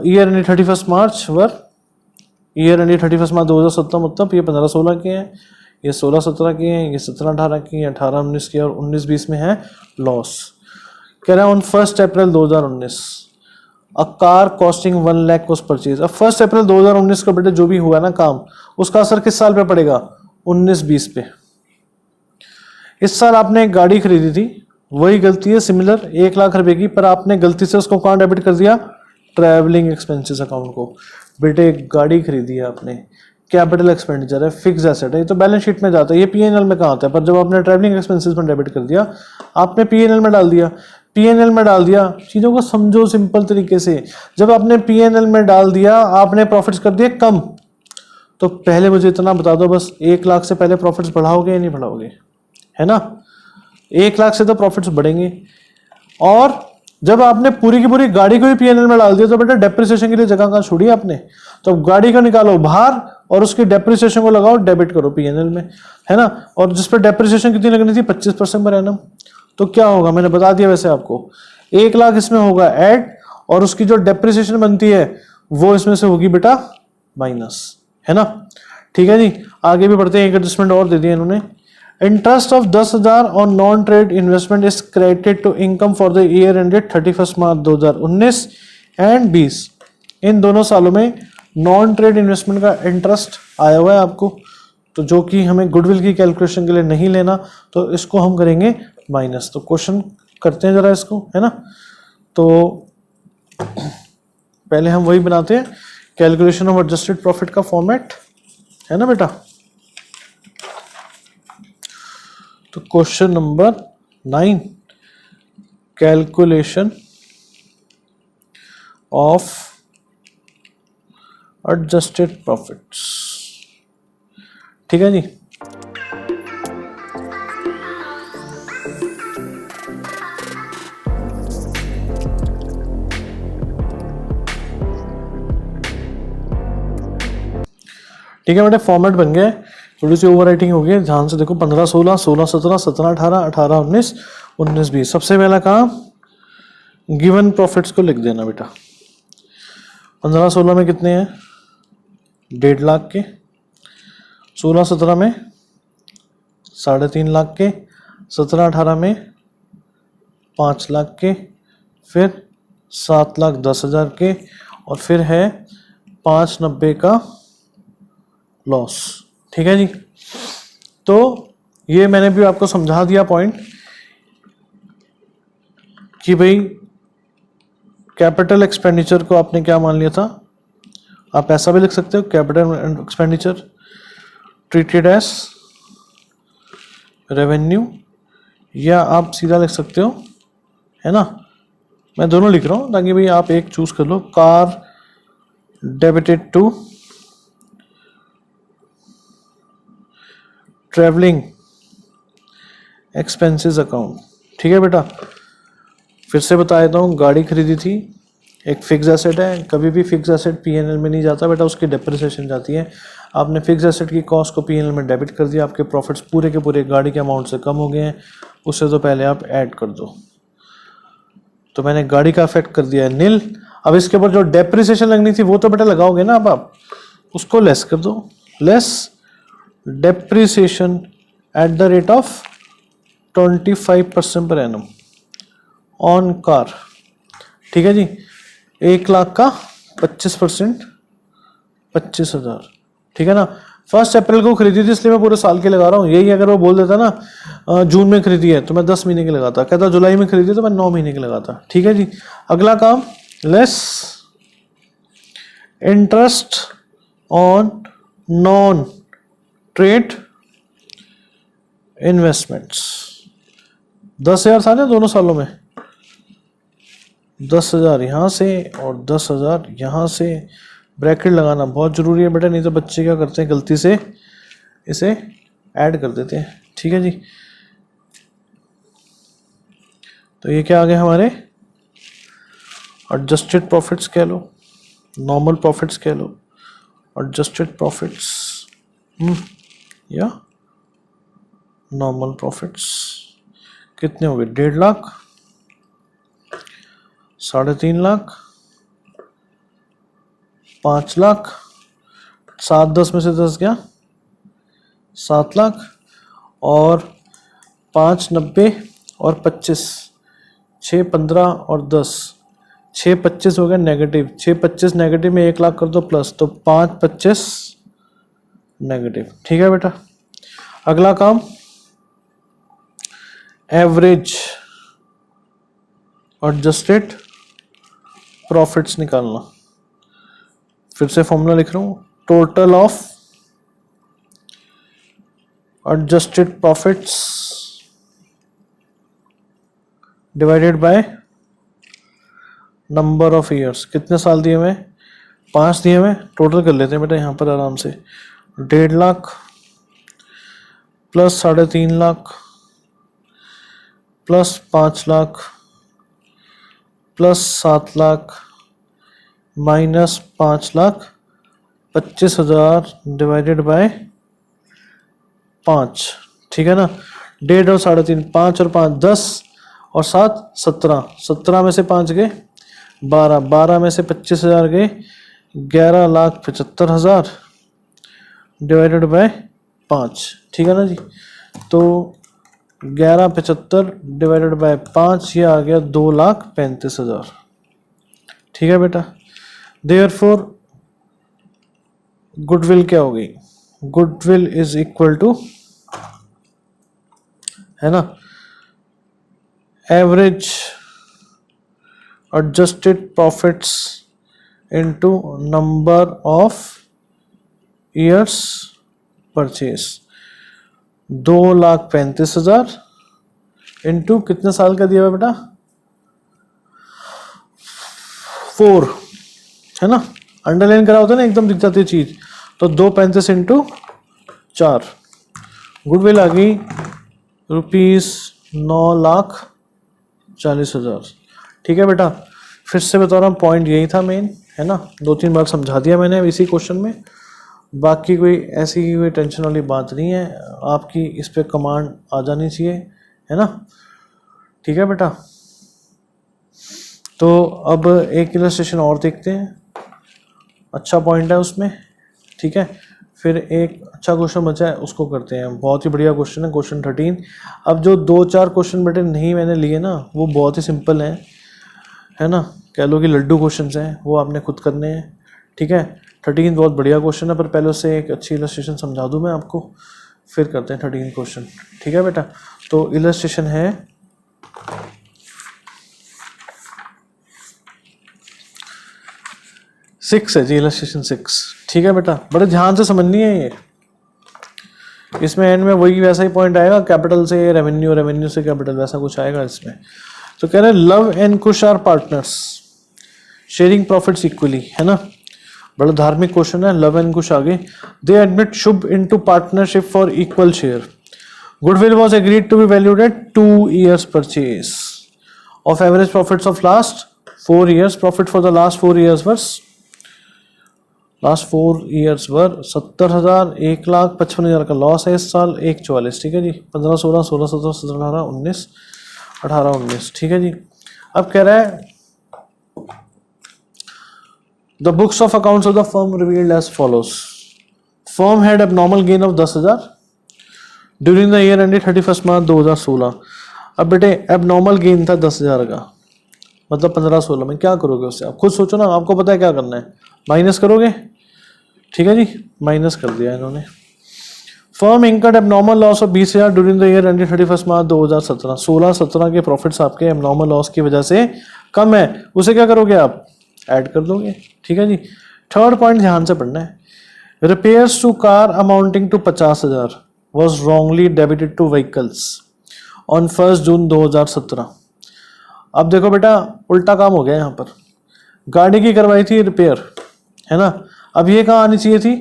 S1: year ended 31st March were year ended 31st March 2017, मतलब ये 15-16 के हैं, ये 16-17 की हैं, ये 17-18 की हैं, 18-19 की, और 19-20 में है लॉस. कह रहा है on 1 April 2019 a car costing 1 lakh was purchase. अब 1 अप्रैल 2019 का बेटे जो भी हुआ ना काम, उसका असर किस साल पे पड़ेगा? 19-20 पे. इस साल आपने एक गाड़ी खरीदी थी, वही गलती है सिमिलर 1 लाख रुपए की, पर आपने गलती से उसको कहाँ डेबिट कर दिया? ट्रैवलिंग एक्सपेंसेस अकाउंट को. बेटे एक गाड़ी खरीदी है आपने, कैपिटल एक्सपेंडिचर है, फिक्स एसेट है, ये तो बैलेंस शीट में जाता है, ये पीएनएल में कहाँ आता है? पर जब आपने ट्रैवलिंग एक्सपेंसेस में डेबिट कर दिया, आपने पीएनएल में डाल दिया. पीएनएल में डाल दिया, चीजों को समझो सिंपल तरीके से. जब आपने पीएनएल में डाल दिया, आपने प्रॉफिट्स कर दिए कम, तो पहले मुझे इतना बता दो बस, 1 लाख से पहले प्रॉफिट्स बढ़ाओगे या नहीं बढ़ाओगे? है ना, 1 लाख से तो प्रॉफिट्स बढ़ेंगे. और जब आपने पूरी की पूरी गाड़ी को ही पीएनएल में डाल दिया, तो बेटा डेप्रिसिएशन के लिए जगह कहाँ छोड़ी आपने? तो गाड़ी को निकालो बाहर और उसकी डेप्रिसिएशन को लगाओ, डेबिट करो पीएनएल में, है ना. और जिस पर डेप्रिसिएशन कितनी लगनी थी? 25% पर एनम. तो क्या होगा, मैंने बता दिया वैसे आपको, 1 लाख इसमें होगा ऐड, और उसकी जो डेप्रिसिएशन बनती है वो इसमें से होगी बेटा माइनस, है ना. ठीक है जी, आगे भी बढ़ते हैं. एक एडजस्टमेंट और दे दिया इन्होंने. Interest of 10,000 on non trade investment is credited to income for the year ended 31 March 2019 and 20. इन दोनों सालों में नॉन ट्रेड इन्वेस्टमेंट का इंटरेस्ट आया हुआ है आपको, तो जो कि हमें गुडविल की कैलकुलेशन के लिए नहीं लेना, तो इसको हम करेंगे माइनस. तो क्वेश्चन करते हैं जरा इसको, है ना. तो पहले हम वही बनाते हैं, कैलकुलेशन ऑफ एडजस्टेड प्रॉफिट का फॉर्मेट, है ना बेटा. तो question number 9, calculation of adjusted profits. ठीक है जी. ठीक है बेटा, फॉर्मेट बन गया है, थोड़ी सी ओवर राइटिंग हो गई, ध्यान से देखो. 15-16, 16-17, 17-18, 18-19, 19-20. सबसे पहला काम, गिवन प्रॉफिट्स को लिख देना बेटा. 15-16 में कितने हैं? 1.5 लाख के. 16-17 में 3.5 लाख के. 17-18 में 5 लाख के. फिर 7,10,000 के. और फिर है 590 का लॉस. ठीक है जी. तो ये मैंने भी आपको समझा दिया पॉइंट कि भाई कैपिटल एक्सपेंडिचर को आपने क्या मान लिया था. आप ऐसा भी लिख सकते हो, capital expenditure treated as revenue, या आप सीधा लिख सकते हो, है ना. मैं दोनों लिख रहा हूं ताकि भाई आप एक चूज कर लो. Car debited to travelling expenses account. ठीक है बेटा, फिर से बता देता हूँ. गाड़ी खरीदी थी, एक फिक्स एसेट है. कभी भी फिक्स एसेट पीएनएल में नहीं जाता बेटा, उसकी डेप्रिसिएशन जाती है. आपने फिक्स एसेट की कॉस्ट को पीएनएल में डेबिट कर दिया, आपके प्रॉफिट्स पूरे के पूरे गाड़ी के अमाउंट से कम हो गए हैं. उससे तो पहले आप ऐड कर दो. तो मैंने गाड़ी का इफेक्ट कर दिया है नील. अब इसके ऊपर जो डेप्रिसिएशन लगनी थी वो तो बेटा लगाओगे ना, अब आप उसको लेस कर दो. Less depreciation at the rate of 25% per annum on car. ठीक है जी. 1 लाख का 25%, 25,000. ठीक है ना. 1 अप्रैल को खरीदी थी, इसलिए मैं पूरे साल के लगा रहा हूँ. यही अगर वो बोल देता ना जून में खरीदी है, तो मैं 10 महीने के लगाता. कहता जुलाई में खरीदी तो मैं 9 महीने के लगाता. ठीक है जी. अगला काम, less interest on non trade investments. 10,000 था ना दोनों सालों में. 10,000 यहाँ से और 10,000 यहाँ से. ब्रैकेट लगाना बहुत ज़रूरी है बेटा, नहीं तो बच्चे क्या करते हैं गलती से इसे ऐड कर देते हैं। ठीक है जी, तो ये क्या आ गया हमारे एडजस्टेड प्रॉफिट्स कह लो, नॉर्मल प्रॉफिट्स कह लो, एडजस्टेड प्रॉफिट्स या नॉर्मल प्रॉफिट्स। कितने हो गए? 1.5 लाख, 3.5 लाख, 5 लाख, 7 10 में से 10 गया 7 लाख, और 5 90 और 25, 6 15 और 10, 6 25 हो गया नेगेटिव, 6 25 नेगेटिव में 1 लाख कर दो प्लस, तो 5 25 नेगेटिव। ठीक है बेटा, अगला काम एवरेज एडजस्टेड प्रॉफिट्स निकालना। फिर से फॉर्मूला लिख रहा हूं, total of adjusted profits divided by number of years. कितने साल दिए हुए? 5 दिए हुए। टोटल कर लेते हैं बेटा यहाँ पर आराम से, 1.5 lakh plus 3.5 lakh plus 5 lakh plus 7 lakh minus 5 lakh 25,000 divided by 5। ठीक है ना, 1.5 और 3.5, 5 और 5 10 और 7 17, 17 में से 5 गए 12, 12 में से 25,000 गए 11,75,000 डिवाइडेड बाय 5। ठीक है ना जी, तो 11,75 डिवाइडेड बाय 5, ये आ गया 2,35,000। ठीक है बेटा, देयरफॉर गुडविल क्या हो गई? गुडविल इज इक्वल टू, है ना, average adjusted profits into number of years purchase. 2,35,000 into कितने साल का दिया हुआ बेटा? 4, है ना, अंडरलाइन करा होता है ना, एकदम दिख जाती है चीज। तो 2,35 इंटू 4, गुडविल आ गई ₹9,40,000। ठीक है बेटा, फिर से बता रहा हूँ, पॉइंट यही था मेन, है ना, 2-3 बार समझा दिया मैंने इसी क्वेश्चन में। बाकी कोई ऐसी कोई टेंशन वाली बात नहीं है, आपकी इस पे कमांड आ जानी चाहिए, है ना। ठीक है बेटा, तो अब एक इलस्ट्रेशन और देखते हैं, अच्छा पॉइंट है उसमें। ठीक है, फिर एक अच्छा क्वेश्चन बचा है उसको करते हैं, बहुत ही बढ़िया क्वेश्चन है, क्वेश्चन 13। अब जो 2-4 क्वेश्चन बेटे नहीं मैंने लिए ना, वो बहुत ही सिंपल हैं, है ना, कह लो कि लड्डू क्वेश्चन हैं, वो आपने खुद करने हैं। ठीक है, 13 बहुत बढ़िया क्वेश्चन है, पर पहले उससे एक अच्छी इलस्ट्रेशन समझा दूं मैं आपको, फिर करते हैं 13 क्वेश्चन। ठीक है बेटा, तो इलस्ट्रेशन है, सिक्स है जी, इलस्ट्रेशन 6। ठीक है बेटा, बड़े ध्यान से समझनी है ये, इसमें एंड में वही वैसा ही पॉइंट आएगा, कैपिटल से रेवेन्यू, रेवेन्यू से कैपिटल, वैसा कुछ आएगा इसमें। तो कह रहे हैं Luv and Kush are partners sharing profits equally, है ना, बड़ा धार्मिक क्वेश्चन है। लव एंड कुश आगे, they admit Shubh into partnership for equal share. Goodwill was agreed to be valued at 2 years purchase of average profits of last 4 years। Profit for the last 4 years were, last 4 years were 70,000, 1,55,000 का loss है इस साल, 1,44। ठीक है जी, 15 16 16 17 17 18 19 18 19। ठीक है जी, अब कह रहा है the books of accounts of the firm revealed as follows. Firm had abnormal gain of 10,000 during the year ended 31 March 2016। अब बेटे एबनॉर्मल गेन था 10,000 का, मतलब 15-16 में क्या करोगे उससे? आप खुद सोचो ना, आपको पता है क्या करना है, माइनस करोगे। ठीक है जी, माइनस कर दिया इन्होंने। Firm incurred abnormal loss of 20,000 during the year ended 31 March 2017। 16-17 के प्रॉफिट्स आपके एबनॉर्मल लॉस की वजह से कम है, उसे क्या करोगे आप? ऐड कर दोगे। ठीक है जी, थर्ड पॉइंट ध्यान से पढ़ना है, repairs to car amounting to 50,000 was wrongly debited to vehicles on 1 June 2017। अब देखो बेटा, उल्टा काम हो गया यहाँ पर, गाड़ी की करवाई थी रिपेयर, है ना, अब ये कहाँ आनी चाहिए थी,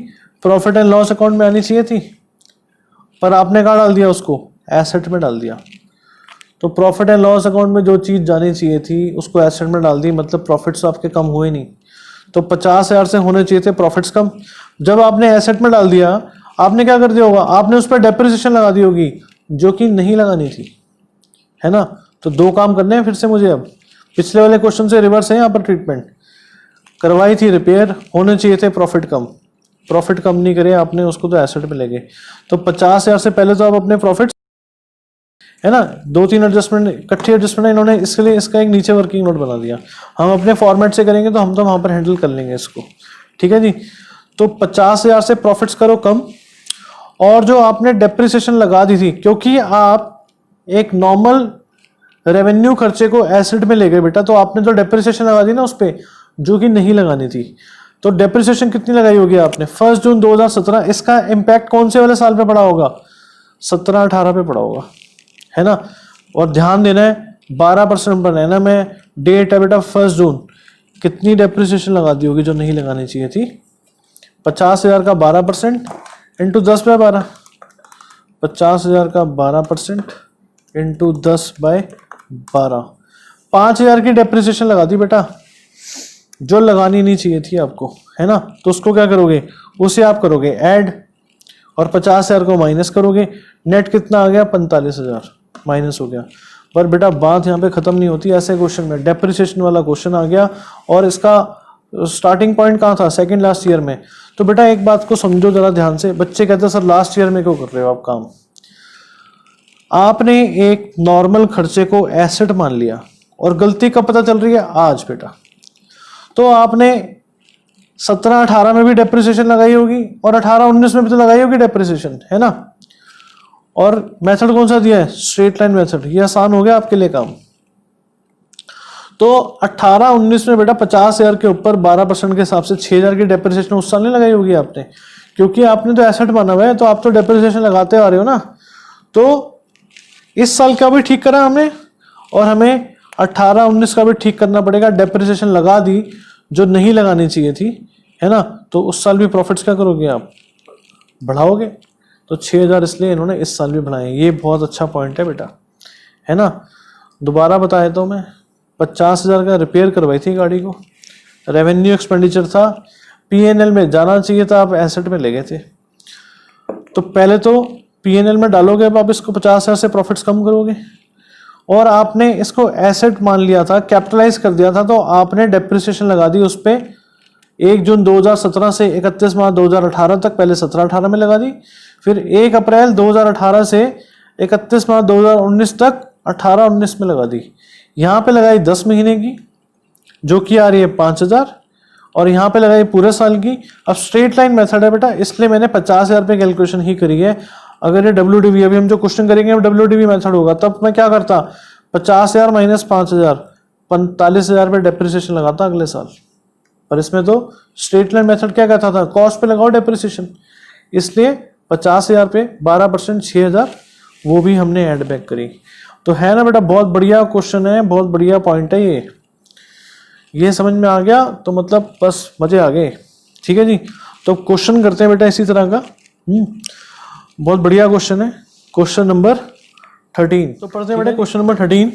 S1: प्रॉफिट एंड लॉस अकाउंट में आनी चाहिए थी, पर आपने कहाँ डाल दिया उसको, एसेट में डाल दिया। तो प्रॉफिट एंड लॉस अकाउंट में जो चीज़ जानी चाहिए थी उसको एसेट में डाल दी, मतलब प्रॉफिट्स आपके कम हुए नहीं। तो 50,000 से होने चाहिए थे प्रॉफिट्स कम। जब आपने एसेट में डाल दिया, आपने क्या कर दिया होगा, आपने उस पर डेप्रिसिएशन लगा दी होगी जो कि नहीं लगानी थी, है ना। तो दो काम करने हैं फिर से मुझे। अब पिछले वाले क्वेश्चन से रिवर्स है यहाँ पर ट्रीटमेंट। करवाई थी रिपेयर, होने चाहिए थे प्रॉफिट कम, प्रॉफिट कम नहीं करे आपने उसको, तो एसेट में ले गए। तो 50,000 से पहले तो आप अपने प्रॉफिट, है ना, 2-3 एडजस्टमेंट, इकट्ठी एडजस्टमेंट इन्होंने इसके लिए इसका एक नीचे वर्किंग नोट बना दिया। हम अपने फॉर्मेट से करेंगे तो हम तो वहां पर हैंडल कर लेंगे इसको, ठीक है जी। तो 50,000 से प्रॉफिट्स करो कम, और जो आपने डेप्रिसिएशन लगा दी थी, क्योंकि आप एक नॉर्मल रेवेन्यू खर्चे को एसेट में ले गए बेटा, तो आपने जो डेप्रिसिएशन लगा दी ना उस पर, जो कि नहीं लगानी थी। तो डेप्रिसिएशन कितनी लगाई होगी आपने, 1 जून 2017, इसका इम्पैक्ट कौन से वाले साल पे पड़ा होगा, 17-18 पे पड़ा होगा, है ना। और ध्यान देना है 12% बनाना में डेट है बेटा 1 जून, कितनी डेप्रिसिएशन लगा दी होगी जो नहीं लगानी चाहिए थी, 50,000 का 12% इंटू 10/12, 50,000 का 12% इंटू 10/12, 5,000 की डेप्रिसिएशन लगा दी बेटा जो लगानी नहीं चाहिए थी आपको, है ना। तो उसको क्या करोगे, उसे आप करोगे ऐड और 50,000 को माइनस करोगे, नेट कितना आ गया, 45,000 माइनस हो गया। पर बेटा बात यहाँ पे खत्म नहीं होती, ऐसे क्वेश्चन में डेप्रिसिएशन वाला क्वेश्चन आ गया और इसका स्टार्टिंग पॉइंट कहाँ था, सेकंड लास्ट ईयर में। तो बेटा एक बात को समझो जरा ध्यान से, बच्चे कहते हैं सर लास्ट ईयर में क्यों कर रहे हो आप काम। आपने एक नॉर्मल खर्चे को एसेट मान लिया, और गलती कब पता चल रही है, आज बेटा। तो आपने 17-18 में भी डेप्रिसिएशन लगाई होगी और 18-19 में भी तो लगाई होगी डेप्रिसिएशन, है ना। और मेथड कौन सा दिया है, स्ट्रेट लाइन मेथड, ये आसान हो गया आपके लिए काम। तो 18-19 में बेटा 50,000 के ऊपर 12% के हिसाब से 6,000 की डेप्रिसिएशन उस साल नहीं लगाई होगी आपने, क्योंकि आपने तो एसेट माना हुआ है, तो आप तो डेप्रिसिएशन लगाते आ रहे हो ना। तो इस साल का भी ठीक करा हमने, और हमें 18-19 का भी ठीक करना पड़ेगा। डेप्रिसिएशन लगा दी जो नहीं लगानी चाहिए थी, है ना। तो उस साल भी प्रॉफिट्स क्या करोगे आप, बढ़ाओगे। तो 6,000 इसलिए इन्होंने इस साल भी बढ़ाए। ये बहुत अच्छा पॉइंट है बेटा, है ना। दोबारा बताया तो मैं 50,000 का रिपेयर करवाई थी गाड़ी को, रेवेन्यू एक्सपेंडिचर था, पीएनएल में जाना चाहिए था, आप एसेट में ले गए थे। तो पहले तो पीएनएल में डालोगे, अब आप इसको 50,000 से प्रॉफिट्स कम करोगे, और आपने इसको एसेट मान लिया था, कैपिटलाइज कर दिया था, तो आपने डेप्रिसिएशन लगा दी उस पर 1 जून 2017 से 31 मार्च 2018 तक, पहले 17-18 में लगा दी, फिर 1 अप्रैल 2018 से 31 मार्च 2019 तक 18-19 में लगा दी। यहाँ पे लगाई 10 महीने की जो कि आ रही है 5,000, और यहाँ पे लगाई पूरे साल की। अब स्ट्रेट लाइन मेथड है बेटा, इसलिए मैंने 50,000 पे कैलकुलेशन ही करी है। अगर ये WDV, अभी हम जो क्वेश्चन करेंगे WDV मेथड होगा, तब मैं क्या करता, 50,000 माइनस 5,000, 45,000 पे डेप्रिसिएशन लगाता अगले साल। पर इसमें तो स्ट्रेट लाइन मेथड क्या कहता था, कॉस्ट पे लगाओ डेप्रिसिएशन, इसलिए 50,000 पे 12% 6,000 वो भी हमने ऐड बैक करी। तो है ना बेटा, बहुत बढ़िया क्वेश्चन है, बहुत बढ़िया पॉइंट है ये समझ में आ गया तो मतलब बस मजे आ गए, ठीक है जी। तो क्वेश्चन करते हैं बेटा इसी तरह का, बहुत बढ़िया क्वेश्चन है, क्वेश्चन नंबर 13। तो पढ़ते हैं बेटा क्वेश्चन नंबर 13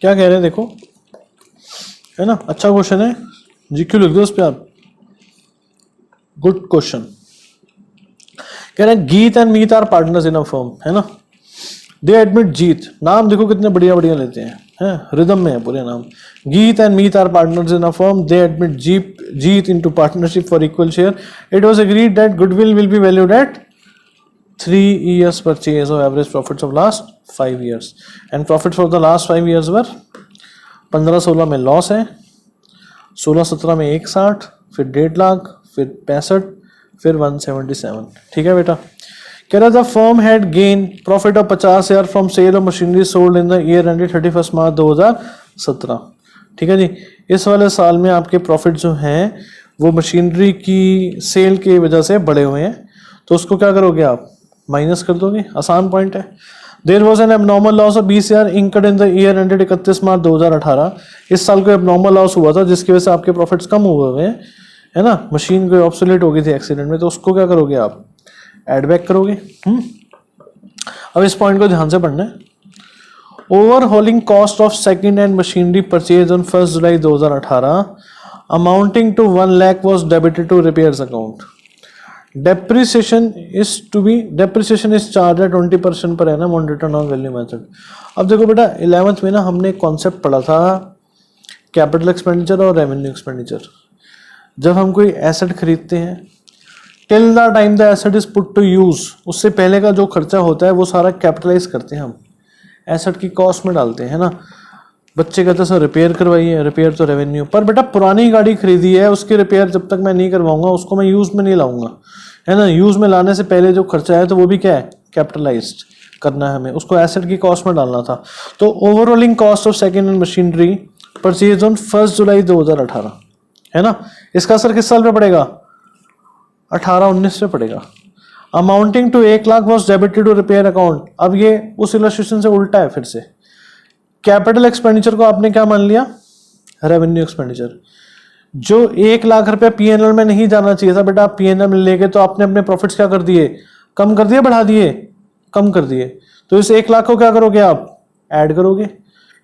S1: क्या कह रहे हैं, देखो, है ना, अच्छा क्वेश्चन है, जीक्यू लिख दो उस पर आप, गुड क्वेश्चन। कह रहे हैं Geet and Meet are partners in a firm, है ना। दे एडमिट जीत, नाम देखो कितने बढ़िया बढ़िया लेते हैं, रिदम में है पूरे नाम। Geet and Meet are partners in a firm, they admit Jeet into partnership for equal share. It was agreed that goodwill will be valued at 3 years purchase of average profits of last 5 years, and profits for the last 5 years were 15-16 में loss है, 16-17 में 160, फिर 1.5 लाख, फिर 65, फिर 177। ठीक है बेटा। कह रहा था firm had gain profit of 50,000 from sale of machinery sold in the year ended 31 March 2017। ठीक है जी। इस वाले साल में आपके प्रॉफिट जो हैं वो मशीनरी की सेल की वजह से बढ़े हुए हैं, तो उसको क्या करोगे आप, माइनस कर दोगे, आसान पॉइंट है। There was an abnormal loss of 20,000 incurred in the year ended 31 March 2018। इस साल को एबनॉर्मल लॉस हुआ था जिसकी वजह से आपके प्रॉफिट्स कम हुए हुए हैं, है ना, मशीन कोई ऑब्सोलेट हो गई थी एक्सीडेंट में, तो उसको क्या करोगे आप, एड बैक करोगे। अब इस पॉइंट को ध्यान से पढ़ना है। Overhauling cost of second hand machinery purchase on 1 July 2018 amounting to 1 lakh was debited to repairs account. Depreciation is charge है 20% per annum on return on value method. अब देखो बेटा 11th में ना हमने एक कॉन्सेप्ट पढ़ा था कैपिटल एक्सपेंडिचर और रेवेन्यू एक्सपेंडिचर। जब हम कोई एसेट खरीदते हैं, till the time the asset is put to use, उससे पहले का जो खर्चा होता है वो सारा कैपिटलाइज करते हैं हम, एसेट की कॉस्ट में डालते हैं, है ना। बच्चे कहते हैं सर रिपेयर करवाइए, रिपेयर तो रेवेन्यू, पर बेटा पुरानी गाड़ी खरीदी है उसकी रिपेयर जब तक मैं नहीं करवाऊंगा उसको मैं यूज में नहीं लाऊंगा, है ना। यूज में लाने से पहले जो खर्चा है तो वो भी क्या है, कैपिटलाइज्ड करना है हमें, उसको एसेट की कॉस्ट में डालना था। तो overhauling cost of second hand machinery purchase on 1 July 2018, है ना। इसका असर किस साल में पड़ेगा, 18-19 में पड़ेगा। Amounting to 1 lakh was debited to repair account. अब ये उस इलस्ट्रेशन से उल्टा है फिर से। कैपिटल एक्सपेंडिचर को आपने क्या मान लिया, रेवेन्यू एक्सपेंडिचर। जो 1 लाख रुपया पीएनएल में नहीं जाना चाहिए था बेटा, आप पीएनएल में लेके तो आपने अपने प्रॉफिट्स क्या कर दिए, कम कर दिए, बढ़ा दिए, कम कर दिए। तो इस 1 लाख को क्या करोगे आप, ऐड करोगे,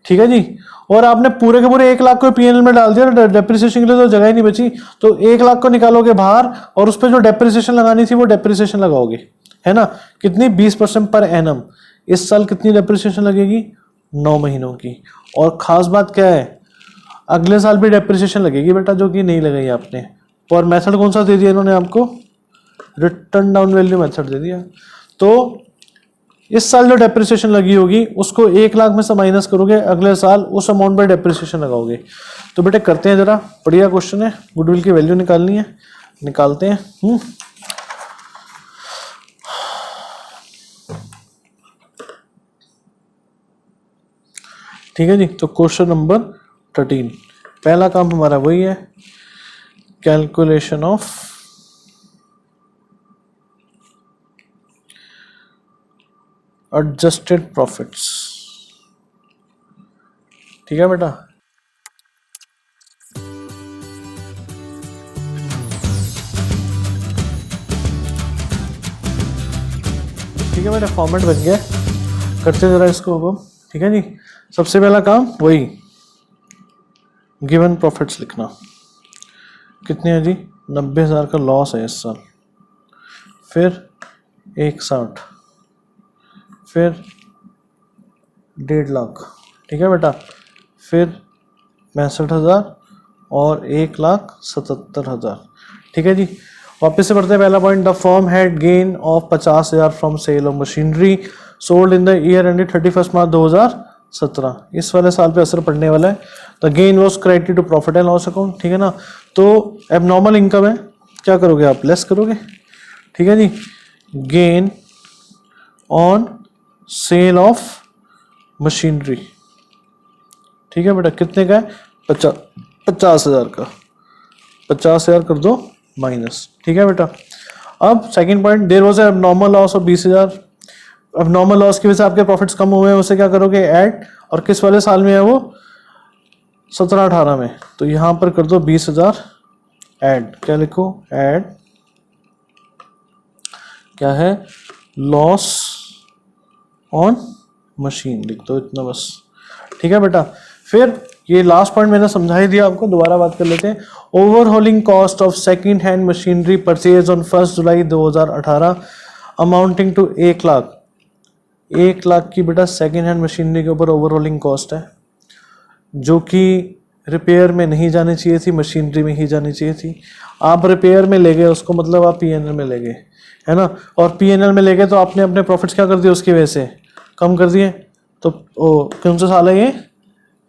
S1: ठीक है जी। और आपने पूरे के पूरे 1 लाख को पीएनएल में डाल दिया, डेप्रिसिएशन के लिए तो जगह ही नहीं बची, तो 1 लाख को निकालोगे बाहर और उस पर जो डेप्रिसिएशन लगानी थी वो डेप्रिसिएशन लगाओगे, है ना। कितनी, 20% पर एनम। इस साल कितनी डेप्रिसिएशन लगेगी, 9 महीनों की। और खास बात क्या है, अगले साल भी डेप्रिसिएशन लगेगी बेटा, जो कि नहीं लगाई आपने। और मेथड कौन सा दे दिया इन्होंने आपको, रिटर्न डाउन वैल्यू मेथड दे दिया। तो इस साल जो डेप्रिसिएशन लगी होगी उसको 1 लाख में से माइनस करोगे, अगले साल उस अमाउंट पर डेप्रिसिएशन लगाओगे। तो बेटे करते हैं जरा, बढ़िया क्वेश्चन है, गुडविल की वैल्यू निकालनी है, निकालते हैं। ठीक है जी। तो क्वेश्चन नंबर 13, पहला काम हमारा वही है, कैलकुलेशन ऑफ एडजस्टेड प्रॉफिट्स। ठीक है बेटा। ठीक है बेटा, फॉर्मेट बन गया, करते जरा इसको अब हम। ठीक है जी। सबसे पहला काम वही, गिवन प्रॉफिट्स लिखना। कितने हैं जी, 90,000 का लॉस है इस साल, फिर 160, फिर 1.5 लाख। ठीक है बेटा, फिर 65,000 और 1,77,000। ठीक है जी। वापस से पढ़ते हैं पहला point, the firm had gain of 50,000 from sale of machinery sold in the year ended 31 March 2017। इस वाले साल पे असर पड़ने वाला है। The gain was credited to profit and loss account. ठीक है ना। तो एबनॉर्मल इनकम है, क्या करोगे आप, लेस करोगे। ठीक है जी। Gain on sale of machinery, ठीक है बेटा, कितने का है, 50,000 का, 50,000 कर दो माइनस। ठीक है बेटा। अब second point, there was a abnormal loss of 20,000। अब नॉर्मल लॉस की वजह से आपके प्रॉफिट्स कम हुए हैं, उसे क्या करोगे, ऐड। और किस वाले साल में है वो, 17-18 में। तो यहां पर कर दो 20,000 ऐड। क्या लिखो, ऐड क्या है, लॉस ऑन मशीन लिख दो, इतना बस। ठीक है बेटा। फिर ये लास्ट पॉइंट मैंने समझा ही दिया आपको, दोबारा बात कर लेते हैं। Overhauling cost of second hand machinery purchase on 1 July 2018 amounting to 1 lakh. 1 lakh की बेटा सेकंड हैंड मशीनरी के ऊपर ओवरहॉलिंग कॉस्ट है, जो कि रिपेयर में नहीं जानी चाहिए थी, मशीनरी में ही जानी चाहिए थी। आप रिपेयर में ले गए उसको, मतलब आप पीएनएल में ले गए, है ना। और पीएनएल में ले गए तो आपने अपने प्रॉफिट्स क्या कर दिए, उसकी वजह से कम कर दिए। तो कौन सा साल है ये,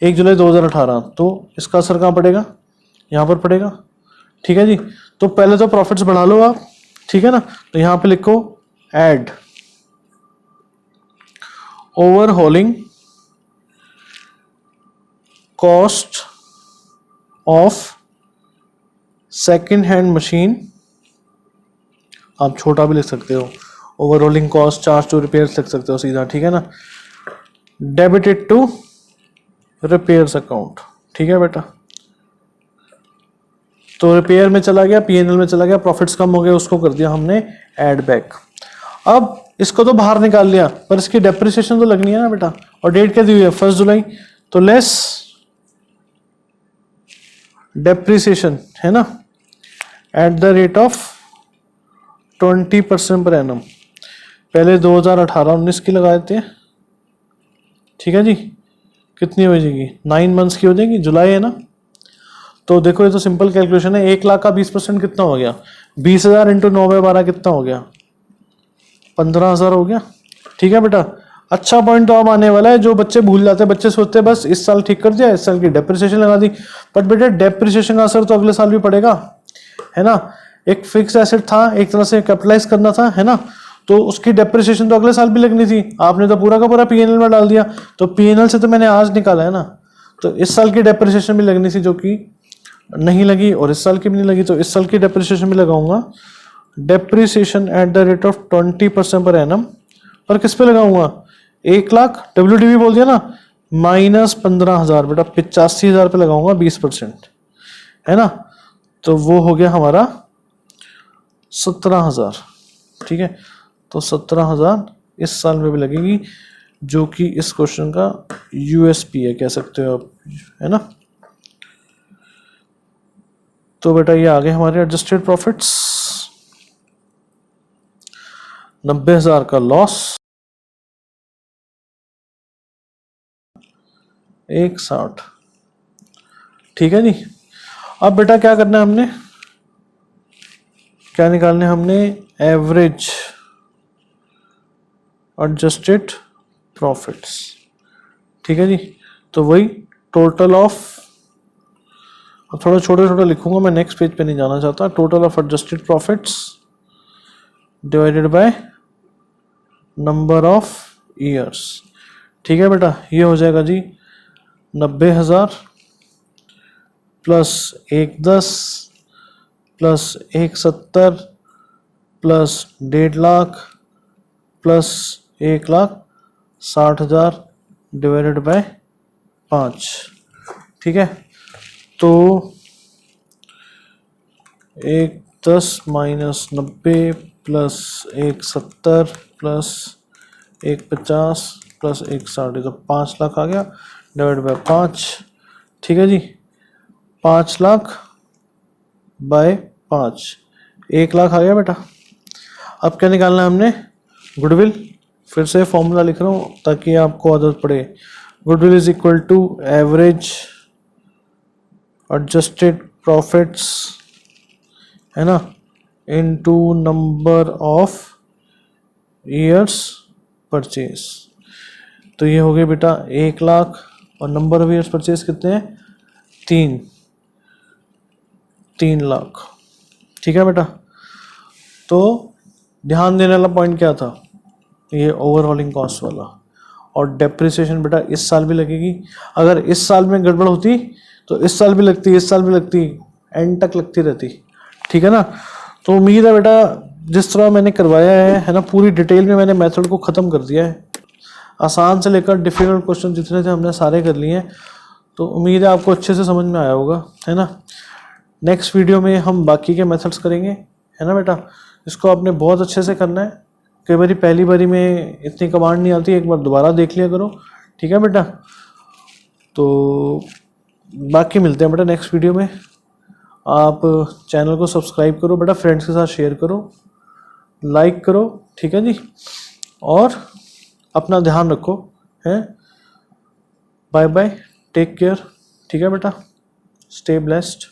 S1: 1 जुलाई 2018। तो इसका असर कहाँ पड़ेगा, यहाँ पर पड़ेगा। ठीक है जी। तो पहले तो प्रॉफिट्स बढ़ा लो आप, ठीक है ना। तो यहाँ पे लिखो add overhauling cost of second hand machine, आप छोटा भी लिख सकते हो, overhauling cost charge to repairs लिख सकते हो सीधा। ठीक है ना, डेबिटेड टू रिपेयर्स अकाउंट। ठीक है बेटा। तो रिपेयर में चला गया, पीएनएल में चला गया, प्रॉफिट्स कम हो गए, उसको कर दिया हमने ऐड बैक। अब इसको तो बाहर निकाल लिया, पर इसकी डेप्रिसिएशन तो लगनी है ना बेटा, और डेट क्या दी हुई है 1 जुलाई, तो लेस डेप्रिसिएशन है ना at the rate of 20% per annum. पहले 2018-19 की लगाए थे, ठीक है जी। कितनी हो जाएगी, 9 मंथ्स की हो जाएगी, जुलाई है ना। तो देखो ये तो सिंपल कैलकुलेशन है, 1 लाख का 20% कितना हो गया, 20,000 इंटू 9/12 कितना हो गया, 15,000 हो गया। ठीक है बेटा, अच्छा पॉइंट तो अब आने वाला है, जो बच्चे भूल जाते हैं, बच्चे सोचते हैं बस इस साल ठीक कर दिया, इस साल की डेप्रिसिएशन लगा दी, बट बेटा डेप्रिसिएशन का असर तो अगले साल भी पड़ेगा, है ना। एक फिक्स एसेट था, एक तरह से कैपिटलाइज करना था, है ना, तो उसकी डेप्रिसिएशन तो अगले साल भी लगनी थी, आपने तो पूरा का पूरा पीएनएल में डाल दिया, तो पीएनएल से तो मैंने आज निकाला है ना, तो इस साल की डेप्रिसिएशन भी लगनी थी जो कि नहीं लगी, और इस साल की भी नहीं लगी, तो इस साल की डेप्रिसिएशन भी लगाऊंगा, depreciation at the rate of 20% per annum, पर किस पे लगाऊंगा, 1 लाख, WDV बोल दिया ना, माइनस 15,000 बेटा 85,000 पे लगाऊंगा 20%, है ना, तो वो हो गया हमारा 17,000। ठीक है, तो 17,000 इस साल में भी लगेगी, जो कि इस क्वेश्चन का यूएसपी है, कह सकते हो आप, है ना। तो बेटा ये आ गए हमारे एडजस्टेड प्रॉफिट्स, 90,000 का लॉस, 160। ठीक है जी। अब बेटा क्या करना है हमने, क्या निकालने हमने, एवरेज एडजस्टेड प्रॉफिट्स। ठीक है जी, तो वही टोटल ऑफ, अब थोड़ा छोटा छोटा लिखूंगा मैं, नेक्स्ट पेज पे नहीं जाना चाहता, total of adjusted profits divided by number of years. ठीक है बेटा, ये हो जाएगा जी 90,000 plus 110 plus 170 plus 1.5 lakh plus 1,60,000 divided by 5। ठीक है, तो 110 माइनस 90 प्लस 170 प्लस 150 प्लस 160, तो 5 लाख आ गया, डिवाइड बाय 5। ठीक है जी, 5 लाख बाय 5, 1 लाख आ गया बेटा। अब क्या निकालना है हमने, गुडविल। फिर से फॉर्मूला लिख रहा हूँ ताकि आपको आदत पड़े, goodwill is equal to average adjusted profits, है ना, into number of years purchase. तो ये हो गया बेटा 1 लाख, और नंबर ऑफ ईयर्स परचेज कितने हैं, 3 लाख। ठीक है बेटा, तो ध्यान देने वाला पॉइंट क्या था, ये ओवरऑलिंग कॉस्ट वाला, और डेप्रिसिएशन बेटा इस साल भी लगेगी, अगर इस साल में गड़बड़ होती तो इस साल भी लगती, इस साल भी लगती, एंड तक लगती रहती। ठीक है ना, तो उम्मीद है बेटा जिस तरह मैंने करवाया है ना, पूरी डिटेल में मैंने मेथड को ख़त्म कर दिया है, आसान से लेकर डिफिकल्ट क्वेश्चन जितने थे हमने सारे कर लिए हैं, तो उम्मीद है आपको अच्छे से समझ में आया होगा, है ना। नेक्स्ट वीडियो में हम बाकी के मेथड्स करेंगे, है ना बेटा। इसको आपने बहुत अच्छे से करना है, कई बारी पहली बारी में इतनी कमांड नहीं आती, एक बार दोबारा देख लिया करो, ठीक है बेटा। तो बाकी मिलते हैं बेटा नेक्स्ट वीडियो में। आप चैनल को सब्सक्राइब करो बेटा, फ्रेंड्स के साथ शेयर करो, लाइक करो, ठीक है जी, और अपना ध्यान रखो, है। बाय बाय, टेक केयर, ठीक है बेटा, स्टे ब्लेस्ड।